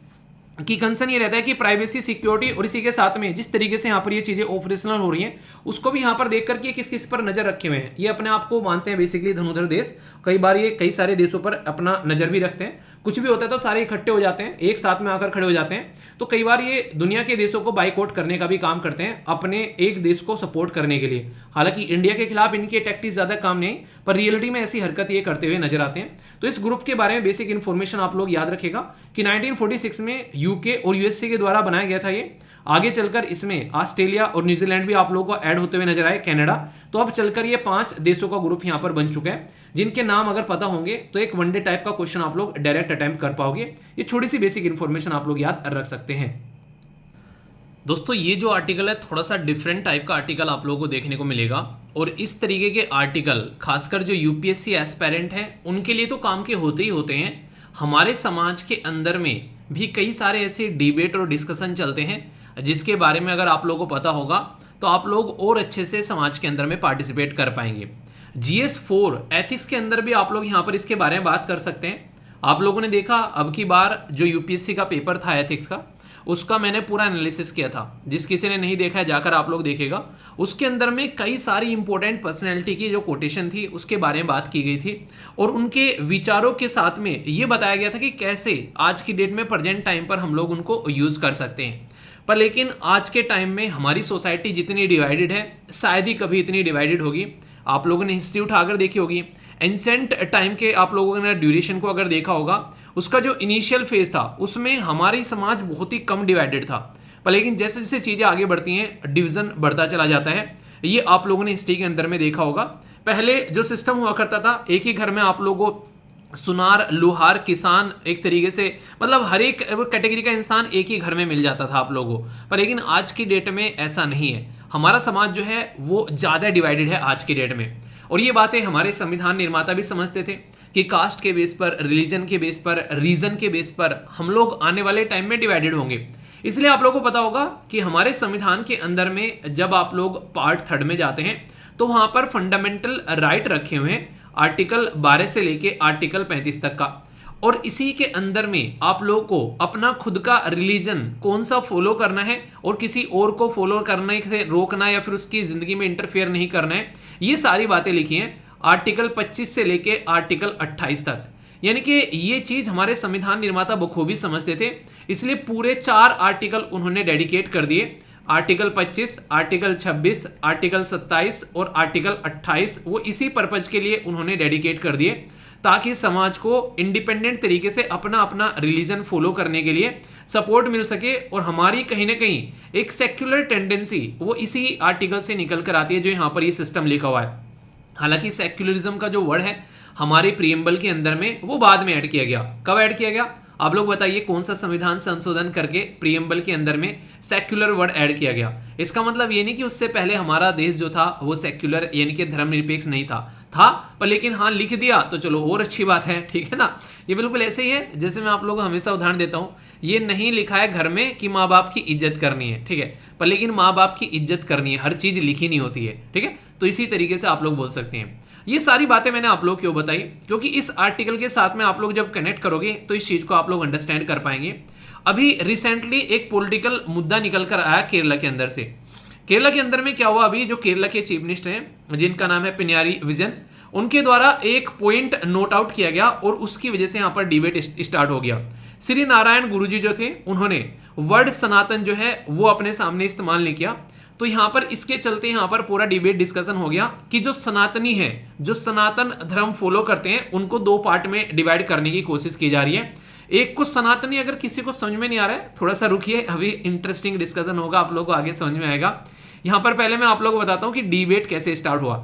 कि कंसर्न ये रहता है कि प्राइवेसी, सिक्योरिटी, और इसी के साथ में जिस तरीके से यहाँ पर ये चीजें ऑपरेशनल हो रही हैं उसको भी यहाँ पर देख करके किस किस पर नजर रखे हुए हैं। ये अपने आप को मानते हैं बेसिकली धनुधर देश, कई बार ये कई सारे देशों पर अपना नजर भी रखते हैं। कुछ भी होता है तो सारे इकट्ठे हो जाते हैं, एक साथ में आकर खड़े हो जाते हैं। तो कई बार ये दुनिया के देशों को बाइकआउट करने का भी काम करते हैं, अपने एक देश को सपोर्ट करने के लिए। हालांकि इंडिया के खिलाफ इनकी टैक्टिक्स ज्यादा काम नहीं, पर रियलिटी में ऐसी हरकत ये करते हुए नजर आते हैं। तो इस ग्रुप के बारे में बेसिक इंफॉर्मेशन आप लोग याद रखेगा कि 1946 में यूके और यूएसए के द्वारा बनाया गया था ये। आगे चलकर इसमें ऑस्ट्रेलिया और न्यूजीलैंड भी आप लोगों को ऐड होते हुए नजर आए, कनाडा। तो अब चलकर ये 5 देशों का ग्रुप यहां पर बन चुका है, जिनके नाम अगर पता होंगे तो एक वनडे टाइप का क्वेश्चन आप लोग डायरेक्ट अटेम्प्ट कर पाओगे। ये छोटी सी बेसिक इंफॉर्मेशन आप लोग याद रख सकते हैं। दोस्तों, ये जो आर्टिकल है थोड़ा सा डिफरेंट टाइप का आर्टिकल आप लोगों को देखने को मिलेगा, और इस तरीके के आर्टिकल खासकर जो यूपीएससी एस्पायरेंट हैं उनके लिए तो काम के होते ही होते हैं। हमारे समाज के अंदर में भी कई सारे ऐसे डिबेट और डिस्कशन चलते हैं, जिसके बारे में अगर आप लोगों को पता होगा तो आप लोग और अच्छे से समाज के अंदर में पार्टिसिपेट कर पाएंगे। GS4 एथिक्स के अंदर भी आप लोग यहाँ पर इसके बारे में बात कर सकते हैं। आप लोगों ने देखा अब की बार जो यूपीएससी का पेपर था एथिक्स का, उसका मैंने पूरा एनालिसिस किया था। जिस किसी ने नहीं देखा है जाकर आप लोग देखेगा। उसके अंदर में कई सारी इंपॉर्टेंट पर्सनैलिटी की जो कोटेशन थी उसके बारे में बात की गई थी, और उनके विचारों के साथ में ये बताया गया था कि कैसे आज की डेट में प्रेजेंट टाइम पर हम लोग उनको यूज कर सकते हैं। पर लेकिन आज के टाइम में हमारी सोसाइटी जितनी डिवाइडेड है, शायद ही कभी इतनी डिवाइडेड होगी। आप लोगों ने हिस्ट्री उठाकर देखी होगी, एंसेंट टाइम के आप लोगों ने ड्यूरेशन को अगर देखा होगा, उसका जो इनिशियल फेज था उसमें हमारी समाज बहुत ही कम डिवाइडेड था। पर लेकिन जैसे जैसे चीज़ें आगे बढ़ती हैं डिवीज़न बढ़ता चला जाता है। ये आप लोगों ने हिस्ट्री के अंदर में देखा होगा। पहले जो सिस्टम हुआ करता था, एक ही घर में आप लोगों सुनार, लोहार, किसान, एक तरीके से मतलब हर एक कैटेगरी का इंसान एक ही घर में मिल जाता था आप लोगों। पर लेकिन आज की डेट में ऐसा नहीं है। हमारा समाज जो है वो ज़्यादा डिवाइडेड है आज की डेट में, और ये बातें हमारे संविधान निर्माता भी समझते थे कि कास्ट के बेस पर, रिलीजन के बेस पर, रीजन के बेस पर हम लोग आने वाले टाइम में डिवाइडेड होंगे। इसलिए आप लोगों को पता होगा कि हमारे संविधान के अंदर में जब आप लोग पार्ट 3 में जाते हैं तो वहां पर फंडामेंटल राइट रखे हुए हैं, आर्टिकल 12 से लेके आर्टिकल 35 तक का। और इसी के अंदर में आप लोगों को अपना खुद का रिलीजन कौन सा फॉलो करना है और किसी और को फॉलो करने से रोकना या फिर उसकी जिंदगी में इंटरफेयर नहीं करना है, ये सारी बातें लिखी हैं आर्टिकल 25 से लेके आर्टिकल 28 तक। यानी कि ये चीज हमारे संविधान निर्माता बखूबी समझते थे, इसलिए पूरे 4 आर्टिकल उन्होंने डेडिकेट कर दिए। आर्टिकल 25, आर्टिकल 26, आर्टिकल 27 और आर्टिकल 28 वो इसी पर्पज के लिए उन्होंने डेडिकेट कर दिए, ताकि समाज को इंडिपेंडेंट तरीके से अपना अपना रिलीजन फॉलो करने के लिए सपोर्ट मिल सके। और हमारी कहीं ना कहीं एक सेक्युलर टेंडेंसी वो इसी आर्टिकल से निकल कर आती है जो यहाँ पर ये सिस्टम लिखा हुआ है। हालांकि सेक्युलरिज्म का जो वर्ड है हमारे प्रीएम्बल के अंदर में वो बाद में ऐड किया गया। कब ऐड किया गया? आप लोग बताइए कौन सा संविधान संशोधन करके प्रीएम्बल के अंदर में सेक्युलर वर्ड ऐड किया गया। इसका मतलब ये नहीं कि उससे पहले हमारा देश जो था वो सेक्युलर यानी कि धर्मनिरपेक्ष नहीं था पर लेकिन हाँ लिख दिया तो चलो और अच्छी बात है, ठीक है ना। ये बिल्कुल ऐसे ही है जैसे मैं आप लोगों को हमेशा उदाहरण देता हूँ, ये नहीं लिखा है घर में कि माँ बाप की इज्जत करनी है, ठीक है, पर लेकिन माँ बाप की इज्जत करनी है, हर चीज लिखी नहीं होती है, ठीक है। तो इसी तरीके से आप लोग बोल सकते हैं। ये सारी बातें मैंने आप लोग क्यों बताई, क्योंकि इस आर्टिकल के साथ में आप लोग जब कनेक्ट करोगे तो इस चीज को आप लोग अंडरस्टैंड कर पाएंगे। अभी रिसेंटली एक पॉलिटिकल मुद्दा निकल कर आया केरला के अंदर से। केरला के अंदर में क्या हुआ, अभी जो केरला के चीफ मिनिस्टर हैं जिनका नाम है पिनाराई विजयन, उनके द्वारा एक पॉइंट नोट आउट किया गया और उसकी वजह से यहाँ पर डिबेट स्टार्ट हो गया। श्री नारायण गुरुजी जो थे उन्होंने वर्ड सनातन जो है वो अपने सामने इस्तेमाल नहीं किया, तो यहाँ पर इसके चलते यहाँ पर पूरा डिबेट डिस्कशन हो गया कि जो सनातनी है, जो सनातन धर्म फॉलो करते हैं, उनको दो पार्ट में डिवाइड करने की कोशिश की जा रही है। एक को सनातनी, अगर किसी को समझ में नहीं आ रहा है थोड़ा सा रुकिए, अभी इंटरेस्टिंग डिस्कशन होगा, आप लोगों को आगे समझ में आएगा। यहाँ पर पहले मैं आप लोगों को बताता हूँ कि डिबेट कैसे स्टार्ट हुआ।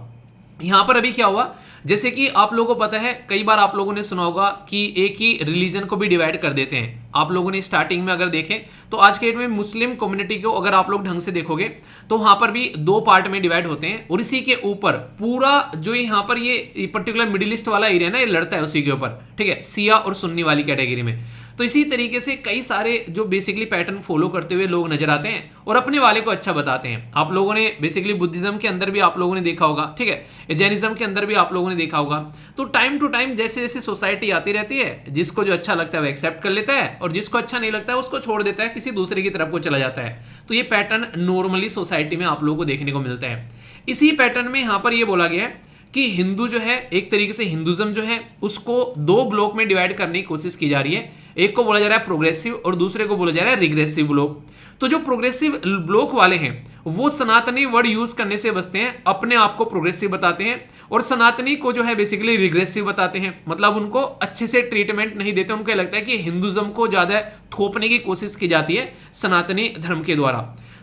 यहाँ पर अभी क्या हुआ, जैसे कि आप लोगों को पता है, कई बार आप लोगों ने सुना होगा कि एक ही रिलीजन को भी डिवाइड कर देते हैं। आप लोगों ने स्टार्टिंग में अगर देखें तो आज के डेट में मुस्लिम कम्युनिटी को अगर आप लोग ढंग से देखोगे तो वहां पर भी दो पार्ट में डिवाइड होते हैं, और इसी के ऊपर पूरा जो यहाँ पर ये पर्टिकुलर मिडिल ईस्ट वाला एरिया ना, ये लड़ता है उसी के ऊपर, ठीक है, शिया और सुन्नी वाली कैटेगरी में। तो इसी तरीके से कई सारे जो बेसिकली पैटर्न फॉलो करते हुए लोग नजर आते हैं और अपने वाले को अच्छा बताते हैं। आप लोगों ने बेसिकली बुद्धिज्म के अंदर भी आप लोगों ने देखा होगा, ठीक है, जैनिज्म के अंदर भी आप लोगों ने देखा होगा। तो टाइम टू टाइम जैसे जैसे सोसाइटी आती रहती है, जिसको जो अच्छा लगता है वो एक्सेप्ट कर लेता है और जिसको अच्छा नहीं लगता है उसको छोड़ देता है, किसी दूसरे की तरफ को चला जाता है। तो ये पैटर्न नॉर्मली सोसाइटी में आप लोगों को देखने को मिलता है। इसी पैटर्न में यहां पर ये बोला गया है कि हिंदू जो है, एक तरीके से हिंदुज्म जो है उसको दो ब्लॉक में डिवाइड करने की कोशिश की जा रही है। एक को बोला जा रहा है प्रोग्रेसिव और दूसरे को बोला जा रहा है रिग्रेसिव ब्लॉक। तो जो प्रोग्रेसिव ब्लॉक वाले हैं वो सनातनी वर्ड यूज करने से बचते हैं, अपने आप को प्रोग्रेसिव बताते हैं, और सनातनी को जो है बेसिकली रिग्रेसिव बताते हैं, मतलब उनको अच्छे से ट्रीटमेंट नहीं देते। उनको लगता है कि हिंदुज्म को ज्यादा थोपने की कोशिश की जाती है सनातनी धर्म के द्वारा।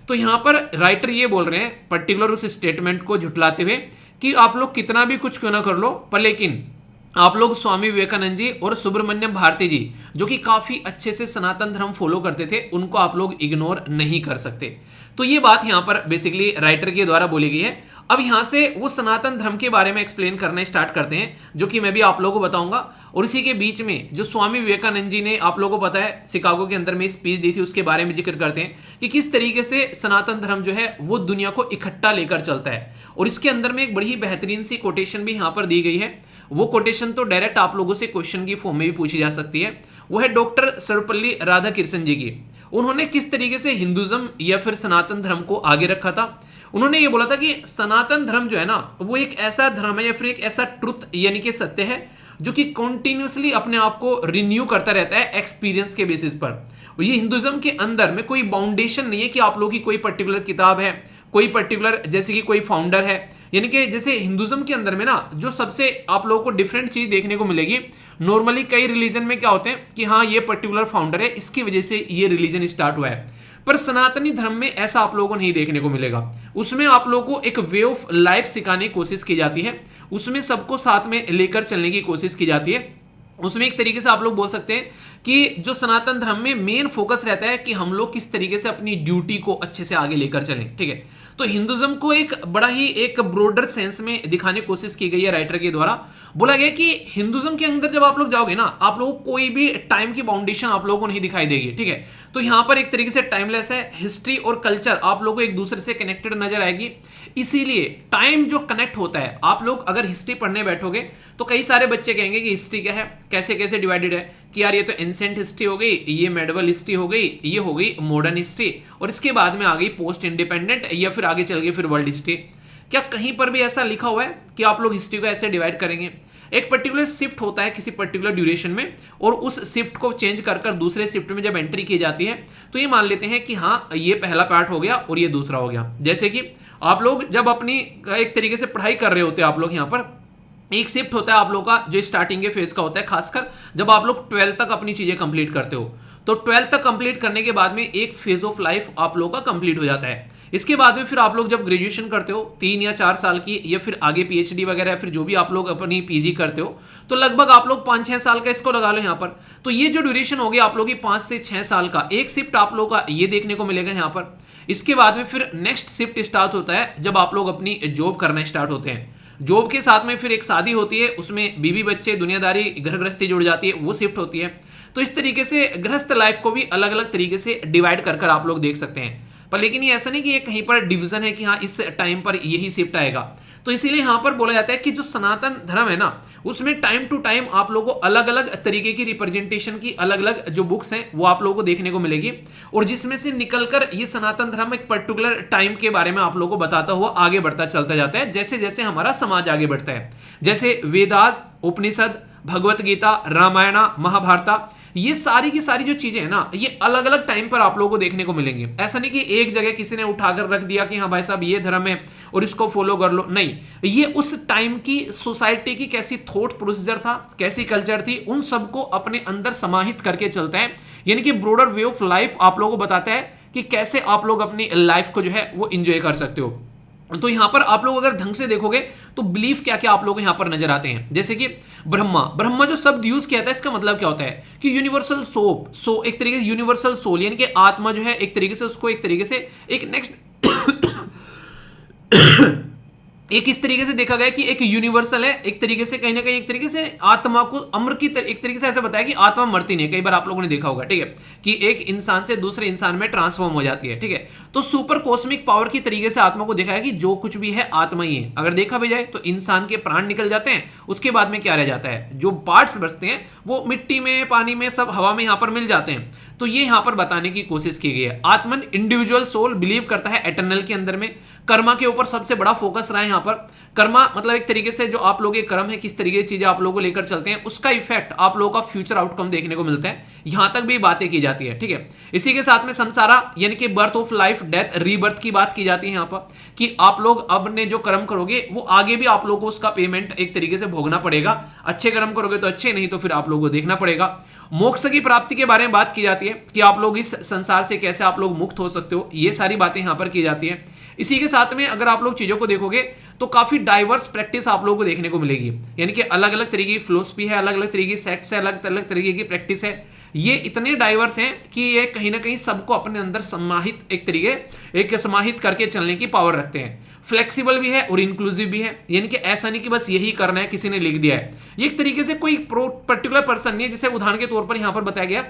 तो यहां पर राइटर ये बोल रहे हैं पर्टिकुलर उस स्टेटमेंट को झुटलाते हुए कि आप लोग कितना भी कुछ क्यों ना कर लो, पर लेकिन आप लोग स्वामी विवेकानंद जी और सुब्रमण्यम भारती जी जो कि काफी अच्छे से सनातन धर्म फॉलो करते थे, उनको आप लोग इग्नोर नहीं कर सकते। तो ये बात यहां पर बेसिकली राइटर के द्वारा बोली गई है। अब यहां से वो सनातन धर्म के बारे में एक्सप्लेन करना स्टार्ट करते हैं, जो कि मैं भी आप लोगों को बताऊंगा। और इसी के बीच में जो स्वामी विवेकानंद जी ने, आप लोगों को पता है, शिकागो के अंदर में स्पीच दी थी, उसके बारे में जिक्र करते हैं कि किस तरीके से सनातन धर्म जो है वो दुनिया को इकट्ठा लेकर चलता है। और इसके अंदर में एक बड़ी ही बेहतरीन सी कोटेशन भी यहां पर दी गई है। वो कोटेशन तो डायरेक्ट आप लोगों से क्वेश्चन की फॉर्म में भी पूछी जा सकती है। वो है डॉक्टर सर्वपल्ली राधाकृष्णन जी की। उन्होंने किस तरीके से हिंदुज्म या फिर सनातन धर्म को आगे रखा था। उन्होंने ये बोला था कि सनातन धर्म जो है ना वो एक ऐसा धर्म है या फिर एक ऐसा ट्रुथ यानी कि सत्य है जो कि कॉन्टिन्यूसली अपने आप को रिन्यू करता रहता है एक्सपीरियंस के बेसिस पर। और ये हिंदुज्म के अंदर में कोई बाउंडेशन नहीं है कि आप लोगों की कोई पर्टिकुलर किताब है, कोई पर्टिकुलर जैसे कि कोई फाउंडर है। यानी कि जैसे हिंदुज्म के अंदर में ना जो सबसे आप लोगों को डिफरेंट चीज देखने को मिलेगी, नॉर्मली कई रिलीजन में क्या होते हैं कि हाँ ये पर्टिकुलर फाउंडर है, इसकी वजह से ये रिलीजन स्टार्ट हुआ है। पर सनातनी धर्म में ऐसा आप लोगों को नहीं देखने को मिलेगा। उसमें आप लोगों को एक वे ऑफ लाइफ सिखाने की कोशिश की जाती है, उसमें सबको साथ में लेकर चलने की कोशिश की जाती है। उसमें एक तरीके से आप लोग बोल सकते हैं कि जो सनातन धर्म में मेन फोकस रहता है कि हम लोग किस तरीके से अपनी ड्यूटी को अच्छे से आगे लेकर चलें, ठीक है। तो हिंदुज्म को एक बड़ा ही एक ब्रॉडर सेंस में दिखाने की कोशिश की गई है राइटर के द्वारा। बोला गया कि हिंदुज्म के अंदर जब आप लोग जाओगे ना, आप लोगों को कोई भी टाइम की बाउंडेशन आप लोगों को नहीं दिखाई देगी, ठीक है। तो यहां पर एक तरीके से टाइमलेस है, हिस्ट्री और कल्चर आप लोगों को एक दूसरे से कनेक्टेड नजर आएगी। इसीलिए टाइम जो कनेक्ट होता है, आप लोग अगर हिस्ट्री पढ़ने बैठोगे तो कई सारे बच्चे कहेंगे कि हिस्ट्री क्या है, कैसे कैसे डिवाइडेड है, कि यार ये तो एंसेंट हिस्ट्री हो गई, ये मेडिवल हिस्ट्री हो गई, ये हो गई मॉडर्न हिस्ट्री, और इसके बाद में आ गई पोस्ट इंडिपेंडेंट, या फिर आगे चल गई फिर वर्ल्ड हिस्ट्री। क्या कहीं पर भी ऐसा लिखा हुआ है कि आप लोग हिस्ट्री को ऐसे डिवाइड करेंगे? एक पर्टिकुलर शिफ्ट होता है किसी पर्टिकुलर ड्यूरेशन में, और उस शिफ्ट को चेंज कर कर दूसरे शिफ्ट में जब एंट्री की जाती है तो ये मान लेते हैं कि हाँ ये पहला पार्ट हो गया और ये दूसरा हो गया। जैसे कि आप लोग जब अपनी एक तरीके से पढ़ाई कर रहे होते हैं, आप लोग यहाँ पर एक शिफ्ट होता है आप लोग का जो स्टार्टिंग के फेज का होता है, खासकर जब आप लोग 12th तक अपनी चीजें कंप्लीट करते हो, तो 12th तक कंप्लीट करने के बाद में एक फेज ऑफ लाइफ आप लोगों का कंप्लीट हो जाता है। इसके बाद में फिर आप लोग जब ग्रेजुएशन करते हो 3 या 4 साल की, या फिर आगे पीएचडी वगैरह, फिर जो भी आप लोग अपनी पीजी करते हो, तो लगभग आप लोग 5-6 साल का इसको लगा लो यहाँ पर। तो ये जो ड्यूरेशन हो गया आप लोग की 5 से 6 साल का, एक शिफ्ट आप लोग का ये देखने को मिलेगा यहाँ पर। इसके बाद में फिर नेक्स्ट शिफ्ट स्टार्ट होता है जब आप लोग अपनी जॉब करना स्टार्ट होते हैं। जॉब के साथ में फिर एक शादी होती है, उसमें बीवी बच्चे दुनियादारी घर गृहस्थी जुड़ जाती है, वो शिफ्ट होती है। तो इस तरीके से गृहस्थ लाइफ को भी अलग अलग तरीके से डिवाइड कर कर आप लोग देख सकते हैं। पर लेकिन ये ऐसा नहीं कि ये कहीं पर डिवीजन है कि हाँ इस टाइम पर यही शिफ्ट आएगा। तो इसीलिए यहां पर बोला जाता है कि जो सनातन धर्म है ना, उसमें टाइम टू टाइम आप लोगों को अलग अलग तरीके की रिप्रेजेंटेशन की अलग अलग जो बुक्स हैं वो आप लोगों को देखने को मिलेगी, और जिसमें से निकलकर ये सनातन धर्म एक पर्टिकुलर टाइम के बारे में आप लोगों को बताता हुआ आगे बढ़ता चलता जाता है, जैसे जैसे हमारा समाज आगे बढ़ता है। जैसे वेदास, उपनिषद, भगवत गीता, रामायणा, महाभारता, ये सारी की सारी जो चीजें हैं ना, ये अलग अलग टाइम पर आप लोगों को देखने को मिलेंगी। ऐसा नहीं कि एक जगह किसी ने उठाकर रख दिया कि हाँ भाई साहब ये धर्म है और इसको फॉलो कर लो, नहीं। ये उस टाइम की सोसाइटी की कैसी थॉट प्रोसीजर था, कैसी कल्चर थी, उन सबको अपने अंदर समाहित करके चलता है। यानी कि ब्रॉडर वे ऑफ लाइफ आप लोगों को बताता है कि कैसे आप लोग अपनी लाइफ को जो है वो इंजॉय कर सकते हो। तो यहां पर आप लोग अगर ढंग से देखोगे तो बिलीफ क्या क्या आप लोग यहां पर नजर आते हैं। जैसे कि ब्रह्मा जो शब्द यूज किया था, इसका मतलब क्या होता है कि यूनिवर्सल सोल, एक तरीके से यूनिवर्सल सोल, यानी कि आत्मा जो है एक तरीके से उसको एक तरीके से एक नेक्स्ट एक इस तरीके से देखा गया कि एक यूनिवर्सल है, एक तरीके से कहीं ना कहीं एक तरीके से आत्मा को अमर की एक तरीके से ऐसे बताया कि आत्मा मरती नहीं है। कई बार आप लोगों ने देखा होगा, ठीक है, कि एक इंसान से दूसरे इंसान में ट्रांसफॉर्म हो जाती है, ठीक है। तो सुपर कॉस्मिक पावर की तरीके से आत्मा को देखा है कि जो कुछ भी है आत्मा ही है। अगर देखा भी जाए तो इंसान के प्राण निकल जाते हैं, उसके बाद में क्या रह जाता है, जो पार्ट्स बचते हैं वो मिट्टी में, पानी में, सब हवा में यहां पर मिल जाते हैं। तो ये यहां पर बताने की कोशिश की गई है। आत्मन इंडिविजुअल सोल बिलीव करता है एटर्नल के अंदर में। कर्मा के ऊपर सबसे बड़ा फोकस रहा है यहां पर। कर्मा मतलब एक तरीके से जो आप लोगों के कर्म है, किस तरीके की चीजें आप लोगों को लेकर चलते हैं, उसका इफेक्ट आप लोगों का फ्यूचर आउटकम देखने को मिलता है। यहां तक भी बातें की जाती है, ठीक है। इसी के साथ में संसारा यानी कि birth of life, death, rebirth की बात की जाती है यहां पर, कि आप लोग अब ने जो कर्म करोगे वो आगे भी आप लोगों को उसका पेमेंट एक तरीके से भोगना पड़ेगा। अच्छे कर्म करोगे तो अच्छे, नहीं तो फिर आप लोगों को देखना पड़ेगा। मोक्ष की प्राप्ति के बारे में बात की जाती है कि आप लोग इस संसार से कैसे आप लोग मुक्त हो सकते हो, ये सारी बातें यहां पर की जाती है। इसी के साथ में अगर आप लोग चीजों को देखोगे तो काफी डाइवर्स प्रैक्टिस आप लोगों को देखने को मिलेगी। यानी कि अलग अलग तरीके की फिलोसफी है, अलग अलग तरीके की सेक्ट्स है, अलग अलग तरीके की प्रैक्टिस है। ये इतने डाइवर्स हैं कि ये कहीं ना कहीं सबको अपने अंदर समाहित एक समाहित करके चलने की पावर रखते हैं। फ्लेक्सिबल भी है और इंक्लूसिव भी है, यानी कि ऐसा नहीं कि बस यही करना है, किसी ने लिख दिया है। ये एक तरीके से कोई पर्टिकुलर पर्सन नहीं है। जैसे उदाहरण के तौर पर यहां पर बताया गया,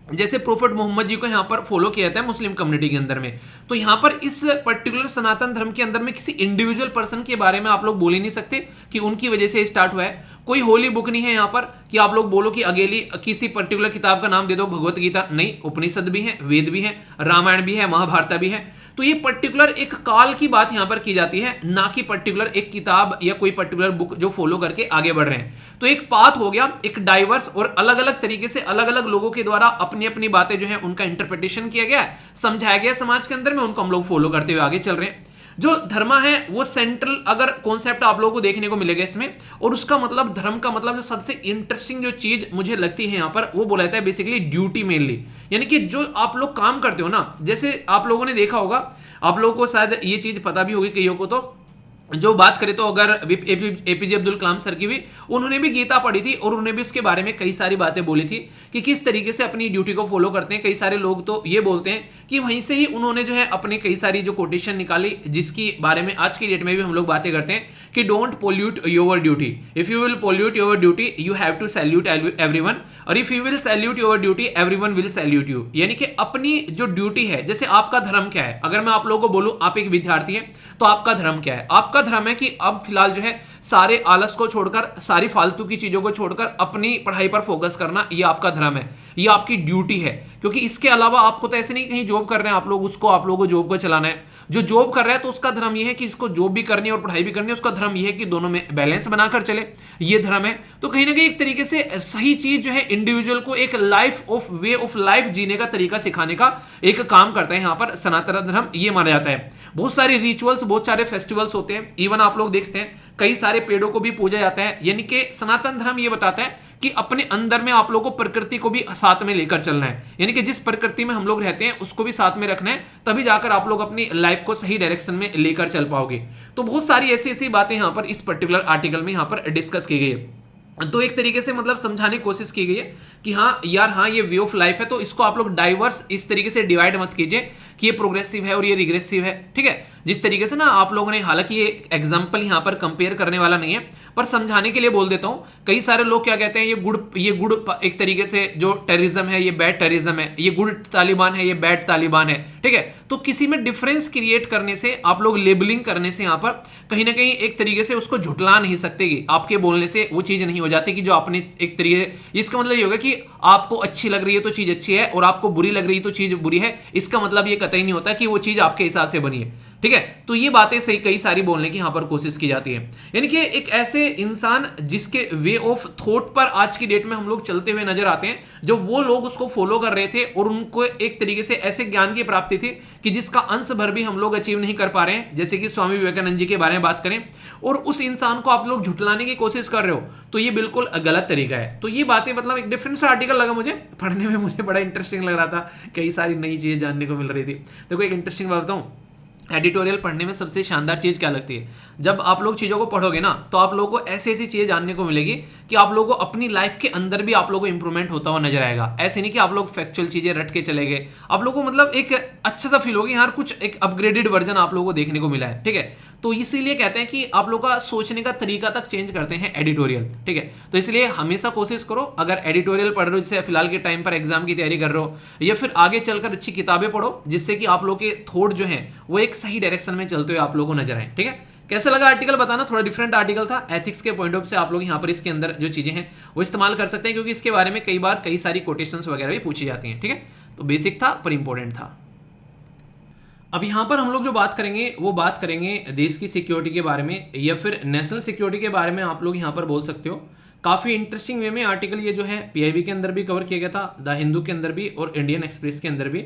जैसे प्रोफेट मोहम्मद जी को यहां पर फॉलो किया जाता है मुस्लिम कम्युनिटी के अंदर में, तो यहां पर इस पर्टिकुलर सनातन धर्म के अंदर में किसी इंडिविजुअल पर्सन के बारे में आप लोग बोल ही नहीं सकते कि उनकी वजह से स्टार्ट हुआ है। कोई होली बुक नहीं है यहां पर कि आप लोग बोलो कि अकेली किसी पर्टिकुलर किताब का नाम दे दो, भगवत गीता नहीं, उपनिषद भी है, वेद भी है, रामायण भी है, महाभारत भी है। तो ये पर्टिकुलर एक काल की बात यहां पर की जाती है, ना कि पर्टिकुलर एक किताब या कोई पर्टिकुलर बुक जो फॉलो करके आगे बढ़ रहे हैं। तो एक पाथ हो गया, एक डाइवर्स और अलग अलग तरीके से अलग अलग लोगों के द्वारा अपनी अपनी बातें जो है उनका इंटरप्रिटेशन किया गया, समझाया गया समाज के अंदर में, उनको हम लोग फॉलो करते हुए आगे चल रहे हैं। जो धर्म है वो सेंट्रल अगर कॉन्सेप्ट आप लोगों को देखने को मिलेगा इसमें, और उसका मतलब धर्म का मतलब जो सबसे इंटरेस्टिंग जो चीज मुझे लगती है यहां पर, वो बोला जाता है बेसिकली ड्यूटी मेनली। यानी कि जो आप लोग काम करते हो ना, जैसे आप लोगों ने देखा होगा, आप लोगों को शायद ये चीज पता भी होगी कईयों को, तो जो बात करें तो अगर एपीजे अब्दुल कलाम सर की भी, उन्होंने भी गीता पढ़ी थी और उन्होंने भी उसके बारे में कई सारी बातें बोली थी कि किस तरीके से अपनी ड्यूटी को फॉलो करते हैं। कई सारे लोग तो ये बोलते हैं कि वहीं से ही उन्होंने जो है अपने कई सारी जो कोटेशन निकाली, जिसकी बारे में आज की डेट में भी हम लोग बातें करते हैं कि don't pollute your duty, if you will pollute your duty you have to salute everyone, और if you will salute your duty everyone will salute you. यानी कि अपनी जो ड्यूटी है, जैसे आपका धर्म क्या है, अगर मैं आप लोगों को बोलूं आप एक विद्यार्थी हैं तो आपका धर्म क्या है, आपका धर्म है कि अब फिलहाल जो है सारे आलस को छोड़कर, सारी फालतू की चीजों को छोड़कर अपनी पढ़ाई पर फोकस करना, ये आपका धर्म है, ये आपकी ड्यूटी है। क्योंकि इसके अलावा आपको तो ऐसे नहीं कहीं जॉब कर रहे हैं आप लोग, उसको आप लोगों को जॉब को चलाना है। जो जॉब कर रहा है तो उसका धर्म यह है कि इसको जॉब भी करनी है और पढ़ाई भी करनी है, उसका धर्म यह है कि दोनों में बैलेंस बनाकर चले, ये धर्म है। तो कहीं ना कहीं एक तरीके से सही चीज जो है इंडिविजुअल को एक वे ऑफ लाइफ जीने का तरीका सिखाने का एक काम करता है यहाँ पर सनातन धर्म, ये माना जाता है। बहुत सारे रिचुअल्स, बहुत सारे फेस्टिवल्स होते हैं। इवन आप लोग देखते हैं कई सारे पेड़ों को भी पूजा जाता है। यानी कि सनातन धर्म ये बताता है कि अपने अंदर में आप लोगों को प्रकृति को भी साथ में लेकर चलना है, यानी कि जिस प्रकृति में हम लोग रहते हैं उसको भी साथ में रखना है, तभी जाकर आप लोग अपनी लाइफ को सही डायरेक्शन में लेकर चल पाओगे। तो बहुत सारी ऐसी ऐसी बातें यहां पर इस पर्टिकुलर आर्टिकल में यहां पर डिस्कस की गई है। तो एक तरीके से मतलब समझाने की कोशिश की गई है कि हाँ यार, हाँ ये वे ऑफ लाइफ है, तो इसको आप लोग डाइवर्स इस तरीके से डिवाइड मत कीजिए कि ये प्रोग्रेसिव है और ये रिग्रेसिव है, ठीक है। जिस तरीके से ना आप लोगों ने, हालांकि ये एग्जांपल यहां पर कंपेयर करने वाला नहीं है, पर समझाने के लिए बोल देता हूं। कई सारे लोग क्या कहते हैं, ये गुड एक तरीके से जो टेररिज्म है ये बैड टेररिज्म है, ये गुड तालिबान है ये बैड तालिबान है, ठीक है। तो किसी में डिफरेंस क्रिएट करने से, आप लोग लेबलिंग करने से यहां पर कहीं ना कहीं एक तरीके से उसको झुटला नहीं सकते कि आपके बोलने से वो चीज नहीं हो जाती कि जो आपने एक तरीके, इसका मतलब ये होगा कि आपको अच्छी लग रही है तो चीज अच्छी है और आपको बुरी लग रही है तो चीज बुरी है, इसका मतलब ये कतई नहीं होता कि वो चीज आपके हिसाब से बनी है, ठीक है। तो ये बातें सही कई सारी बोलने की यहां पर कोशिश की जाती है। यानी कि एक ऐसे इंसान जिसके वे ऑफ थॉट पर आज की डेट में हम लोग चलते हुए नजर आते हैं, जो वो लोग उसको फॉलो कर रहे थे और उनको एक तरीके से ऐसे ज्ञान की प्राप्ति थी कि जिसका अंश भर भी हम लोग अचीव नहीं कर पा रहे हैं, जैसे कि स्वामी विवेकानंद जी के बारे में बात करें, और उस इंसान को आप लोग झुटलाने की कोशिश कर रहे हो, तो ये बिल्कुल गलत तरीका है। तो ये बातें मतलब एक डिफरेंट सा आर्टिकल लगा मुझे पढ़ने में, मुझे बड़ा इंटरेस्टिंग लग रहा था, कई सारी नई चीजें जानने को मिल रही थी। देखो एक इंटरेस्टिंग बात बताऊं, एडिटोरियल पढ़ने में सबसे शानदार चीज़ क्या लगती है, जब आप लोग चीज़ों को पढ़ोगे ना तो आप लोगों को ऐसी ऐसी चीज़ें जानने को मिलेगी कि आप लोगों को अपनी लाइफ के अंदर भी आप लोगों को इंप्रूवमेंट होता हुआ नजर आएगा। ऐसे नहीं कि आप लोग फैक्चुअल चीज़ें रट के चले गए, आप लोगों को मतलब एक अच्छा सा फील होगी, यार कुछ एक अपग्रेडेड वर्जन आप लोगों को देखने को मिला है, ठीक है। तो इसीलिए कहते हैं कि आप लोग का सोचने का तरीका तक चेंज करते हैं एडिटोरियल, ठीक है। तो इसलिए हमेशा कोशिश करो, अगर एडिटोरियल पढ़ रहे हो, जैसे फिलहाल के टाइम पर एग्जाम की तैयारी कर रहे हो, या फिर आगे चलकर अच्छी किताबें पढ़ो, जिससे कि आप लोग के थॉट जो है वो एक सही डायरेक्शन में चलते हुए आप लोगों को नजर आए, ठीक है। कैसा लगा आर्टिकल बताना, थोड़ा डिफरेंट आर्टिकल था, एथिक्स के पॉइंट ऑफ से आप लोग यहाँ पर इसके अंदर जो चीजें हैं वो इस्तेमाल कर सकते हैं, क्योंकि इसके बारे में कई बार कई सारी कोटेशंस वगैरह भी पूछी जाती हैं, ठीक है। तो बेसिक था पर इंपॉर्टेंट था। अब यहाँ पर हम लोग जो बात करेंगे वो बात करेंगे देश की सिक्योरिटी के बारे में, या फिर नेशनल सिक्योरिटी के बारे में आप लोग यहाँ पर बोल सकते हो। काफ़ी इंटरेस्टिंग वे में आर्टिकल ये जो है पीआईबी के अंदर भी कवर किया गया था, द हिंदू के अंदर भी और इंडियन एक्सप्रेस के अंदर भी।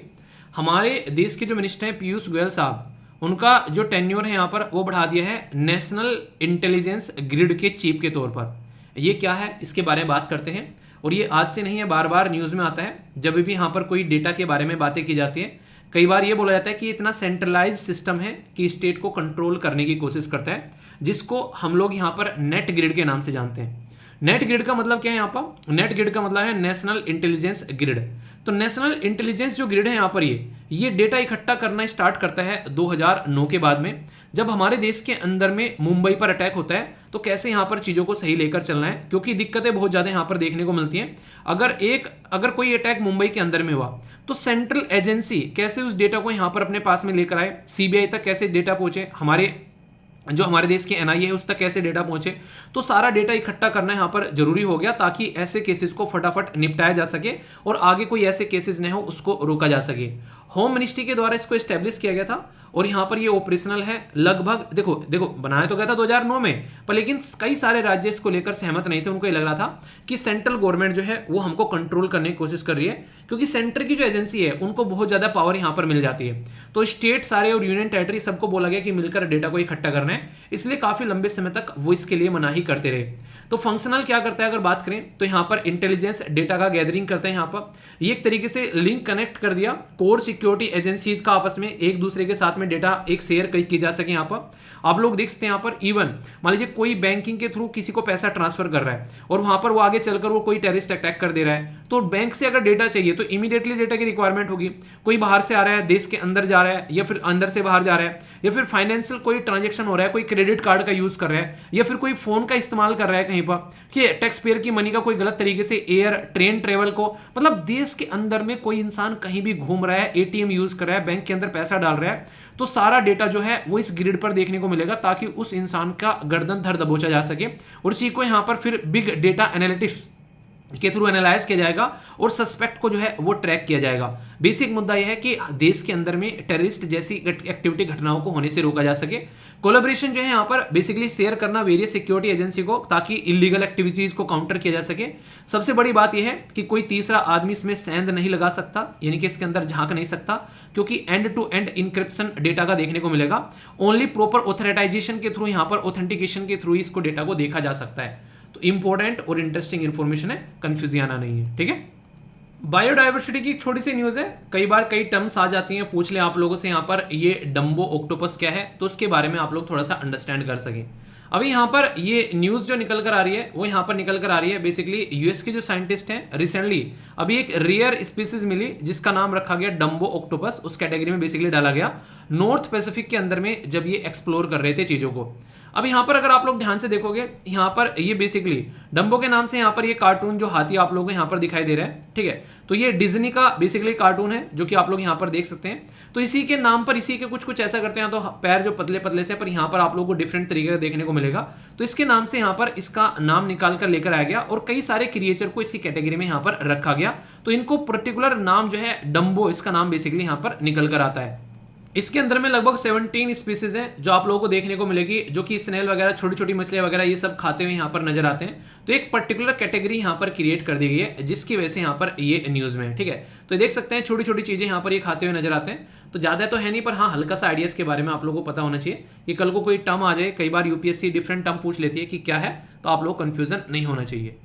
हमारे देश के जो मिनिस्टर हैं पीयूष गोयल साहब, उनका जो टेन्योर है यहाँ पर वो बढ़ा दिया है नेशनल इंटेलिजेंस ग्रिड के चीफ के तौर पर। ये क्या है इसके बारे में बात करते हैं, और ये आज से नहीं है, बार बार न्यूज़ में आता है जब भी यहाँ पर कोई डेटा के बारे में बातें की जाती है। कई बार ये बोला जाता है कि इतना सेंट्रलाइज सिस्टम है कि स्टेट को कंट्रोल करने की कोशिश करता है, जिसको हम लोग यहाँ पर नेट ग्रिड के नाम से जानते हैं। नेट ग्रिड का मतलब क्या है यहाँ पर, नेट ग्रिड का मतलब है नेशनल इंटेलिजेंस ग्रिड। तो नेशनल इंटेलिजेंस जो ग्रिड है यहाँ पर ये डेटा इकट्ठा करना स्टार्ट करता है 2009 के बाद में, जब हमारे देश के अंदर में मुंबई पर अटैक होता है। तो कैसे यहाँ पर चीज़ों को सही लेकर चलना है, क्योंकि दिक्कतें बहुत ज़्यादा यहाँ पर देखने को मिलती हैं। अगर कोई अटैक मुंबई के अंदर में हुआ तो सेंट्रल एजेंसी कैसे उस डेटा को यहाँ पर अपने पास में लेकर आए, सीबीआई तक कैसे डेटा पहुंचे, हमारे देश के एनआईए है उस तक कैसे डेटा पहुंचे, तो सारा डेटा इकट्ठा करना यहाँ पर जरूरी हो गया, ताकि ऐसे केसेस को फटाफट निपटाया जा सके और आगे कोई ऐसे केसेस न हो उसको रोका जा सके। होम मिनिस्ट्री के द्वारा इसको एस्टेब्लिश किया गया था और यहाँ पर ये ऑपरेशनल है लगभग। देखो बनाया तो गया था 2009 में, पर लेकिन कई सारे राज्य इसको लेकर सहमत नहीं थे। उनको ये लग रहा था कि सेंट्रल गवर्नमेंट जो है वो हमको कंट्रोल करने की कोशिश कर रही है, क्योंकि सेंटर की जो एजेंसी है उनको बहुत ज्यादा पावर यहाँ पर मिल जाती है। तो स्टेट सारे और यूनियन टेरिटरी सबको बोला गया कि मिलकर डेटा को इकट्ठा करना है, इसलिए काफी लंबे समय तक वो इसके लिए मनाही करते रहे। तो फंक्शनल क्या करता है अगर बात करें तो यहाँ पर इंटेलिजेंस डेटा का गैदरिंग करते हैं। यहाँ पर ये एक तरीके से लिंक कनेक्ट कर दिया कोर सिक्योरिटी एजेंसीज का आपस में, एक दूसरे के साथ में डेटा एक शेयर की जा सके। यहाँ पर आप लोग देख सकते हैं, यहाँ पर इवन मान लीजिए कोई बैंकिंग के थ्रू किसी को पैसा ट्रांसफर कर रहा है और वहां पर वो आगे चलकर वो कोई टेररिस्ट अटैक कर दे रहा है, तो बैंक से अगर डेटा चाहिए तो इमीडिएटली डेटा की रिक्वायरमेंट होगी। कोई बाहर से आ रहा है, देश के अंदर जा रहा है, या फिर अंदर से बाहर जा रहा है, या फिर फाइनेंशियल कोई ट्रांजेक्शन हो रहा है, कोई क्रेडिट कार्ड का यूज कर रहा है, या फिर कोई फोन का इस्तेमाल कर रहा है कहीं पर कि टैक्स पेयर की मनी का कोई गलत तरीके से एयर ट्रेन ट्रेवल को, मतलब देश के अंदर में कोई इंसान कहीं भी घूम रहा है, एटीएम यूज कर रहा है, बैंक के अंदर पैसा डाल रहा है, तो सारा डेटा जो है वो इस ग्रिड पर देखने को मिलेगा, ताकि उस इंसान का गर्दन धर दबोचा जा सके। और इसी को यहां पर फिर बिग डेटा एनालिटिक्स के थ्रू एनालाइज किया जाएगा और सस्पेक्ट को जो है वो ट्रैक किया जाएगा। बेसिक मुद्दा यह है कि देश के अंदर में टेररिस्ट जैसी एक्टिविटी घटनाओं को होने से रोका जा सके। कोलैबोरेशन जो है यहाँ पर बेसिकली शेयर करना वेरियस सिक्योरिटी एजेंसी को, ताकि इलीगल एक्टिविटीज को काउंटर किया जा सके। सबसे बड़ी बात यह है कि कोई तीसरा आदमी इसमें सेंध नहीं लगा सकता, यानी कि इसके अंदर झांक नहीं सकता, क्योंकि end to end encryption data का देखने को मिलेगा। ओनली प्रॉपर ऑथराइजेशन के थ्रू, यहाँ पर ऑथेंटिकेशन के थ्रू इसको डेटा को देखा जा सकता है। तो इंपॉर्टेंट और इंटरेस्टिंग इंफॉर्मेशन है, कंफ्यूजन आना नहीं है, ठीक है। बायोडायवर्सिटी की एक छोटी सी न्यूज है, कई बार कई टर्म्स आ जाती हैं, पूछ ले आप लोगों से यहाँ पर ये डम्बो ऑक्टोपस क्या है, तो उसके बारे में आप लोग थोड़ा सा अंडरस्टैंड कर सकें। अभी यहाँ पर ये न्यूज जो निकल कर आ रही है वो यहाँ पर निकल कर आ रही है बेसिकली यूएस के जो साइंटिस्ट हैं रिसेंटली अभी एक रेयर स्पीसीज मिली जिसका नाम रखा गया डम्बो ऑक्टोपस, उस कैटेगरी में बेसिकली डाला गया नॉर्थ पैसिफिक के अंदर में जब ये एक्सप्लोर कर रहे थे चीजों को। अब यहाँ पर अगर आप लोग ध्यान से देखोगे, यहाँ पर ये बेसिकली डम्बो के नाम से यहाँ पर ये कार्टून जो हाथी आप लोगों को यहाँ पर दिखाई दे रहा है, ठीक है, तो ये डिज्नी का बेसिकली कार्टून है जो कि आप लोग यहाँ पर देख सकते हैं। तो इसी के नाम पर इसी के कुछ कुछ ऐसा करते हैं, तो पैर जो पतले पतले से, पर यहाँ पर आप लोगों को डिफरेंट तरीके का देखने को मिलेगा। तो इसके नाम से यहाँ पर इसका नाम निकाल कर लेकर आया गया और कई सारे क्रिएचर को इसकी कैटेगरी में यहाँ पर रखा गया। तो इनको पर्टिकुलर नाम जो है डम्बो, इसका नाम बेसिकली यहाँ पर निकल कर आता है। इसके अंदर में लगभग 17 स्पीसीज हैं जो आप लोगों को देखने को मिलेगी, जो कि स्नेल वगैरह, छोटी छोटी मछलियां वगैरह ये सब खाते हुए यहाँ पर नजर आते हैं। तो एक पर्टिकुलर कैटेगरी यहाँ पर क्रिएट कर दी गई है जिसकी वजह से यहाँ पर ये न्यूज में है, ठीक है। तो देख सकते हैं छोटी छोटी चीजें यहाँ पर ये खाते हुए नजर आते हैं। तो ज्यादा तो है नहीं, पर हाँ हल्का सा आइडियाज के बारे में आप लोगों को पता होना चाहिए। ये कल को कोई टर्म आ जाए, कई बार यूपीएससी डिफरेंट टर्म पूछ लेती है कि क्या है, तो आप लोग कंफ्यूजन नहीं होना चाहिए।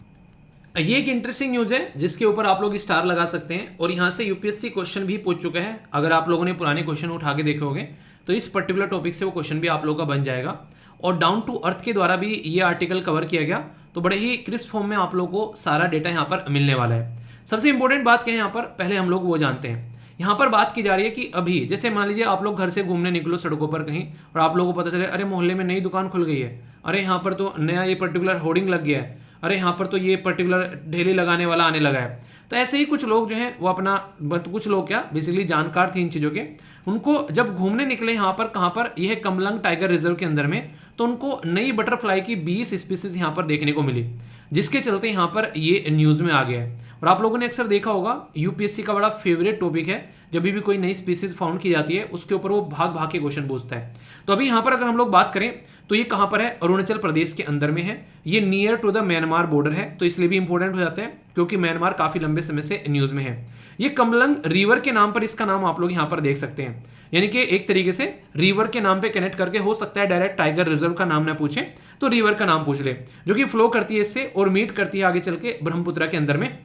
ये एक इंटरेस्टिंग न्यूज है जिसके ऊपर आप लोग स्टार लगा सकते हैं और यहां से यूपीएससी क्वेश्चन भी पूछ चुका है। अगर आप लोगों ने पुराने क्वेश्चन उठा के देखे होंगे तो इस पर्टिकुलर टॉपिक से वो क्वेश्चन भी आप लोगों का बन जाएगा। और डाउन टू अर्थ के द्वारा भी ये आर्टिकल कवर किया गया, तो बड़े ही क्रिस्प फॉर्म में आप लोगों को सारा डेटा यहाँ पर मिलने वाला है। सबसे इंपॉर्टेंट बात क्या है यहाँ पर, पहले हम लोग वो जानते हैं। यहाँ पर बात की जा रही है कि अभी जैसे मान लीजिए आप लोग घर से घूमने निकलो सड़कों पर कहीं, और आप लोगों को पता चले अरे मोहल्ले में नई दुकान खुल गई है, अरे यहाँ पर तो नया ये पर्टिकुलर होर्डिंग लग गया है, अरे यहाँ पर तो ये पर्टिकुलर ढेली लगाने वाला आने लगा है। तो ऐसे ही कुछ लोग जो हैं वो अपना, कुछ लोग क्या बेसिकली जानकार थे इन चीज़ों के, उनको जब घूमने निकले यहाँ पर, कहाँ पर, यह कमलंग टाइगर रिजर्व के अंदर में, तो उनको नई बटरफ्लाई की 20 स्पीसीज यहाँ पर देखने को मिली, जिसके चलते यहाँ पर ये न्यूज़ में आ गया है। और आप लोगों ने अक्सर देखा होगा यूपीएससी का बड़ा फेवरेट टॉपिक है, जब भी कोई नई स्पीसीज फाउंड की जाती है उसके ऊपर वो भाग भाग के क्वेश्चन पूछता है। तो अभी यहाँ पर अगर हम लोग बात करें तो ये कहाँ पर है, अरुणाचल प्रदेश के अंदर में है, ये near to the Myanmar border है, तो इसलिए भी इंपॉर्टेंट हो जाता है क्योंकि म्यांमार काफी लंबे समय से न्यूज में है। ये कमलंग रिवर के नाम पर इसका नाम आप लोग यहाँ पर देख सकते हैं, यानी कि एक तरीके से रिवर के नाम पे कनेक्ट करके, हो सकता है डायरेक्ट टाइगर रिजर्व का नाम ना पूछे तो रिवर का नाम पूछ ले, जो कि फ्लो करती है इससे और मीट करती है आगे चल के ब्रह्मपुत्र के अंदर में।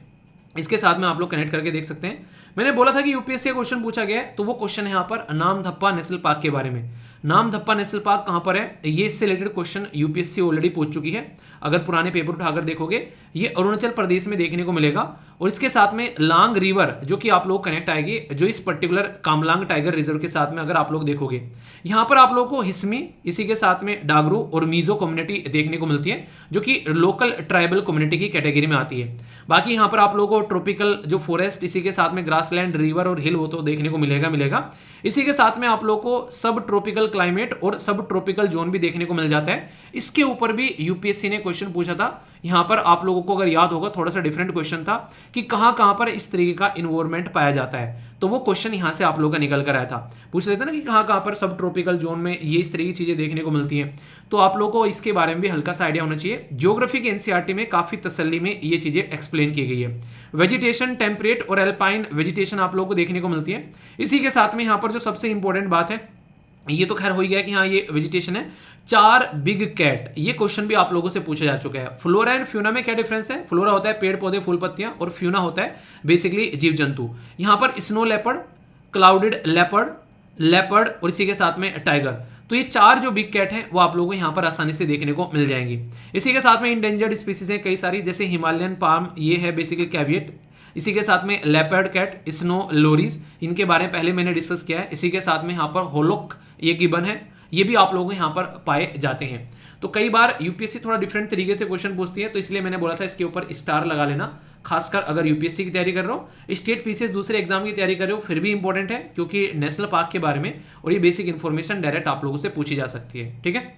इसके साथ में आप लोग कनेक्ट करके देख सकते हैं। मैंने बोला था कि यूपीएससी का क्वेश्चन पूछा गया है, तो वो क्वेश्चन है यहाँ पर नामदफा नेशनल पार्क के बारे में। नामदफा नेशनल पार्क कहाँ पर है, ये इससे रिलेटेड क्वेश्चन यूपीएससी ऑलरेडी पूछ चुकी है। अगर पुराने पेपर उठाकर देखोगे ये अरुणाचल प्रदेश में देखने को मिलेगा। और इसके साथ में लांग रिवर जो कि आप लोग कनेक्ट आएगी, जो इस पर्टिकुलर कामलांग टाइगर रिजर्व के साथ में अगर आप लोग देखोगे, यहाँ पर आप लोगों को हिस्मी, इसी के साथ में डागरू और मीजो कम्युनिटी देखने को मिलती है, जो कि लोकल ट्राइबल कम्युनिटी की कैटेगरी में आती है। बाकी यहाँ पर आप लोगों को ट्रॉपिकल जो फॉरेस्ट, इसी के साथ में ग्रासलैंड, रिवर और हिल, वो तो देखने को मिलेगा। इसी के साथ में आप लोगों को सब ट्रॉपिकल क्लाइमेट और सब ट्रॉपिकल जोन भी देखने को मिल जाता है। इसके ऊपर भी यूपीएससी ने क्वेश्चन पूछा था। यहाँ पर आप लोगों को अगर याद होगा, थोड़ा सा डिफरेंट क्वेश्चन था कि कहाँ पर इस तरीके का इन्वायरमेंट पाया जाता है, तो वो क्वेश्चन यहाँ से आप लोगों का निकल कर आया था। पूछ लेते ना कि कहाँ पर सब ट्रॉपिकल जोन में ये इस तरह की चीजें देखने को मिलती हैं, तो आप लोगों को इसके बारे में भी हल्का सा आइडिया होना चाहिए। ज्योग्राफी के एनसीईआरटी में काफी तसल्ली में ये चीजें एक्सप्लेन की गई है। वेजिटेशन, टेम्परेट और एल्पाइन वेजिटेशन आप लोगों को देखने को मिलती है। इसी के साथ में यहाँ पर जो सबसे इंपॉर्टेंट बात है, ये तो खैर हो ही गया कि हाँ ये वेजिटेशन है। 4 बिग कैट, ये क्वेश्चन भी आप लोगों से पूछा जा चुका है। फ्लोरा एंड फ्यूना में क्या डिफरेंस है? फ्लोरा होता है पेड़ पौधे फूल पत्तियां, और फ्यूना होता है बेसिकली जीव जंतु। यहाँ पर स्नो लेपर्ड, क्लाउडेड लेपर्ड और इसी के साथ में टाइगर, तो ये 4 जो बिग कैट हैं वो आप लोगों को यहाँ पर आसानी से देखने को मिल जाएंगी। इसी के साथ में इंडेंजर्ड स्पीसीज हैं कई सारी, जैसे हिमालयन पाम, ये है बेसिकली कैविएट। इसी के साथ में लेपर्ड कैट, स्नो लोरीज, इनके बारे में पहले मैंने डिस्कस किया है। इसी के साथ में यहाँ पर होलोक, ये गिबन है, ये भी आप लोगों को यहाँ पर पाए जाते हैं। तो कई बार यूपीएससी थोड़ा डिफरेंट तरीके से क्वेश्चन पूछती है, तो इसलिए मैंने बोला था इसके ऊपर स्टार लगा लेना। खासकर अगर यूपीएससी की तैयारी कर रहे हो, स्टेट पीसीएस दूसरे एग्जाम की तैयारी कर रहे हो, फिर भी इंपॉर्टेंट है, क्योंकि नेशनल पार्क के बारे में और ये बेसिक इन्फॉर्मेशन डायरेक्ट आप लोगों से पूछी जा सकती है। ठीक है,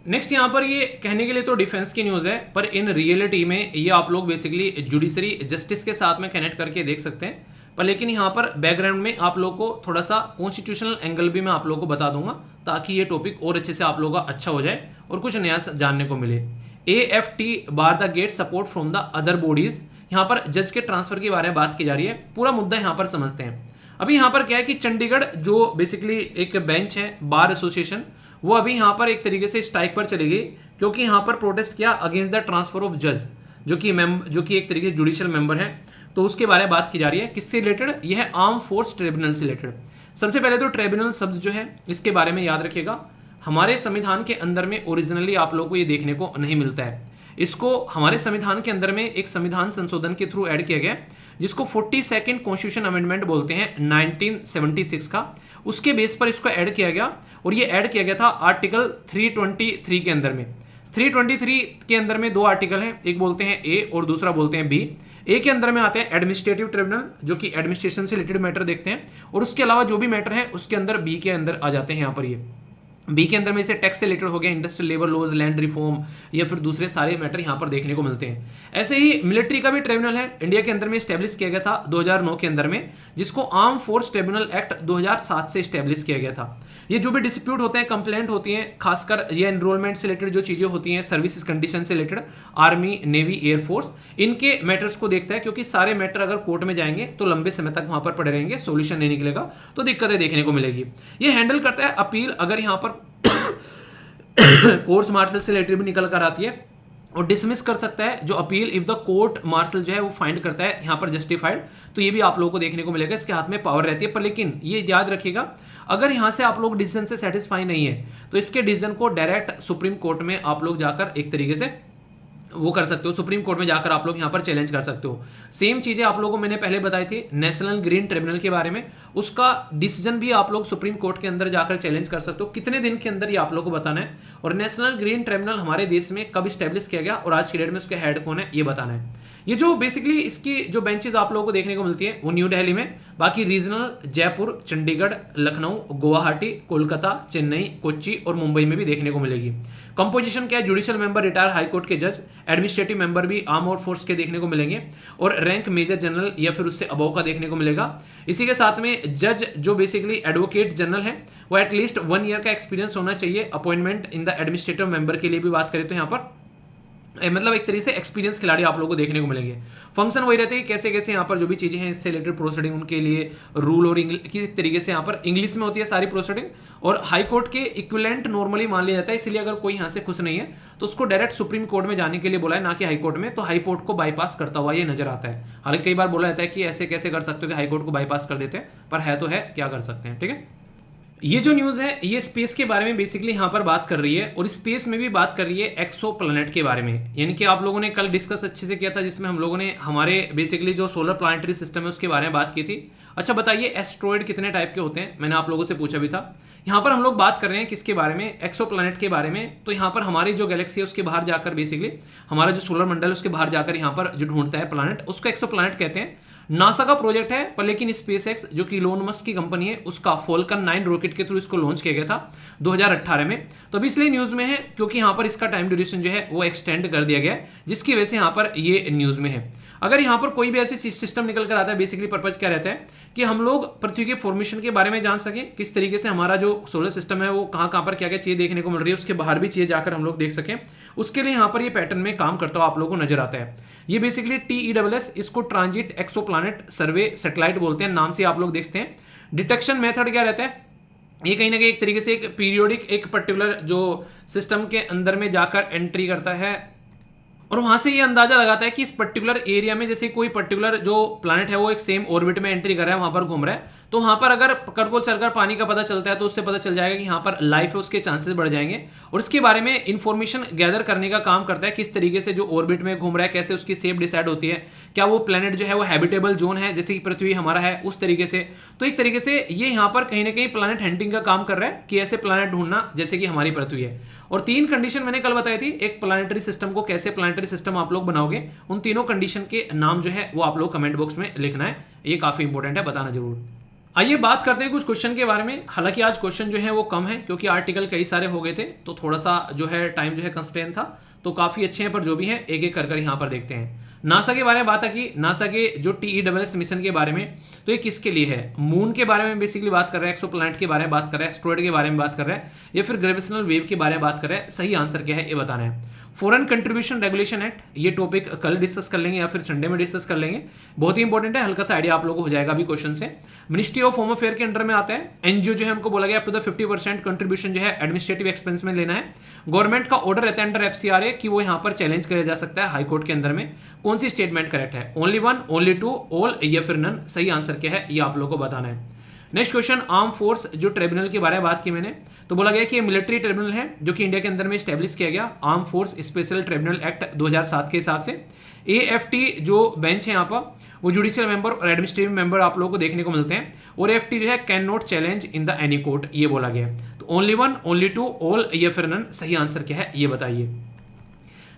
नेक्स्ट यहाँ पर ये कहने के लिए तो डिफेंस की न्यूज़ है, पर इन रियलिटी में ये आप लोग बेसिकली जुडिशरी जस्टिस के साथ में कनेक्ट करके देख सकते हैं। पर लेकिन यहाँ पर बैकग्राउंड में आप लोग को थोड़ा सा कॉन्स्टिट्यूशनल एंगल भी मैं आप लोग को बता दूंगा, ताकि ये टॉपिक और अच्छे से आप लोगों का अच्छा हो जाए और कुछ नया जानने को मिले। AFT bar the get support from the other bodies, यहाँ पर जज के ट्रांसफर के बारे में बात की जा रही है। पूरा मुद्दा यहाँ पर समझते हैं। अभी यहाँ पर क्या है कि चंडीगढ़ जो बेसिकली एक बेंच है बार एसोसिएशन, वो अभी यहाँ पर एक तरीके से स्ट्राइक पर चली गई, क्योंकि यहाँ पर प्रोटेस्ट किया अगेंस्ट द ट्रांसफर ऑफ जज, जो कि एक तरीके से जुडिशियल मेंबर है। तो उसके बारे में बात की जा रही है। किससे रिलेटेड? यह है आर्म फोर्स ट्रिब्यूनल से रिलेटेड। सबसे पहले तो ट्रिब्यूनल शब्द जो है इसके बारे में याद रखिएगा, हमारे संविधान के अंदर में ओरिजिनली आप लोगों को ये देखने को नहीं मिलता है। इसको हमारे संविधान के अंदर में एक संविधान संशोधन के थ्रू ऐड किया गया, जिसको 42nd कॉन्स्टिट्यूशन अमेंडमेंट बोलते हैं 1976 का। उसके बेस पर इसको ऐड किया गया, और ये ऐड किया गया था आर्टिकल 323 के अंदर में। 323 के अंदर में दो आर्टिकल हैं, एक बोलते हैं ए और दूसरा बोलते हैं बी। ए के अंदर में आते हैं एडमिनिस्ट्रेटिव ट्रिब्यूनल, जो कि एडमिनिस्ट्रेशन से रिलेटेड मैटर देखते हैं, और उसके अलावा जो भी मैटर है उसके अंदर बी के अंदर आ जाते हैं। यहाँ पर ये बी के अंदर में से टैक्स से रिलेटेड हो गया, industrial labour laws, land reform, या फिर दूसरे सारे मैटर यहाँ पर देखने को मिलते हैं। ऐसे ही मिलिट्री का भी ट्रिब्यूनल है, इंडिया के अंदर में स्टैब्लिश किया गया था 2009 के अंदर में, जिसको आर्म फोर्स ट्रिब्यूनल एक्ट 2007 से स्टैब्लिश किया गया था। ये जो भी डिस्प्यूट होते हैं, कंप्लेंट होती हैं, खासकर ये एनरोलमेंट से रिलेटेड जो चीजें होती हैं, सर्विसेज कंडीशन से रिलेटेड, आर्मी, नेवी, एयरफोर्स, इनके मैटर्स को देखता है, क्योंकि सारे मैटर अगर कोर्ट में जाएंगे तो लंबे समय तक वहां पर पड़े रहेंगे, सोल्यूशन नहीं निकलेगा तो दिक्कतें देखने को मिलेगी। ये हैंडल करता है अपील, अगर यहाँ पर कोर्ट मार्शल से रिलेटेड भी निकल कर आती है, और डिसमिस कर सकता है जो appeal if the court martial जो है वो फाइंड करता है यहाँ पर जस्टिफाइड। तो ये भी आप लोगों को देखने को मिलेगा, इसके हाथ में पावर रहती है। पर लेकिन ये याद रखिएगा, अगर यहाँ से आप लोग डिसीजन से सेटिस्फाई नहीं है तो इसके डिसीजन को डायरेक्ट सुप्रीम कोर्ट में आप लोग जाकर एक तरीके से वो कर सकते हो, सुप्रीम कोर्ट में जाकर आप लोग यहाँ पर चैलेंज कर सकते हो। सेम चीजें आप लोगों को मैंने पहले बताई थी नेशनल ग्रीन ट्रिब्यूनल के बारे में, उसका डिसीजन भी आप लोग सुप्रीम कोर्ट के अंदर जाकर चैलेंज कर सकते हो। कितने दिन के अंदर ये आप लोगों को बताना है, और नेशनल ग्रीन ट्रिब्यूनल हमारे देश में कब स्टैब्लिश किया गया और आज की डेट में उसके हेड कौन है ये बताना है। ये जो बेसिकली इसकी जो बेंचेस आप लोगों को देखने को मिलती है वो न्यू दिल्ली में, बाकी रीजनल जयपुर, चंडीगढ़, लखनऊ, गुवाहाटी, कोलकाता, चेन्नई, कोच्चि और मुंबई में भी देखने को मिलेगी। कंपोजिशन क्या है? Judicial member, retire high court के जज, एडमिनिस्ट्रेटिव मेंबर भी आर्म और फोर्स के देखने को मिलेंगे, और रैंक मेजर जनरल या फिर उससे अबव का देखने को मिलेगा। इसी के साथ में जज जो बेसिकली एडवोकेट जनरल है वो एटलीस्ट 1 ईयर का एक्सपीरियंस होना चाहिए। Appointment in the administrative member के लिए भी बात करें तो यहाँ पर मतलब एक तरीके से एक्सपीरियंस खिलाड़ी आप लोगों को देखने को मिलेंगे। फंक्शन वही रहते हैं कैसे कैसे यहाँ पर जो भी चीजें हैं इससे रिलेटेड प्रोसीडिंग, उनके लिए रूल और किस तरीके से यहाँ पर इंग्लिश में होती है सारी प्रोसीडिंग, और हाई कोर्ट के इक्विवेलेंट नॉर्मली मान लिया जाता है। इसलिए अगर कोई यहाँ से खुश नहीं है तो उसको डायरेक्ट सुप्रीम कोर्ट में जाने के लिए बोला है, ना कि हाई कोर्ट में। तो हाई कोर्ट को बाईपास करता हुआ ये नजर आता है। हालांकि कई बार बोला जाता है कि ऐसे कैसे कर सकते हो कि हाई कोर्ट को बाईपास कर देते हैं, पर है तो है, क्या कर सकते हैं। ठीक है, ये जो न्यूज़ है ये स्पेस के बारे में बेसिकली यहाँ पर बात कर रही है, और स्पेस में भी बात कर रही है एक्सो प्लैनेट के बारे में। यानी कि आप लोगों ने कल डिस्कस अच्छे से किया था, जिसमें हम लोगों ने हमारे बेसिकली जो सोलर प्लानिटरी सिस्टम है उसके बारे में बात की थी। अच्छा बताइए एस्ट्रॉयड कितने टाइप के होते हैं, मैंने आप लोगों से पूछा भी था। यहाँ पर हम लोग बात कर रहे हैं किसके बारे में? एक्सो प्लैनेट के बारे में। तो यहाँ पर हमारी जो गैलेक्सी है उसके बाहर जाकर बेसिकली हमारा जो सोलर मंडल है उसके बाहर जाकर यहाँ पर जो ढूंढता है प्लैनेट, उसको एक्सो प्लैनेट कहते हैं। नासा का प्रोजेक्ट है, पर लेकिन स्पेस एक्स जो कि इलोन मस्क की कंपनी है उसका फॉल्कन 9 रॉकेट के थ्रू इसको लॉन्च किया गया था 2018 में। तो अभी इसलिए न्यूज में है क्योंकि यहाँ पर इसका टाइम ड्यूरेशन जो है वो एक्सटेंड कर दिया गया है, जिसकी वजह से यहाँ पर ये न्यूज में है। अगर यहाँ पर कोई भी ऐसी सिस्टम निकल कर आता है, बेसिकली पर्पज क्या रहता है कि हम लोग पृथ्वी के फॉर्मेशन के बारे में जान सकें, किस तरीके से हमारा जो सोलर सिस्टम है वो कहाँ कहाँ पर क्या क्या चीज़ देखने को मिल रही है, उसके बाहर भी चीज़ें जाकर हम लोग देख सकें। उसके लिए यहाँ पर ये पैटर्न में काम करता हुआ आप लोगों को नजर आता है। ये बेसिकली TESS, इसको ट्रांजिट एक्सोप्लैनेट सर्वे सैटेलाइट बोलते हैं, नाम से आप लोग देखते हैं। डिटेक्शन मेथड क्या रहता है? ये कहीं ना कहीं एक तरीके से एक पीरियोडिक एक पर्टिकुलर जो सिस्टम के अंदर में जाकर एंट्री करता है, और वहां से ये अंदाजा लगाता है कि इस पर्टिकुलर एरिया में जैसे कोई पर्टिकुलर जो प्लैनेट है वो एक सेम ऑर्बिट में एंट्री कर रहा है, वहां पर घूम रहा है। तो वहां पर अगर पकड़ को चलकर पानी का पता चलता है तो उससे पता चल जाएगा कि यहाँ पर लाइफ है, उसके चांसेस बढ़ जाएंगे। और इसके बारे में इंफॉर्मेशन गैदर करने का काम करता है, किस तरीके से जो ऑर्बिट में घूम रहा है, कैसे उसकी शेप डिसाइड होती है, क्या वो प्लैनेट जो है वो हैबिटेबल जोन है जैसे कि पृथ्वी हमारा है उस तरीके से। तो एक तरीके से ये यहाँ पर कहीं ना कहीं प्लैनेट हंटिंग का काम कर रहा है कि ऐसे प्लैनेट ढूंढना जैसे कि हमारी पृथ्वी है। और 3 कंडीशन मैंने कल बताई थी, एक प्लैनेटरी सिस्टम को कैसे प्लैनेटरी सिस्टम आप लोग बनाओगे, उन तीनों कंडीशन के नाम जो है वो आप लोग कमेंट बॉक्स में लिखना है, ये काफी इंपॉर्टेंट है, बताना जरूर। आइए बात करते हैं कुछ क्वेश्चन के बारे में। हालांकि आज क्वेश्चन जो है वो कम है क्योंकि आर्टिकल कई सारे हो गए थे, तो थोड़ा सा जो है टाइम जो है कंस्ट्रेंट था, तो काफी अच्छे हैं, पर जो भी है एक एक कर यहाँ पर देखते हैं। नासा के बारे में बात की, नासा के जो TESS मिशन के बारे में, तो ये किसके लिए है? मून के बारे में बेसिकली बात कर रहा है, एक्सोप्लैनेट के बारे में बात कर रहा है, एस्टेरॉयड के बारे में बात कर रहा है, या फिर ग्रेविटेशनल वेव के बारे में बात कर रहा है? सही आंसर क्या है ये बताना है। फॉरेन कंट्रीब्यूशन रेगुलेशन एक्ट, ये टॉपिक कल डिस्कस कर लेंगे या फिर संडे में डिस्कस कर लेंगे, बहुत ही इंपॉर्टेंट है, हल्का सा आइडिया आप लोगों को हो जाएगा अभी क्वेश्चन से। मिनिस्ट्री ऑफ होम अफेयर के अंडर में आता है। एनजीओ जो है हमको बोला गया अप टू द 50% कंट्रीब्यूशन जो है एडमिनिस्ट्रेटिव एक्सपेंस में लेना है। गवर्नमेंट का ऑर्डर रहता है अंडर FCRA कि वो यहाँ पर चैलेंज किया जा सकता है हाई कोर्ट के अंदर में। कौन सी स्टेटमेंट करेक्ट है? Only one, only two, all या फिर नन? सही आंसर क्या है ये आप लोगों को बताना है। नेक्स्ट क्वेश्चन, आर्म फोर्स जो ट्रिब्यूनल के बारे में बात की मैंने, तो बोला गया कि ये मिलिट्री ट्रिब्यूनल है जो कि इंडिया के अंदर में स्टैब्लिश किया गया arm force special tribunal act 2007 के हिसाब से। AFT जो बेंच है यहाँ पर, वो जुडिशियल मेंबर और एडमिनिस्ट्रेटिव मेंबर आप लोगों को देखने को मिलते हैं, और AFT जो है can not challenge in the any court, ये बोला गया। तो only one, only two, all या फिर नन? सही आंसर क्या है ये बताइए।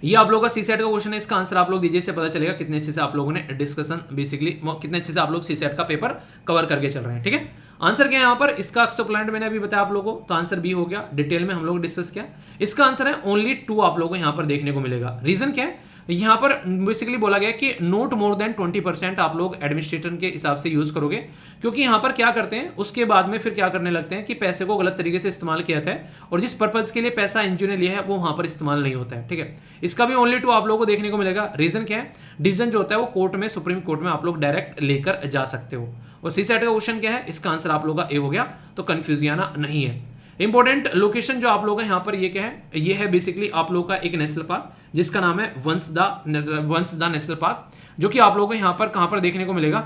ये आप लोगों का सीसेट का क्वेश्चन है, इसका आंसर आप लोग दीजिए, से पता चलेगा कितने अच्छे से आप लोगों ने डिस्कशन बेसिकली कितने अच्छे से आप लोग सीसेट का पेपर कवर करके चल रहे हैं। ठीक है, आंसर क्या है यहाँ पर? इसका एक्सोप्लैनेट मैंने अभी बताया आप लोगों को, तो आंसर बी हो गया, डिटेल में हम लोग डिस्कस किया। इसका आंसर है ओनली टू आप लोगों को यहाँ पर देखने को मिलेगा। रीजन क्या है? यहाँ पर बेसिकली बोला गया कि नोट मोर देन 20% आप लोग एडमिनिस्ट्रेटर के हिसाब से यूज करोगे, क्योंकि यहाँ पर क्या करते हैं उसके बाद में फिर क्या करने लगते हैं कि पैसे को गलत तरीके से इस्तेमाल किया जाता है, और जिस पर्पज के लिए पैसा एनजीओ ने लिया है वो वहां पर इस्तेमाल नहीं होता है। ठीक है, इसका भी ओनली टू आप लोगों को देखने को मिलेगा। रीजन क्या है? डिसीजन जो होता है वो कोर्ट में, सुप्रीम कोर्ट में आप लोग डायरेक्ट लेकर जा सकते हो। और सी सेट का क्वेश्चन क्या है? इसका आंसर आप लोगों का ए हो गया, तो कंफ्यूज आना नहीं है। इंपॉर्टेंट लोकेशन जो आप लोगों का यहाँ पर ये क्या है? ये है बेसिकली आप लोगों का एक नेशनल पार्क जिसका नाम है वंसदा नेशनल पार्क, जो कि आप लोगों को यहाँ पर कहाँ पर देखने को मिलेगा?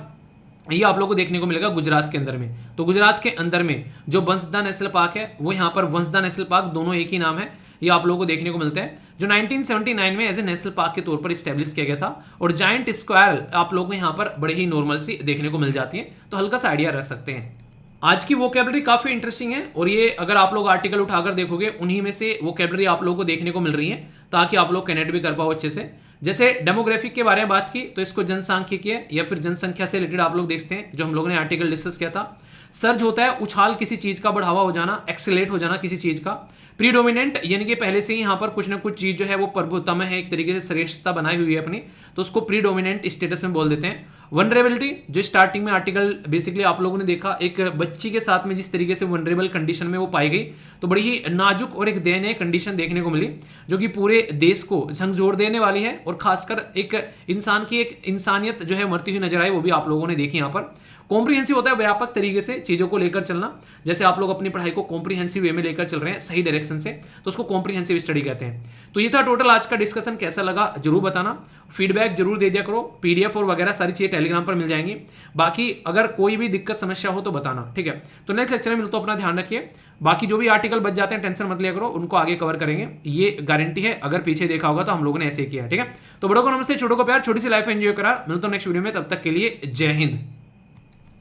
ये आप लोगों को देखने को मिलेगा गुजरात के अंदर में। तो गुजरात के अंदर में जो वंसदा नेशनल पार्क है वो यहाँ पर वंसदा नेशनल पार्क, दोनों एक ही नाम है, ये आप लोगों को देखने को मिलता है, जो 1979 में एज ए नेशनल पार्क के तौर पर स्टैब्लिश किया गया था। और जायंट स्क्वायर आप लोगों को यहाँ पर बड़े ही नॉर्मल सी देखने को मिल जाती है, तो हल्का सा आइडिया रख सकते हैं। आज की वोकैबुलरी काफी इंटरेस्टिंग है, और ये अगर आप लोग आर्टिकल उठाकर देखोगे उन्हीं में से वोकैबुलरी आप लोगों को देखने को मिल रही है, ताकि आप लोग कनेक्ट भी कर पाओ अच्छे से। जैसे डेमोग्राफिक के बारे में बात की, तो इसको जनसांख्यिकीय या फिर जनसंख्या से रिलेटेड आप लोग देखते हैं, जो हम लोगों ने आर्टिकल डिस्कस किया था। सर्ज होता है उछाल, किसी चीज का बढ़ावा हो जाना, एक्सेलेट हो जाना किसी चीज का। प्रीडोमिनेंट यानी कि पहले से ही यहाँ पर कुछ ना कुछ चीज जो है वो प्रभुत्व में है, एक तरीके से श्रेष्ठता बनाई हुई है अपनी, तो उसको प्रीडोमिनेंट स्टेटस में बोल देते हैं। वनरेबिलिटी, जो स्टार्टिंग में आर्टिकल बेसिकली आप लोगों ने देखा, एक बच्ची के साथ में जिस तरीके से वनरेबल कंडीशन में वो पाई गई, तो बड़ी ही नाजुक और एक दयनीय कंडीशन देखने को मिली, जो कि पूरे देश को झंझोर देने वाली है, और खासकर एक इंसान की एक इंसानियत जो है मरती हुई नजर आई, वो भी आप लोगों ने देखी यहाँ पर। कॉम्प्रिहेंसिव होता है व्यापक तरीके से चीजों को लेकर चलना, जैसे आप लोग अपनी पढ़ाई को कॉम्प्रिहेंसिव वे में लेकर चल रहे हैं सही डायरेक्शन से, तो उसको कॉम्प्रिहेंसिव स्टडी कहते हैं। तो ये था टोटल आज का डिस्कशन, कैसा लगा जरूर बताना, फीडबैक जरूर दे दिया करो, PDF और वगैरह सारी चीजें टेलीग्राम पर मिल जाएंगी। बाकी अगर कोई भी दिक्कत समस्या हो तो बताना, ठीक है। तो नेक्स्ट लेक्चर में मिलता हूं, अपना ध्यान रखिए। बाकी जो भी आर्टिकल बच जाते हैं टेंशन मत लिया करो, उनको आगे कवर करेंगे, ये गारंटी है। अगर पीछे देखा होगा तो हम लोगों ने ऐसे किया है, ठीक है। तो बड़ों को नमस्ते, छोटों को प्यार, छोटी सी लाइफ एंजॉय करार। मिलता हूं नेक्स्ट वीडियो में, तब तक के लिए जय हिंद।